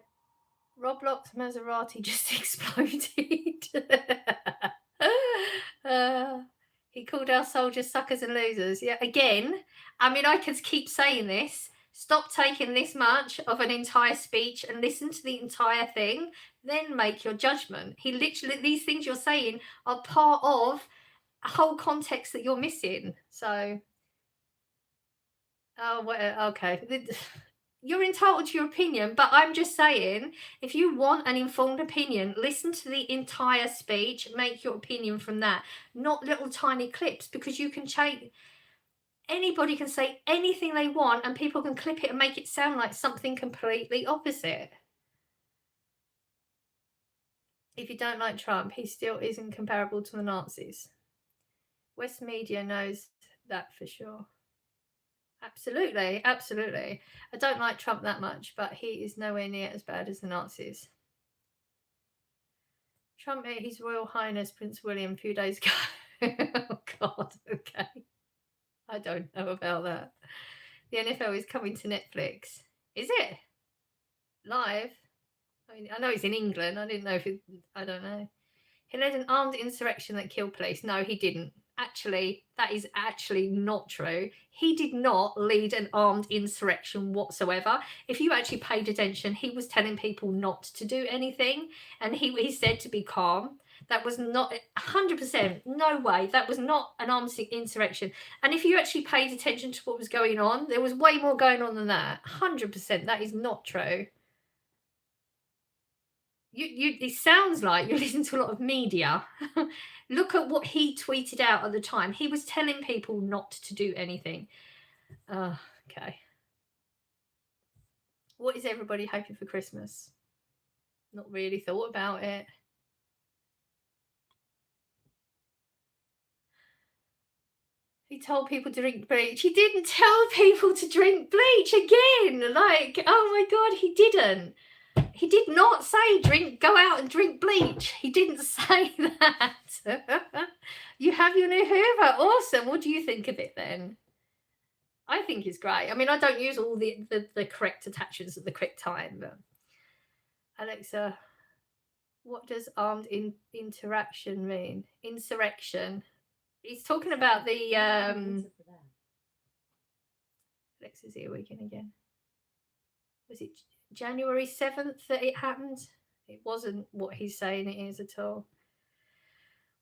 Roblox Maserati just exploded. He called our soldiers suckers and losers. Yeah, again, I mean, I could keep saying this. Stop taking this much of an entire speech and listen to the entire thing, then make your judgment. He literally, these things you're saying are part of a whole context that you're missing. So, oh, well, okay. You're entitled to your opinion, but I'm just saying, if you want an informed opinion, listen to the entire speech, make your opinion from that, not little tiny clips, because you can change. Anybody can say anything they want and people can clip it and make it sound like something completely opposite. If you don't like Trump, he still isn't comparable to the Nazis. West media knows that for sure. Absolutely, absolutely. I don't like Trump that much, but he is nowhere near as bad as the Nazis. Trump met His Royal Highness Prince William a few days ago. Oh, God, okay. I don't know about that. The NFL is coming to Netflix. Is it? Live? I mean, I know it's in England. I didn't know if it, I don't know. He led an armed insurrection that killed police. No, he didn't. Actually, that is actually not true. He did not lead an armed insurrection whatsoever. If you actually paid attention, he was telling people not to do anything, and he said to be calm. That was not 100%. No way. That was not an armed insurrection. And if you actually paid attention to what was going on, there was way more going on than that. 100%. That is not true. It sounds like you listen to a lot of media. Look at what he tweeted out at the time. He was telling people not to do anything. Okay. What is everybody hoping for Christmas? Not really thought about it. He told people to drink bleach. He didn't tell people to drink bleach again. Like, oh my God, he didn't. He did not say go out and drink bleach. He didn't say that. You have your new Hoover. Awesome. What do you think of it then? I think it's great. I mean, I don't use all the correct attachments at the correct time. But Alexa, what does armed interaction mean? Insurrection. He's talking about the Alexa's here again. Was it January 7th that it happened? It wasn't what he's saying it is at all.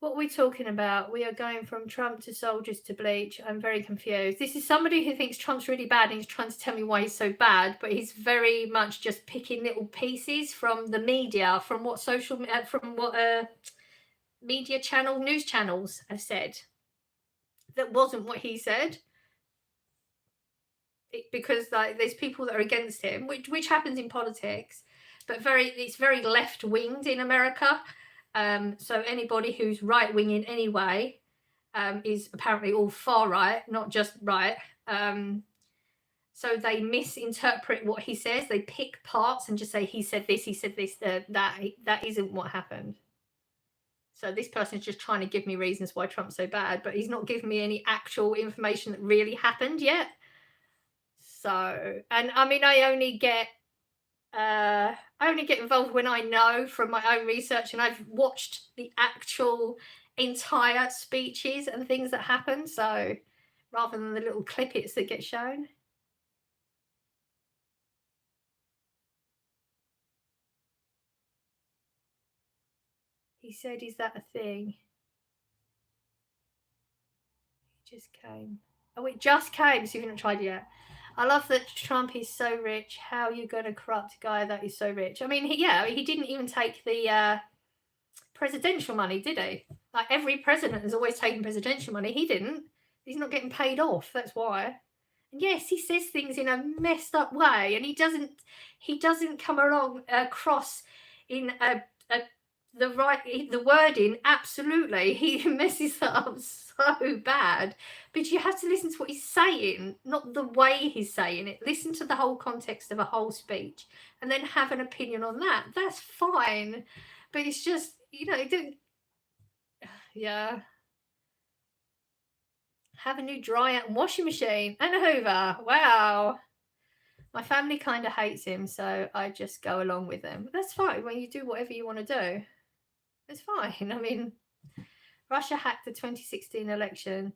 What are we talking about? We are going from Trump to soldiers to bleach. I'm very confused. This is somebody who thinks Trump's really bad and he's trying to tell me why he's so bad, but he's very much just picking little pieces from the media, from what media news channels have said. That wasn't what he said. Because like there's people that are against him, which happens in politics, but it's very left winged in America. So anybody who's right wing in any way is apparently all far right, not just right. So they misinterpret what he says. They pick parts and just say he said this, that isn't what happened. So this person's just trying to give me reasons why Trump's so bad, but he's not giving me any actual information that really happened yet. So, and I mean, I only get involved when I know from my own research, and I've watched the actual entire speeches and things that happen. So, rather than the little clippets that get shown. He said, "Is that a thing?" It just came. Oh, it just came. So you've not tried it yet. I love that Trump is so rich. How are you going to corrupt a guy that is so rich? I mean, he didn't even take the presidential money, did he? Like every president has always taken presidential money. He didn't. He's not getting paid off. That's why. And yes, he says things in a messed up way, and he doesn't come along across in the wording. Absolutely, he messes that up so bad. But you have to listen to what he's saying, not the way he's saying it. Listen to the whole context of a whole speech and then have an opinion on that. That's fine. But it's just, yeah. Have a new dryer and washing machine and a Hoover. Wow. My family kind of hates him, so I just go along with them. That's fine. When you do whatever you want to do, it's fine. I mean, Russia hacked the 2016 election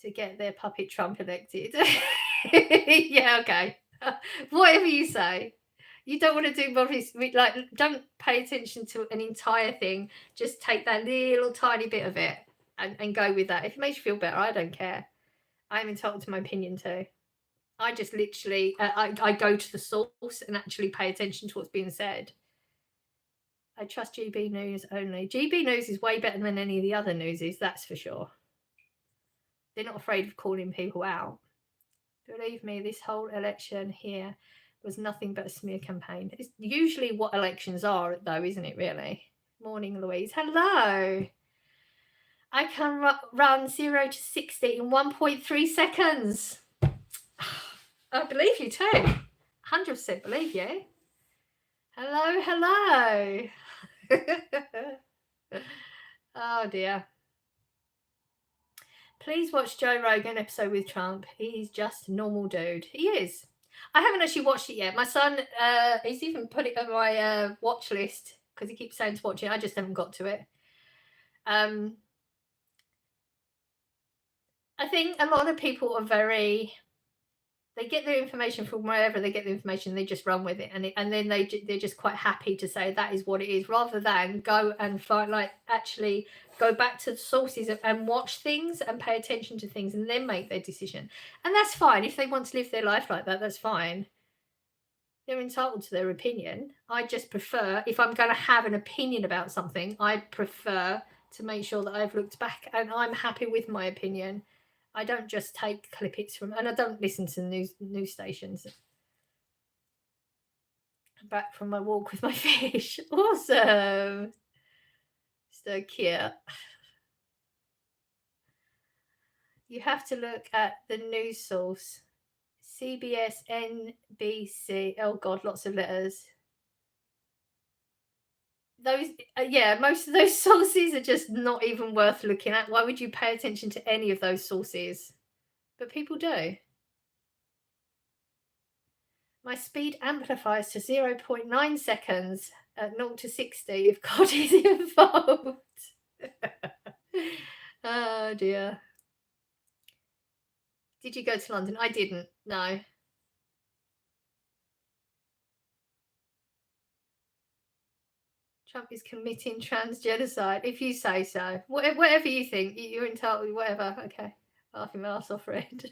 to get their puppet Trump elected. Yeah, okay. Whatever you say. You don't want to do don't pay attention to an entire thing. Just take that little tiny bit of it and go with that. If it makes you feel better, I don't care. I'm entitled to my opinion too. I just literally, I go to the source and actually pay attention to what's being said. I trust GB News only. GB News is way better than any of the other newses, that's for sure. They're not afraid of calling people out. Believe me, this whole election here was nothing but a smear campaign. It's usually what elections are, though, isn't it, really? Morning, Louise. Hello. I can run 0 to 60 in 1.3 seconds. I believe you too. 100% believe you. Hello, hello. Oh dear. Please watch Joe Rogan episode with Trump. He's just a normal dude. He is. I haven't actually watched it yet. My son, he's even put it on my watch list because he keeps saying to watch it. I just haven't got to it. I think a lot of people are they get their information from wherever they get the information, they just run with it, and then they're just quite happy to say that is what it is, rather than go and find, like, actually go back to the sources and watch things and pay attention to things and then make their decision. And that's fine if they want to live their life like that. That's fine. They're entitled to their opinion. I just prefer, if I'm going to have an opinion about something, I prefer to make sure that I've looked back and I'm happy with my opinion. I don't just take clippings from, and I don't listen to news stations. Back from my walk with my fish. Awesome. So cute. You have to look at the news source. CBS, NBC. Oh God, lots of letters. Those, yeah, most of those sources are just not even worth looking at. Why would you pay attention to any of those sources? But people do. My speed amplifies to 0.9 seconds at 0 to 60 if God is involved. Oh dear. Did you go to London? I didn't, no. Trump is committing trans genocide, if you say so. Whatever you think, you're entitled, whatever. Okay. Laughing my ass off, Red.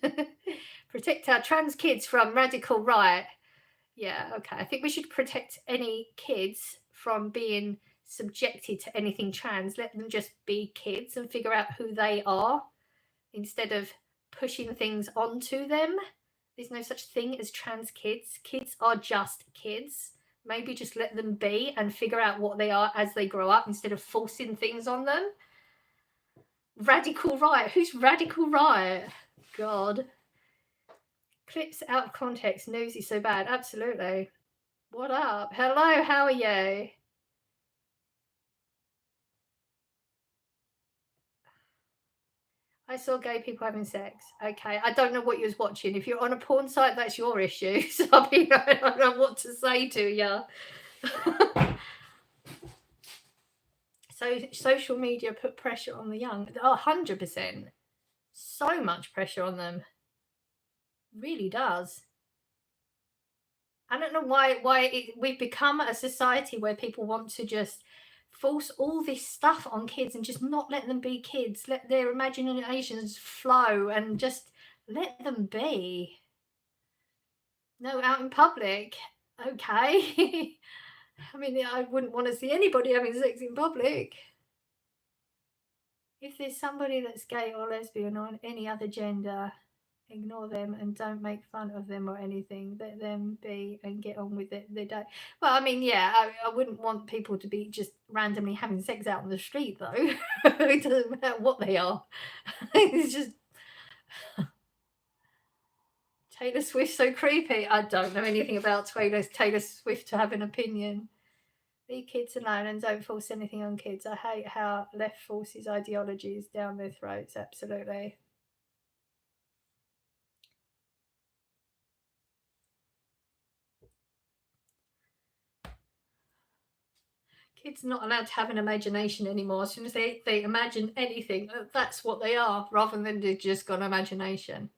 Protect our trans kids from radical right. Yeah, okay. I think we should protect any kids from being subjected to anything trans. Let them just be kids and figure out who they are instead of pushing things onto them. There's no such thing as trans kids. Kids are just kids. Maybe just let them be and figure out what they are as they grow up instead of forcing things on them. Radical right. Who's radical right? God. Clips out of context. News is so bad. Absolutely. What up? Hello, how are you? I saw gay people having sex. Okay, I don't know what you was watching. If you're on a porn site, that's your issue. So I don't know what to say to you. So social media put pressure on the young. 100%. So much pressure on them. Really does. I don't know why we've become a society where people want to just force all this stuff on kids and just not let them be kids. Let their imaginations flow and just let them be. No, out in public. Okay. I mean, I wouldn't want to see anybody having sex in public. If there's somebody that's gay or lesbian or any other gender, ignore them and don't make fun of them or anything. Let them be and get on with it. They don't. Well, I mean, yeah, I wouldn't want people to be just randomly having sex out on the street, though. It doesn't matter what they are. It's just Taylor Swift so creepy. I don't know anything about Taylor Swift to have an opinion. Leave kids alone and don't force anything on kids. I hate how left forces ideologies down their throats. Absolutely. Kids are not allowed to have an imagination anymore. As soon as they imagine anything, that's what they are, rather than they've just got an imagination.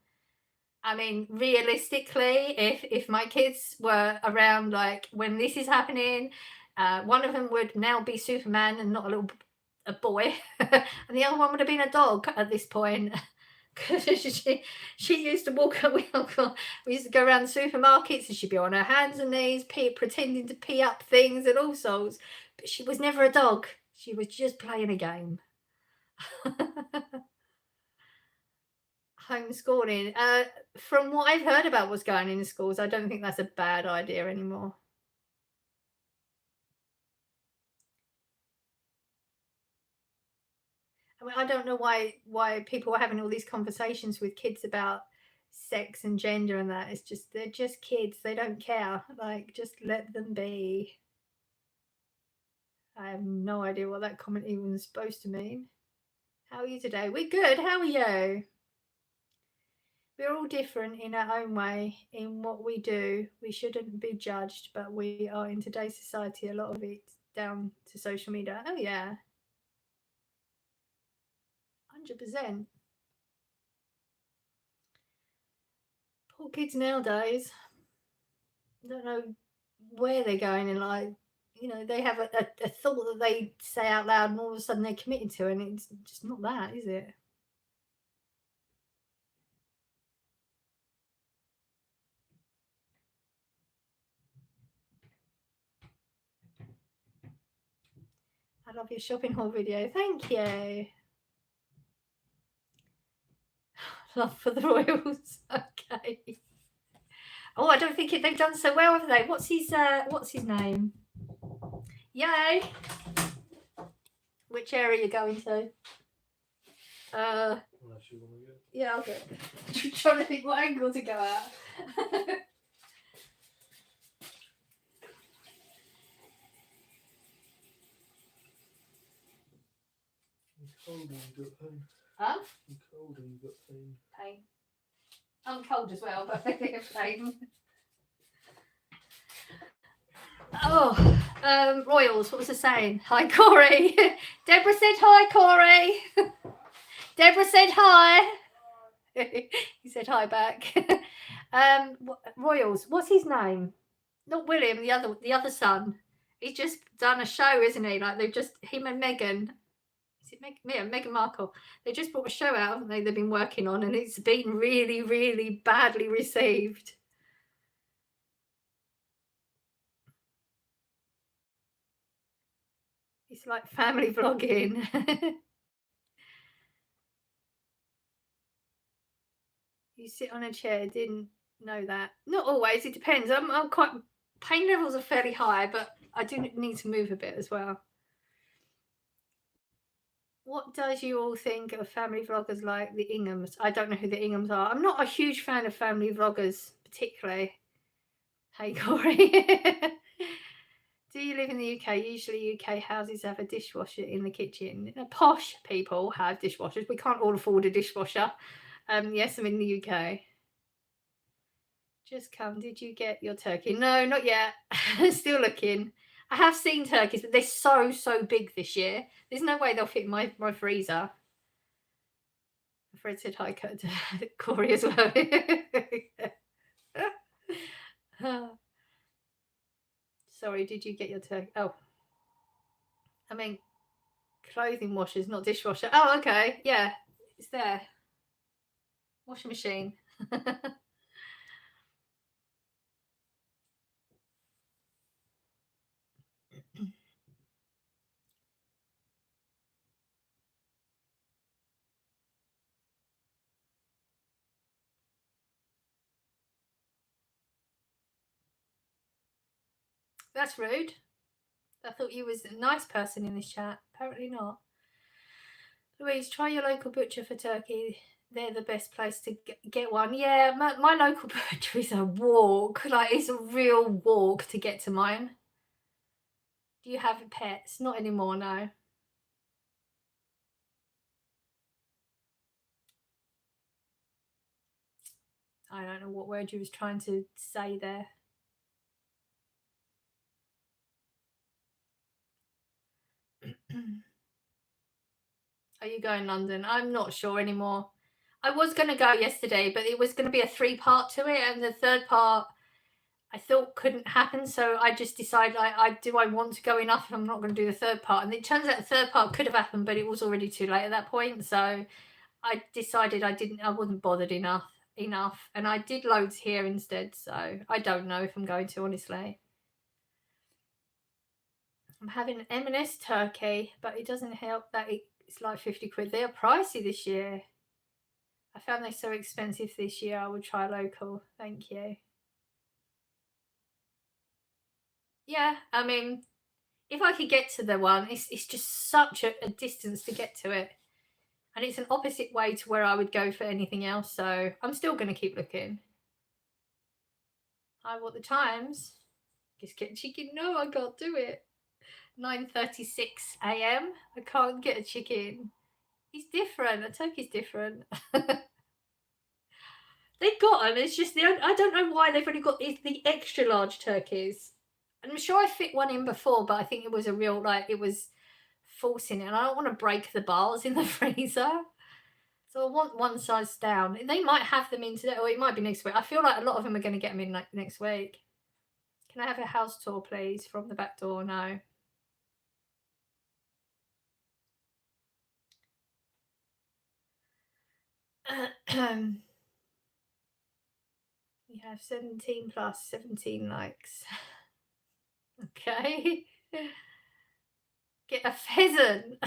I mean, realistically, if my kids were around, like, when this is happening, one of them would now be Superman and not a boy, and the other one would have been a dog at this point. Because she used to walk, we used to go around the supermarkets and she'd be on her hands and knees, pretending to pee up things and all sorts. But she was never a dog. She was just playing a game. Homeschooling. From what I've heard about what's going on in the schools, I don't think that's a bad idea anymore. I mean, I don't know why people are having all these conversations with kids about sex and gender and that. It's just, they're just kids. They don't care. Like, just let them be. I have no idea what that comment even was supposed to mean. How are you today? We're good. How are you? We're all different in our own way in what we do. We shouldn't be judged, but we are in today's society. A lot of it down to social media. Oh yeah, 100%. Poor kids nowadays. Don't know where they're going in life. You know, they have a thought that they say out loud, and all of a sudden they're committed to, and it's just not that, is it? I love your shopping haul video. Thank you. Love for the Royals. Okay. Oh, I don't think they've done so well, have they? What's his name? Yay! Which area are you going to? Unless you want to go. Yeah, I'll go. I'm trying to think what angle to go at. You're cold and you've got pain. Huh? You're cold and you've got pain. Pain. I'm cold as well, but I have pain. Oh, Royals, what was I saying? Hi, Corey. Deborah said hi, Corey. Deborah said hi. He said hi back. Royals, what's his name? Not William, the other son. He's just done a show, isn't he? Like they've just, him and Meghan. Is it Meghan Markle? They just brought a show out, haven't they? They've been working on, and it's been really, really badly received. It's like family vlogging. You sit on a chair, didn't know that. Not always, it depends. I'm quite, pain levels are fairly high, but I do need to move a bit as well. What does you all think of family vloggers like the Inghams? I don't know who the Inghams are. I'm not a huge fan of family vloggers, particularly. Hey, Corey. Do you live in the UK? Usually UK houses have a dishwasher in the kitchen. Posh people have dishwashers. We can't all afford a dishwasher. Yes, I'm in the UK. Just come. Did you get your turkey? No, not yet. Still looking. I have seen turkeys, but they're so big this year. There's no way they'll fit in my freezer. Fred said hi to Corey as well. Sorry, did you get your turkey? Oh, I mean, clothing washers, not dishwasher. Oh, okay. Yeah, it's there. Washing machine. That's rude. I thought you was a nice person in this chat. Apparently not. Louise, try your local butcher for turkey. They're the best place to get one. Yeah, my local butcher is a walk. Like, it's a real walk to get to mine. Do you have pets? Not anymore, no. I don't know what word you was trying to say there. Are you going London? I'm not sure anymore. I was going to go yesterday, but it was going to be a 3-part to it, and the third part I thought couldn't happen, so I just decided do I want to go enough if I'm not going to do the third part? And it turns out the third part could have happened, but it was already too late at that point, so I decided I wasn't bothered enough, and I did loads here instead, so I don't know if I'm going to, honestly. I'm having M&S turkey, but it doesn't help that it's like 50 quid. They are pricey this year. I found they're so expensive this year. I would try local. Thank you. Yeah, I mean, if I could get to the one, it's just such a distance to get to it. And it's an opposite way to where I would go for anything else. So I'm still going to keep looking. I want the times. Just get chicken. No, I can't do it. 9:36 a.m. I can't get a chicken. He's different. A turkey's different. They've got them. It's just I don't know why they've only got the extra large turkeys. I'm sure I fit one in before, but I think it was a real, like, it was forcing it. And I don't want to break the bars in the freezer. So I want one size down. They might have them in today, or it might be next week. I feel like a lot of them are going to get them in like next week. Can I have a house tour, please, from the back door? No. We have 17 plus 17 likes. Okay. Get a pheasant.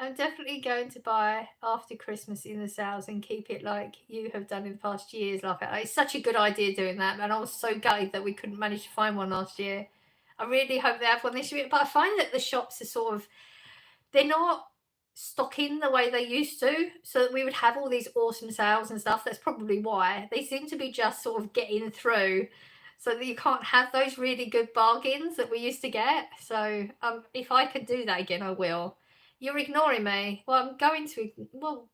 I'm definitely going to buy after Christmas in the sales and keep it like you have done in past years. Like, it's such a good idea doing that, and I was so gutted that we couldn't manage to find one last year. I really hope they have one this year, but I find that the shops are sort of, they're not stocking the way they used to, so that we would have all these awesome sales and stuff. That's probably why they seem to be just sort of getting through, so that you can't have those really good bargains that we used to get. So if I could do that again, I will. You're ignoring me. Well, I'm going to. Well,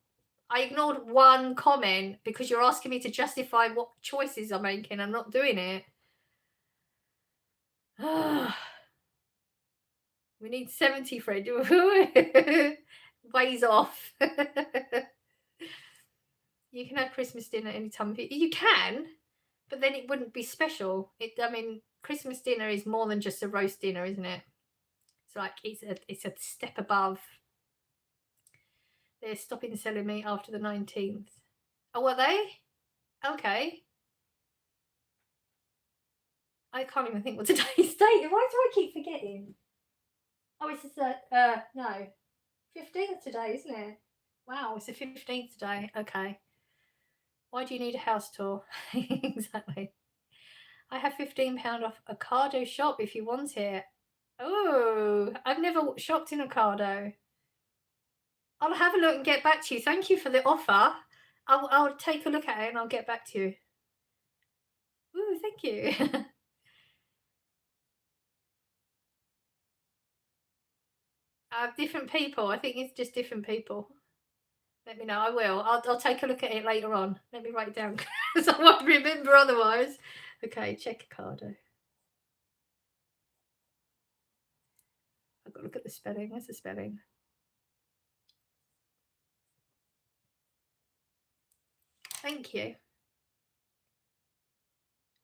I ignored one comment because you're asking me to justify what choices I'm making. I'm not doing it. We need 70, Fred. Ways off. You can have Christmas dinner anytime. You can, but then it wouldn't be special. I mean, Christmas dinner is more than just a roast dinner, isn't it? It's like it's a step above. They're stopping selling meat after the 19th. Oh, were they? Okay. I can't even think what today's date. Why do I keep forgetting? Oh, it's no, 15th today, isn't it? Wow, it's the 15th today. Okay. Why do you need a house tour? Exactly. I have £15 off Ocado shop if you want it. Oh, I've never shopped in Ocado. I'll have a look and get back to you. Thank you for the offer. I'll take a look at it and I'll get back to you. Ooh, thank you. Different people. I think it's just different people. Let me know. I will. I'll take a look at it later on. Let me write it down because I won't remember otherwise. Okay, check Ocado. I've got to look at the spelling. Where's the spelling? Thank you.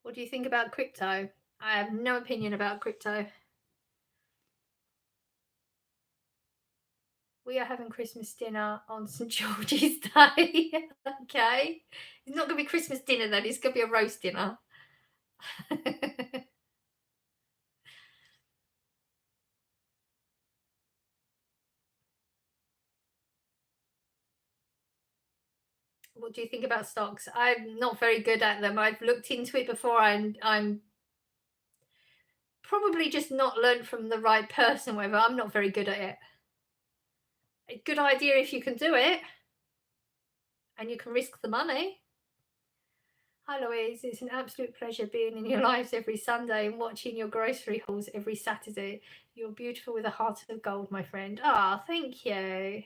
What do you think about crypto? I have no opinion about crypto. We are having Christmas dinner on St. George's Day. Okay. It's not going to be Christmas dinner then. It's going to be a roast dinner. What do you think about stocks? I'm not very good at them. I've looked into it before. I'm probably just not learned from the right person, whether I'm not very good at it. A good idea if you can do it and you can risk the money. Hi Louise, it's an absolute pleasure being in your lives every Sunday and watching your grocery hauls every Saturday. You're beautiful with a heart of gold, my friend. Ah, thank you.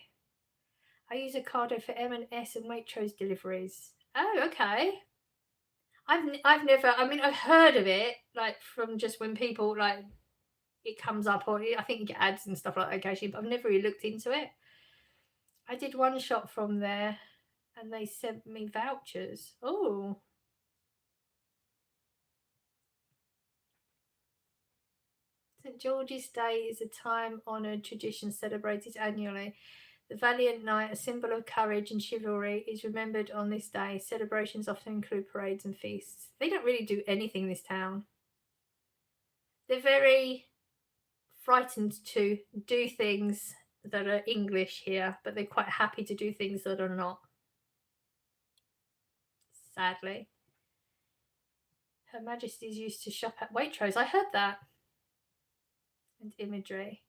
I use Ocado for M&S and Waitrose deliveries. Oh, okay. I've never, I mean, I've heard of it, like, from just when people, like, it comes up, or I think you get ads and stuff like that occasionally, but I've never really looked into it. I did one shop from there and they sent me vouchers. Oh. St. George's Day is a time-honoured tradition celebrated annually. The valiant knight, a symbol of courage and chivalry, is remembered on this day. Celebrations often include parades and feasts. They don't really do anything in this town. They're very frightened to do things that are English here, but they're quite happy to do things that are not. Sadly. Her Majesty's used to shop at Waitrose. I heard that. And imagery.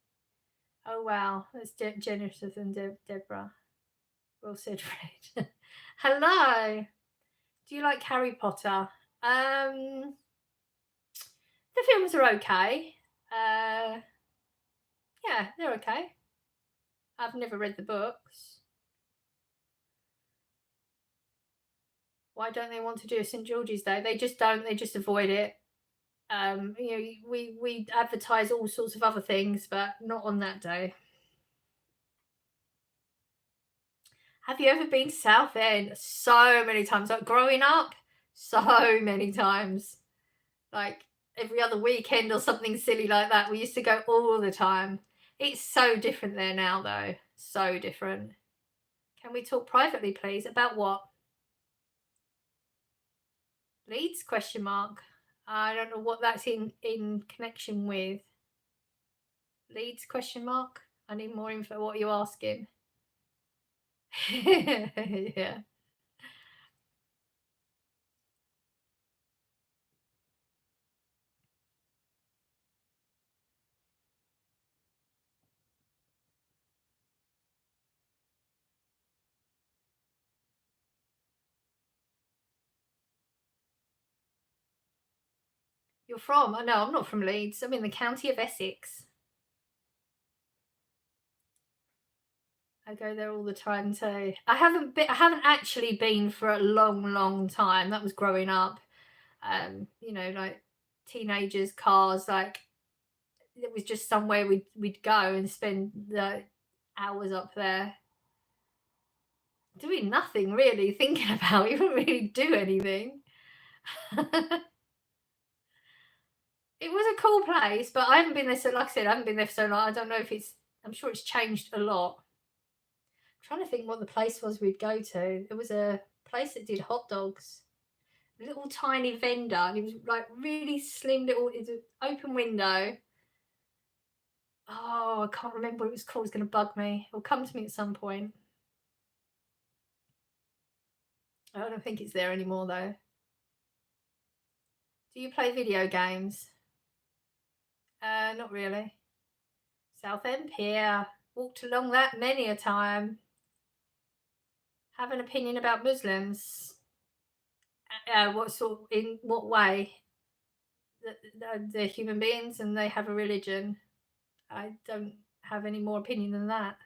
Oh wow, that's generous than Deborah. Well said, Fred. Hello. Do you like Harry Potter? The films are okay. Yeah, they're okay. I've never read the books. Why don't they want to do a St. George's Day? They just don't. They just avoid it. You know, we advertise all sorts of other things, but not on that day. Have you ever been to Southend? So many times. Like growing up, so many times. Like every other weekend or something silly like that. We used to go all the time. It's so different there now, though. So different. Can we talk privately, please? About what? Leeds? Question mark. I don't know what that's in connection with. Leeds? Question mark. I need more info. What are you asking? Yeah. You're from? Oh, no, I'm not from Leeds. I'm in the county of Essex. I go there all the time too. I haven't actually been for a long time. That was growing up. You know, like teenagers, cars, like it was just somewhere we'd go and spend the hours up there. Doing nothing really, thinking about. You wouldn't really do anything. It was a cool place, but I haven't been there so, like I said, I haven't been there for so long. I don't know if I'm sure it's changed a lot. I'm trying to think what the place was we'd go to. There was a place that did hot dogs. A little tiny vendor, and it was like really slim little, it's an open window. Oh, I can't remember what it was called. It's going to bug me. It'll come to me at some point. I don't think it's there anymore, though. Do you play video games? Not really. Southend Pier. Walked along that many a time. Have an opinion about Muslims. What sort? In what way? They're human beings and they have a religion. I don't have any more opinion than that.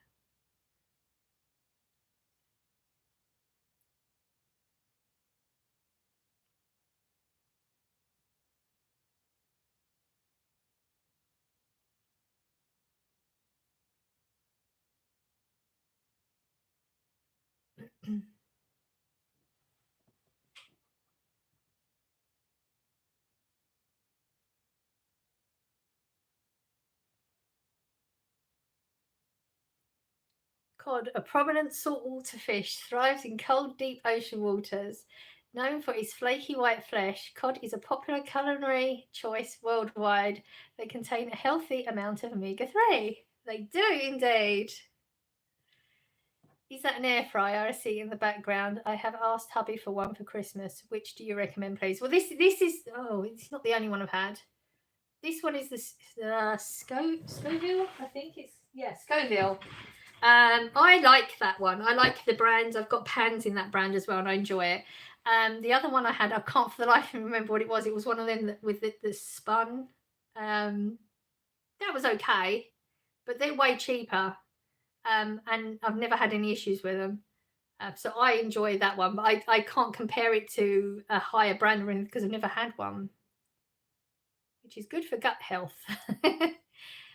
Cod, a prominent saltwater fish, thrives in cold, deep ocean waters. Known for its flaky white flesh, cod is a popular culinary choice worldwide. They contain a healthy amount of omega-3. They do indeed. Is that an air fryer I see in the background? I have asked hubby for one for Christmas. Which do you recommend, please? Well, this is, oh, it's not the only one I've had. This one is the Scoville, I think it's, yeah, Scoville. I like that one. I like the brand. I've got pans in that brand as well, and I enjoy it. The other one I had, I can't for the life of me remember what it was. It was one of them with the spun. That was okay, but they're way cheaper. And I've never had any issues with them. So I enjoy that one, but I can't compare it to a higher brand because I've never had one, which is good for gut health.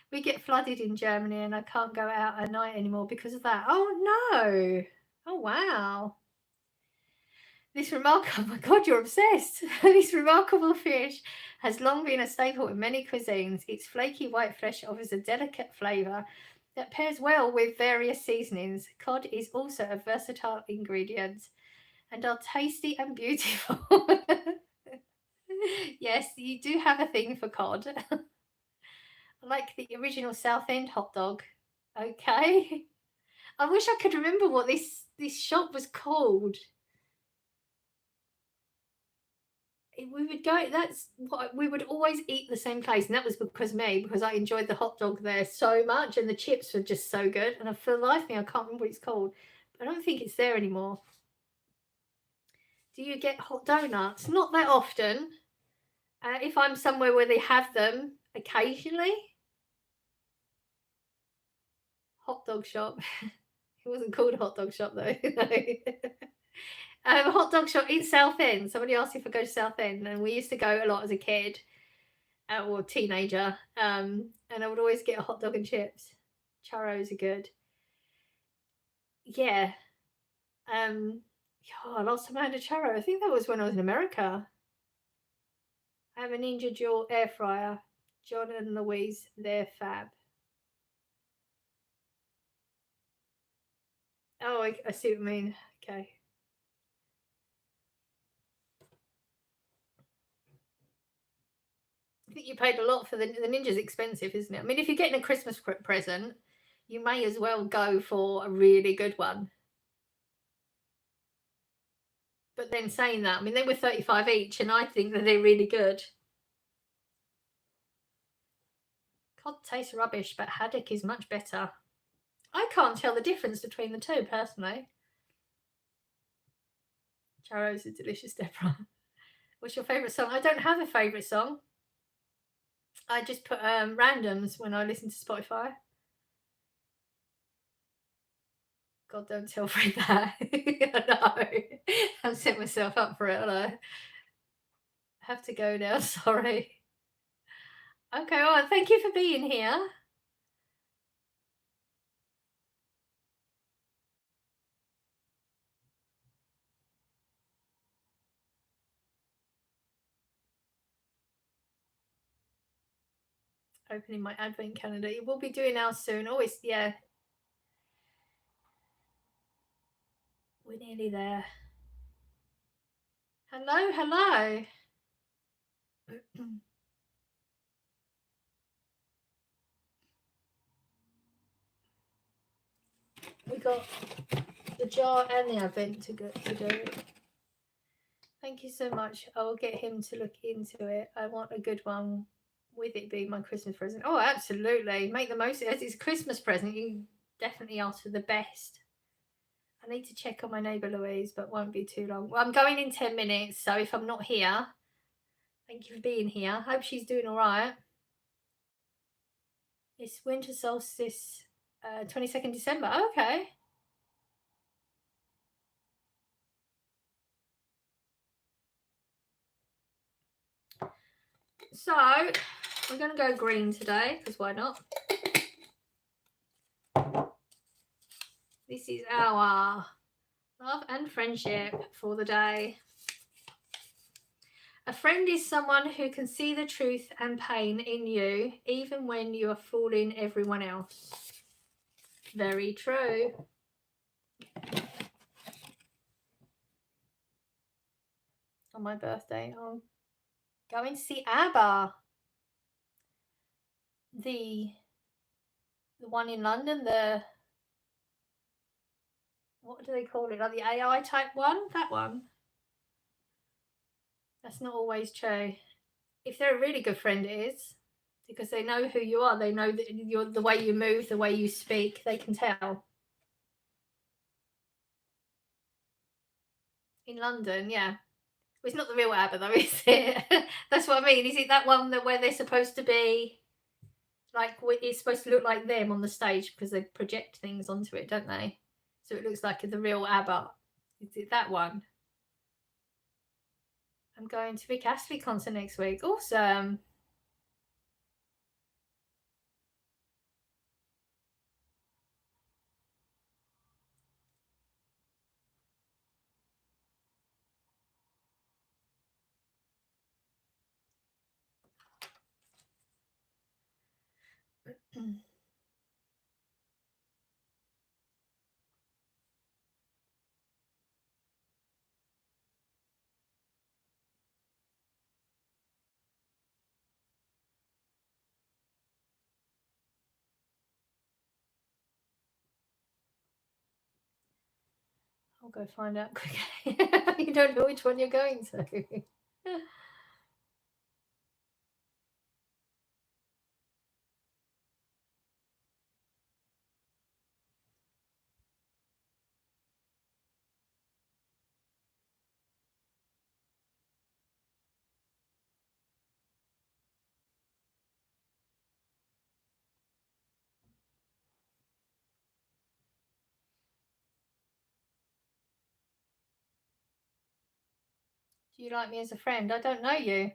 We get flooded in Germany and I can't go out at night anymore because of that. Oh, no. Oh, wow. This remarkable, oh my God, you're obsessed. This remarkable fish has long been a staple in many cuisines. Its flaky white flesh offers a delicate flavour that pairs well with various seasonings. Cod is also a versatile ingredient and are tasty and beautiful. Yes, you do have a thing for cod. I like the original Southend hot dog. Okay. I wish I could remember what this shop was called. we would go. That's what we would always eat the same place, and that was because I enjoyed the hot dog there so much, and the chips were just so good. And for the life of me, I can't remember what it's called. I don't think it's there anymore. Do you get hot donuts? Not that often. If I'm somewhere where they have them occasionally. Hot dog shop. It wasn't called a hot dog shop though. A hot dog shop in Southend. Somebody asked if I go to Southend, and we used to go a lot as a kid or teenager. And I would always get a hot dog and chips. Churros are good. Yeah. Last time I had a churro, I think that was when I was in America. I have a Ninja Dual air fryer. John and Louise, they're fab. Oh, I see what you mean. Okay. I think you paid a lot for the Ninja's expensive, isn't it? I mean, if you're getting a Christmas present, you may as well go for a really good one. But then saying that, I mean, they were 35 each, and I think that they're really good. Cod tastes rubbish, but haddock is much better. I can't tell the difference between the two, personally. Churros are delicious, Deborah. What's your favourite song? I don't have a favourite song. I just put randoms when I listen to Spotify. God, don't tell Fred that. I know. I've set myself up for it, and I have to go now. Sorry. Okay, well, thank you for being here. Opening my advent calendar. It will be doing ours soon. Always, yeah. We're nearly there. Hello, hello. We got the jar and the advent to do. Thank you so much. I will get him to look into it. I want a good one with it being my Christmas present. Oh, absolutely. Make the most of it. As it's a Christmas present, you definitely ask for the best. I need to check on my neighbour Louise, but won't be too long. Well, I'm going in 10 minutes, so if I'm not here, thank you for being here. Hope she's doing all right. It's winter solstice, 22nd December. Okay. So, we're going to go green today, because why not? This is our love and friendship for the day. A friend is someone who can see the truth and pain in you, even when you are fooling everyone else. Very true. On my birthday, I'm going to see ABBA. The one in London, what do they call it? Like the AI type one? That one. That's not always true. If they're a really good friend, it is. Because they know who you are. They know that you're the way you move, the way you speak. They can tell. In London, yeah. Well, it's not the real ABBA though, is it? That's what I mean. Is it that one where they're supposed to be, like, it's supposed to look like them on the stage because they project things onto it, don't they? So it looks like the real ABBA. Is it that one? I'm going to Big Ashley concert next week. Awesome. I'll go find out quickly. You don't know which one you're going to. Do you like me as a friend? I don't know you.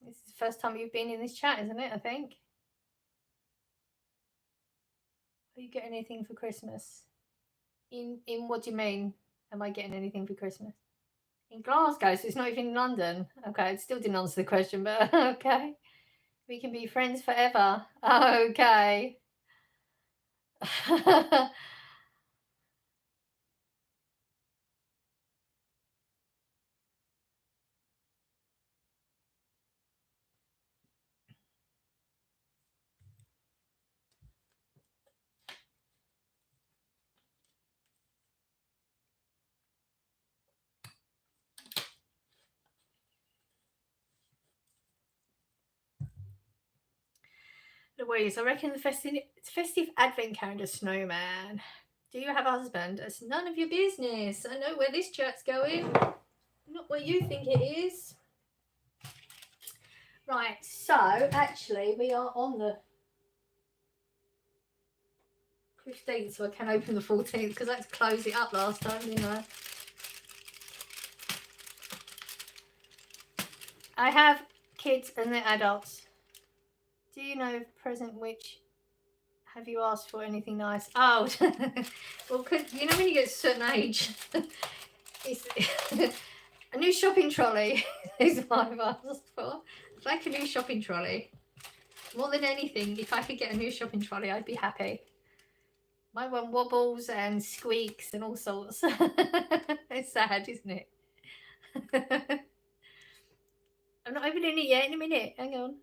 This is the first time you've been in this chat, isn't it? I think. Are you getting anything for Christmas? In what do you mean? Am I getting anything for Christmas? In Glasgow, so it's not even in London. Okay, it still didn't answer the question, but okay. We can be friends forever. Okay. Louise, I reckon the festive advent calendar snowman. Do you have a husband? It's none of your business. I know where this chat's going. Not where you think it is. Right, so actually we are on the 15th, so I can open the 14th because I had to close it up last time, didn't I? I have kids and they're adults. Do you know present which? Have you asked for anything nice? Oh, well, you know when you get a certain age, it's a new shopping trolley is what I've asked for. I'd like a new shopping trolley. More than anything, if I could get a new shopping trolley, I'd be happy. My one wobbles and squeaks and all sorts. It's sad, isn't it? I'm not opening it yet. In a minute. Hang on.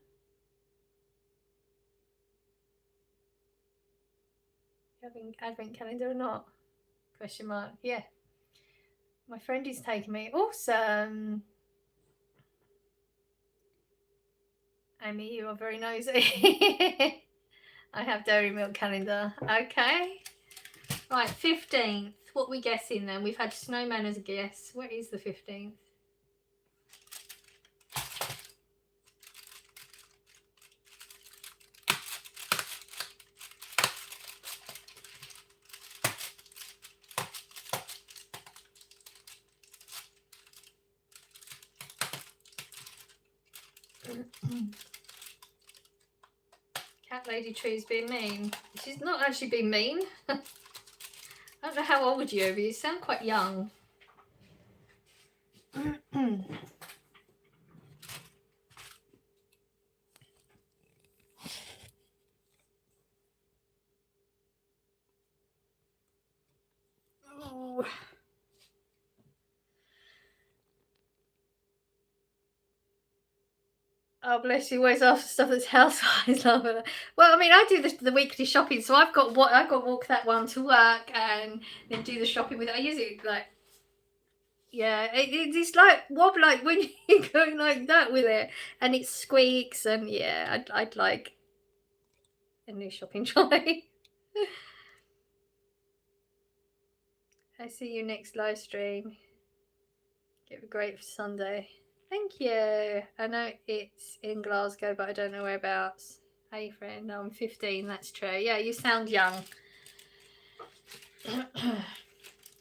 Having advent calendar or not? Question mark. Yeah. My friend is taking me. Awesome. Amy, you are very nosy. I have dairy milk calendar. Okay. Right, 15th. What are we guessing then? We've had snowman as a guess. What is the 15th? Cat Lady Tree's being mean. She's not actually being mean. I don't know how old you are, but you sound quite young. Oh. Oh, bless you. Always after stuff that's house-wise. Love it. Well, I mean, I do the weekly shopping, so I've got to walk that one to work and then do the shopping with it. I use it like, yeah, it's like like when you're going like that with it, and it squeaks, and yeah, I'd like a new shopping trolley. I see you next live stream. Get a great Sunday. Thank you. I know it's in Glasgow, but I don't know whereabouts. Hey, friend. No, I'm 15. That's true. Yeah, you sound young.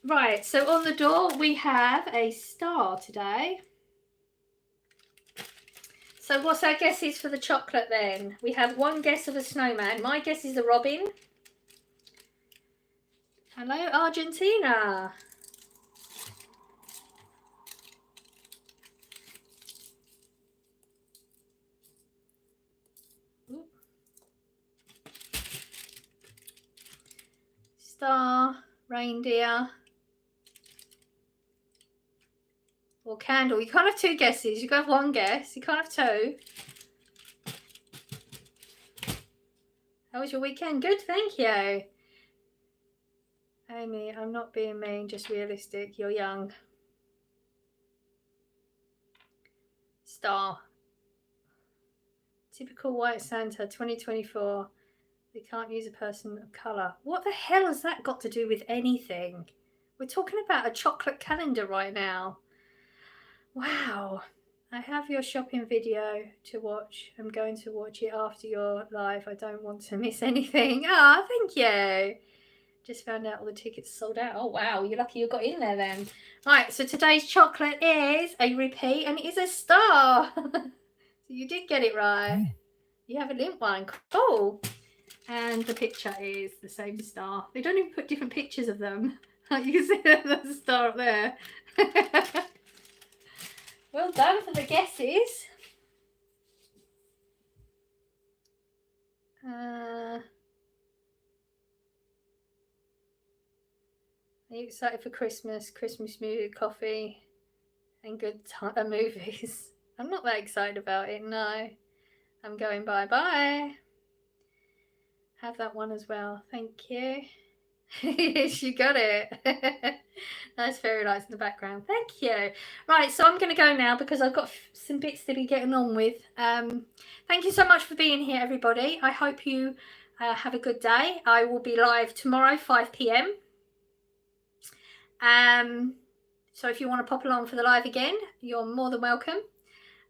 Right, so on the door we have a star today. So what's our guesses for the chocolate then? We have one guess of a snowman. My guess is a robin. Hello, Argentina. Star, reindeer, or candle. You can't have two guesses. You can have one guess. You can't have two. How was your weekend? Good, thank you. Amy, I'm not being mean, just realistic. You're young. Star. Typical white Santa, 2024. They can't use a person of colour. What the hell has that got to do with anything? We're talking about a chocolate calendar right now. Wow. I have your shopping video to watch. I'm going to watch it after your live. I don't want to miss anything. Ah, thank you. Just found out all the tickets sold out. Oh, wow. You're lucky you got in there then. Right, so today's chocolate is a repeat and it is a star. So you did get it right. You have a limp one. Cool. And the picture is the same star. They don't even put different pictures of them. You can see there's a star up there. Well done for the guesses. Are you excited for Christmas? Christmas music, coffee, and good movies? I'm not that excited about it, no. I'm going bye-bye. Have that one as well. Thank you. Yes, you got it. Nice fairy lights in the background. Thank you. Right, so I'm going to go now because I've got some bits to be getting on with. Thank you so much for being here, everybody. I hope you have a good day. I will be live tomorrow, 5 p.m. So if you want to pop along for the live again, you're more than welcome.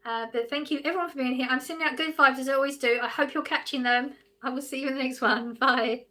But thank you, everyone, for being here. I'm sending out good vibes as I always do. I hope you're catching them. I will see you in the next one. Bye.